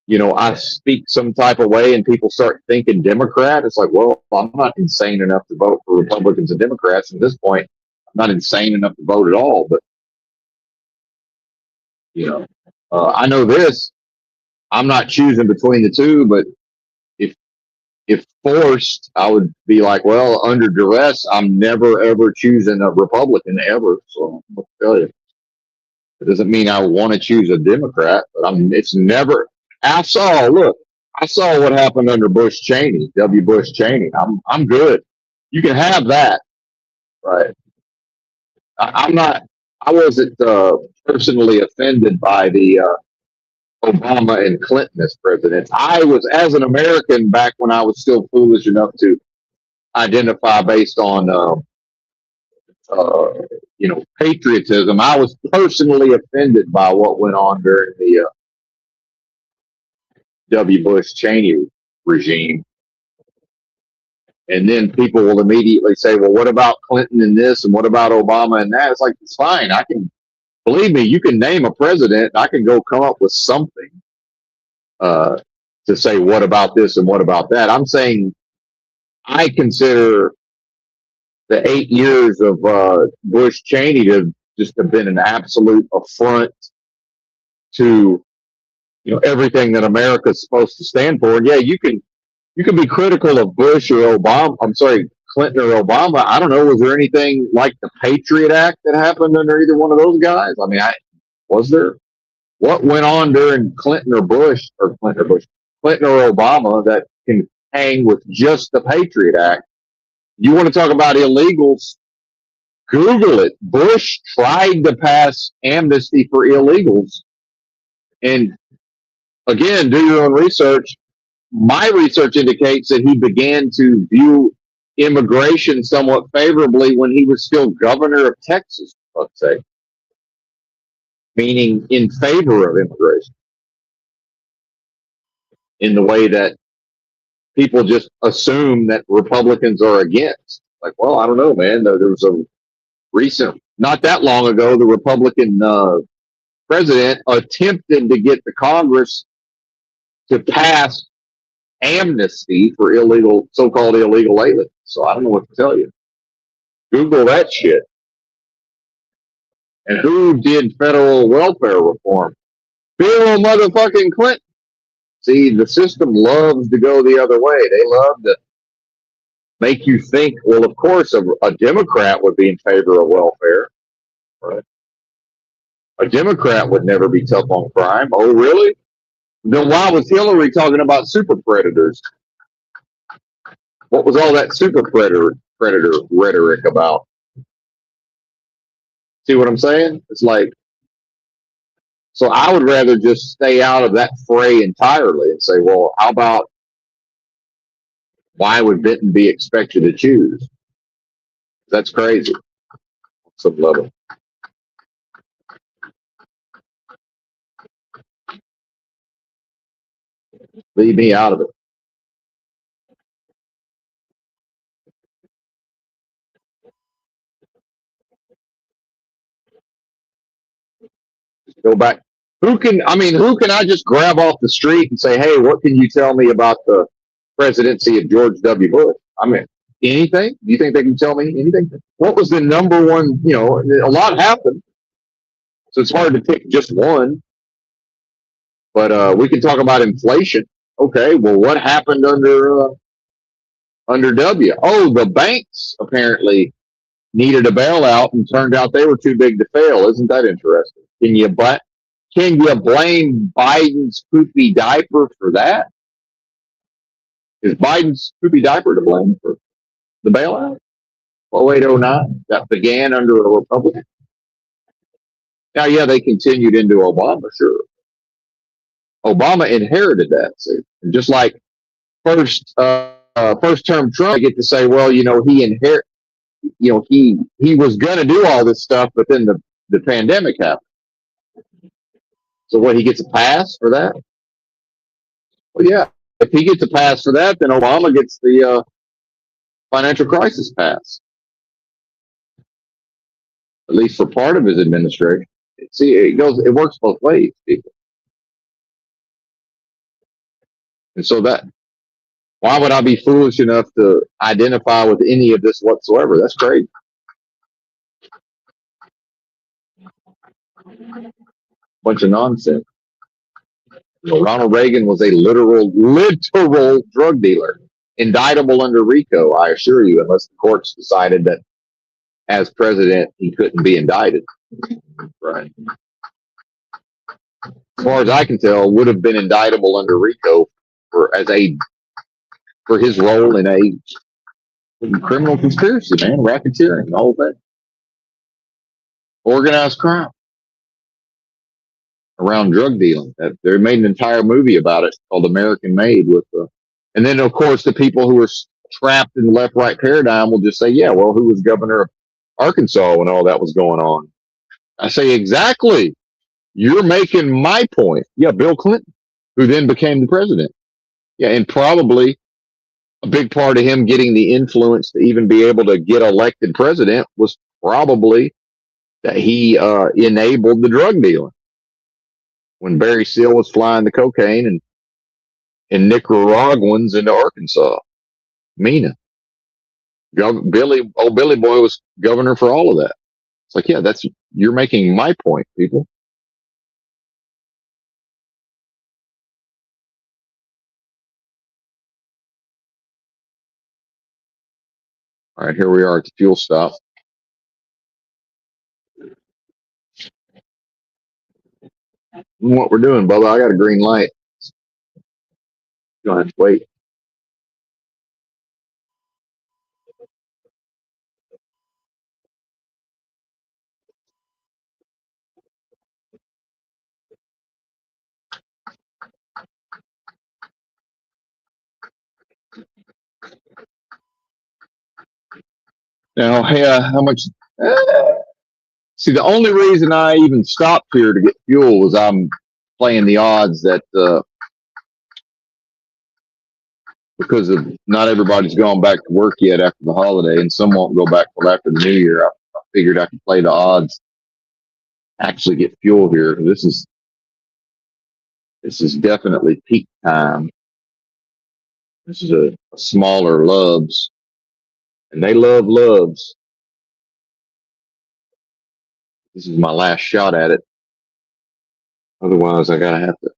you know, I speak some type of way and people start thinking Democrat. It's like, well, I'm not insane enough to vote for Republicans and Democrats. At this point, I'm not insane enough to vote at all. But, you know, I know this. I'm not choosing between the two, but if forced, I would be like, well, under duress, I'm never ever choosing a Republican ever. So I'll tell you, it doesn't mean I want to choose a Democrat, but it's never. I saw what happened under Bush Cheney, W. Bush Cheney. I'm good. You can have that, right? I'm I wasn't personally offended by the Obama and Clinton as presidents. I was, as an American, back when I was still foolish enough to identify based on, uh, patriotism. I was personally offended by what went on during the W. Bush Cheney regime. And then people will immediately say, well, what about Clinton and this? And what about Obama and that? It's like, it's fine. I can, believe me, you can name a president. I can go come up with something uh, to say, what about this and what about that? I'm saying I consider the 8 years of Bush Cheney to just have been an absolute affront to everything that America's supposed to stand for. And yeah, you can be critical of Bush or Obama. I'm sorry, Clinton or Obama. I don't know. Was there anything like the Patriot Act that happened under either one of those guys? I mean, was there? What went on during Clinton or Bush Clinton or Obama that can hang with just the Patriot Act? You want to talk about illegals? Google it. Bush tried to pass amnesty for illegals. And again, do your own research. My research indicates that he began to view immigration somewhat favorably when he was still governor of Texas, let's say, meaning in favor of immigration in the way that people just assume that Republicans are against. Like, well, I don't know, man. There was a recent, not that long ago, the Republican president attempted to get the Congress to pass amnesty for so-called illegal aliens. So I don't know what to tell you. Google that shit. And who did federal welfare reform? Bill motherfucking Clinton. See, the system loves to go the other way. They love to make you think, well, of course, a Democrat would be in favor of welfare. Right? A Democrat would never be tough on crime. Oh, really? Then why was Hillary talking about super predators? What was all that super predator rhetoric about? See what I'm saying? It's like, so I would rather just stay out of that fray entirely and say, well, how about why would Benton be expected to choose? That's crazy. Some level. Leave me out of it. Go back. Who can I just grab off the street and say, hey, what can you tell me about the presidency of George W. Bush? I mean, anything? Do you think they can tell me anything? What was the number one? A lot happened. So it's hard to pick just one. But we can talk about inflation. Okay, well, what happened under W? Oh, the banks apparently needed a bailout and turned out they were too big to fail. Isn't that interesting? Can you blame Biden's poopy diaper for that? Is Biden's poopy diaper to blame for the bailout? 0809 that began under a Republican. Now, yeah, they continued into Obama, sure. Obama inherited that, see, and just like first term Trump, I get to say, well, he was going to do all this stuff, but then the pandemic happened. So what, he gets a pass for that? Well, yeah. If he gets a pass for that, then Obama gets the financial crisis pass, at least for part of his administration. See, it works both ways, people. And so why would I be foolish enough to identify with any of this whatsoever? That's crazy. Bunch of nonsense. Ronald Reagan was a literal drug dealer, indictable under RICO, I assure you, unless the courts decided that as president he couldn't be indicted. Right. As far as I can tell, would have been indictable under RICO for his role in a criminal conspiracy, man, racketeering, all of that. organized crime around drug dealing. They made an entire movie about it called American Made and then of course the people who are trapped in the left right paradigm will just say, yeah, well, who was governor of Arkansas when all that was going on? I say, exactly. You're making my point. Yeah, Bill Clinton, who then became the president. Yeah, and probably a big part of him getting the influence to even be able to get elected president was probably that he enabled the drug dealing when Barry Seal was flying the cocaine and Nicaraguans into Arkansas. Mina, Billy Boy was governor for all of that. It's like, yeah, you're making my point, people. All right, here we are at the fuel stop. What we're doing, Bubba? I got a green light. You'll have to wait. Now, hey, how much? Uh, See, the only reason I even stopped here to get fuel was I'm playing the odds that because of not everybody's gone back to work yet after the holiday, and some won't go back till after the new year. I figured I could play the odds, actually get fuel here. This is definitely peak time. This is a smaller Loves, and they love Loves. This is my last shot at it. Otherwise, I gotta have to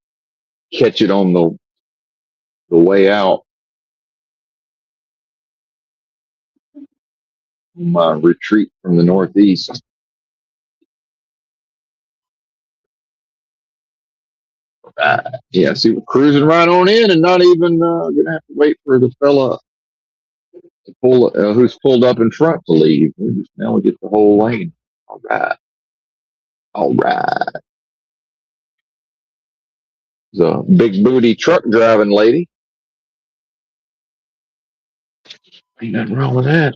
catch it on the way out. My retreat from the Northeast. Yeah, see, we're cruising right on in and not even gonna have to wait for the fella to who's pulled up in front to leave. Now we get the whole lane. All right, all right. The big booty truck driving lady. Ain't nothing wrong with that.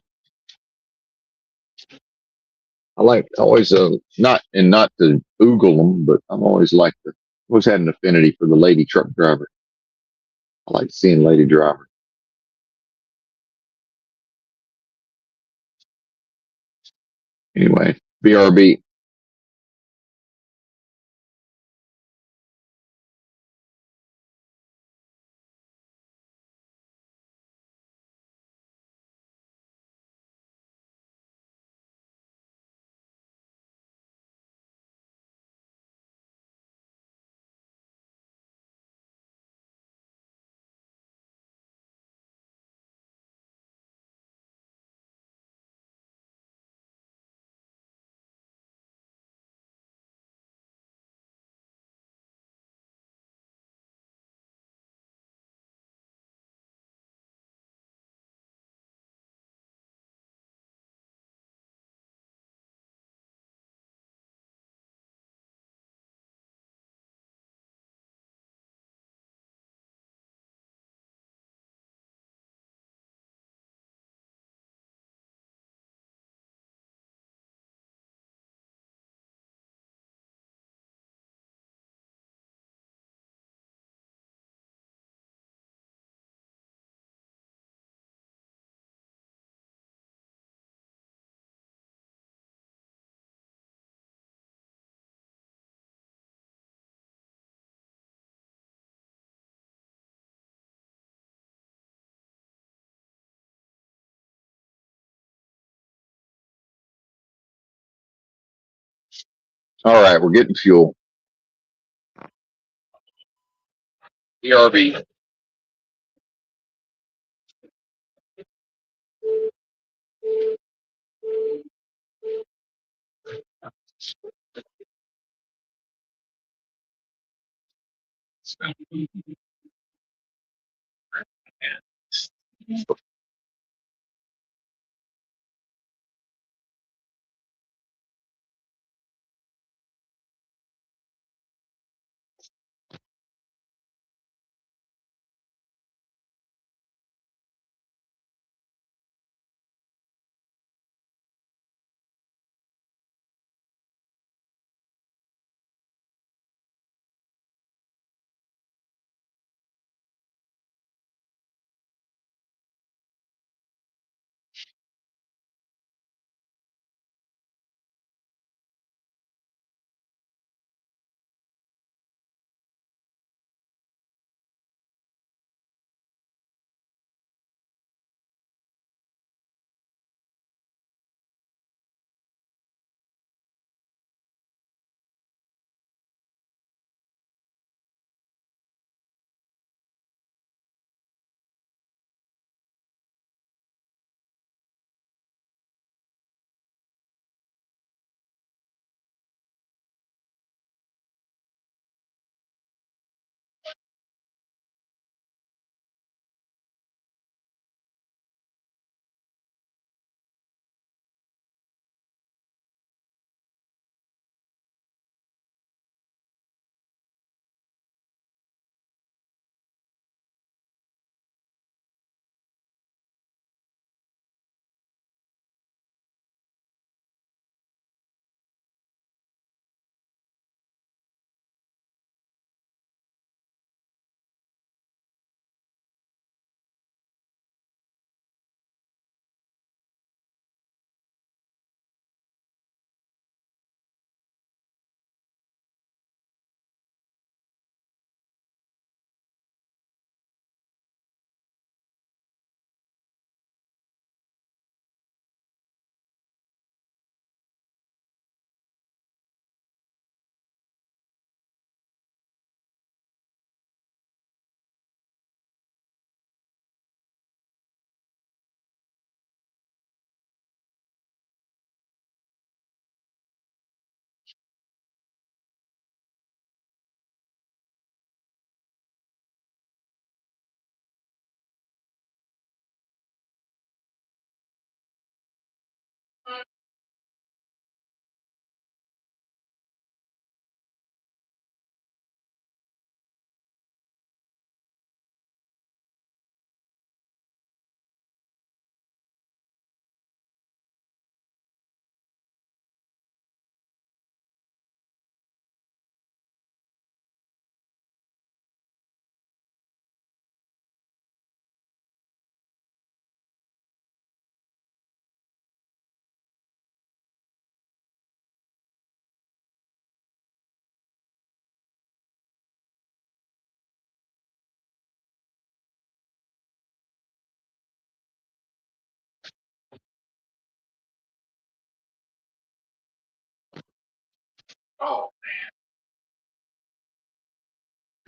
I like always not to oogle them, but I'm always had an affinity for the lady truck driver. I like seeing lady drivers. Anyway, BRB. All right, we're getting fuel. BRB.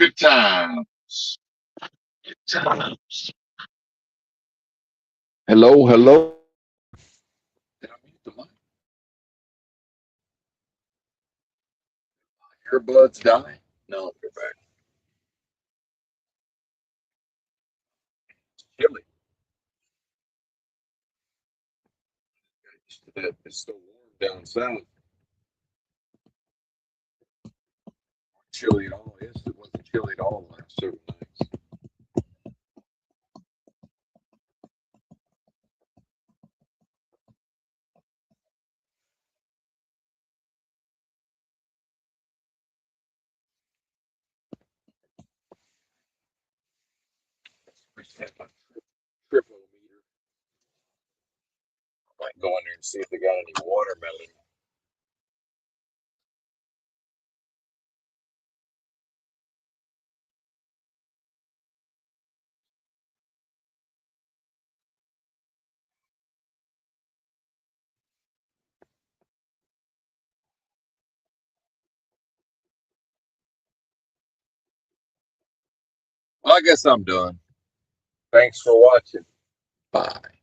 Good times. Good times. Hello, hello. Did I mute the mic? Earbuds die? No, they're back. It's chilly. It's so warm down south. Chilly at all. Yes, it wasn't chilly at all the last several nights. We just had my triple meter. I might go in there and see if they got any watermelon. Well, I guess I'm done. Thanks for watching. Bye.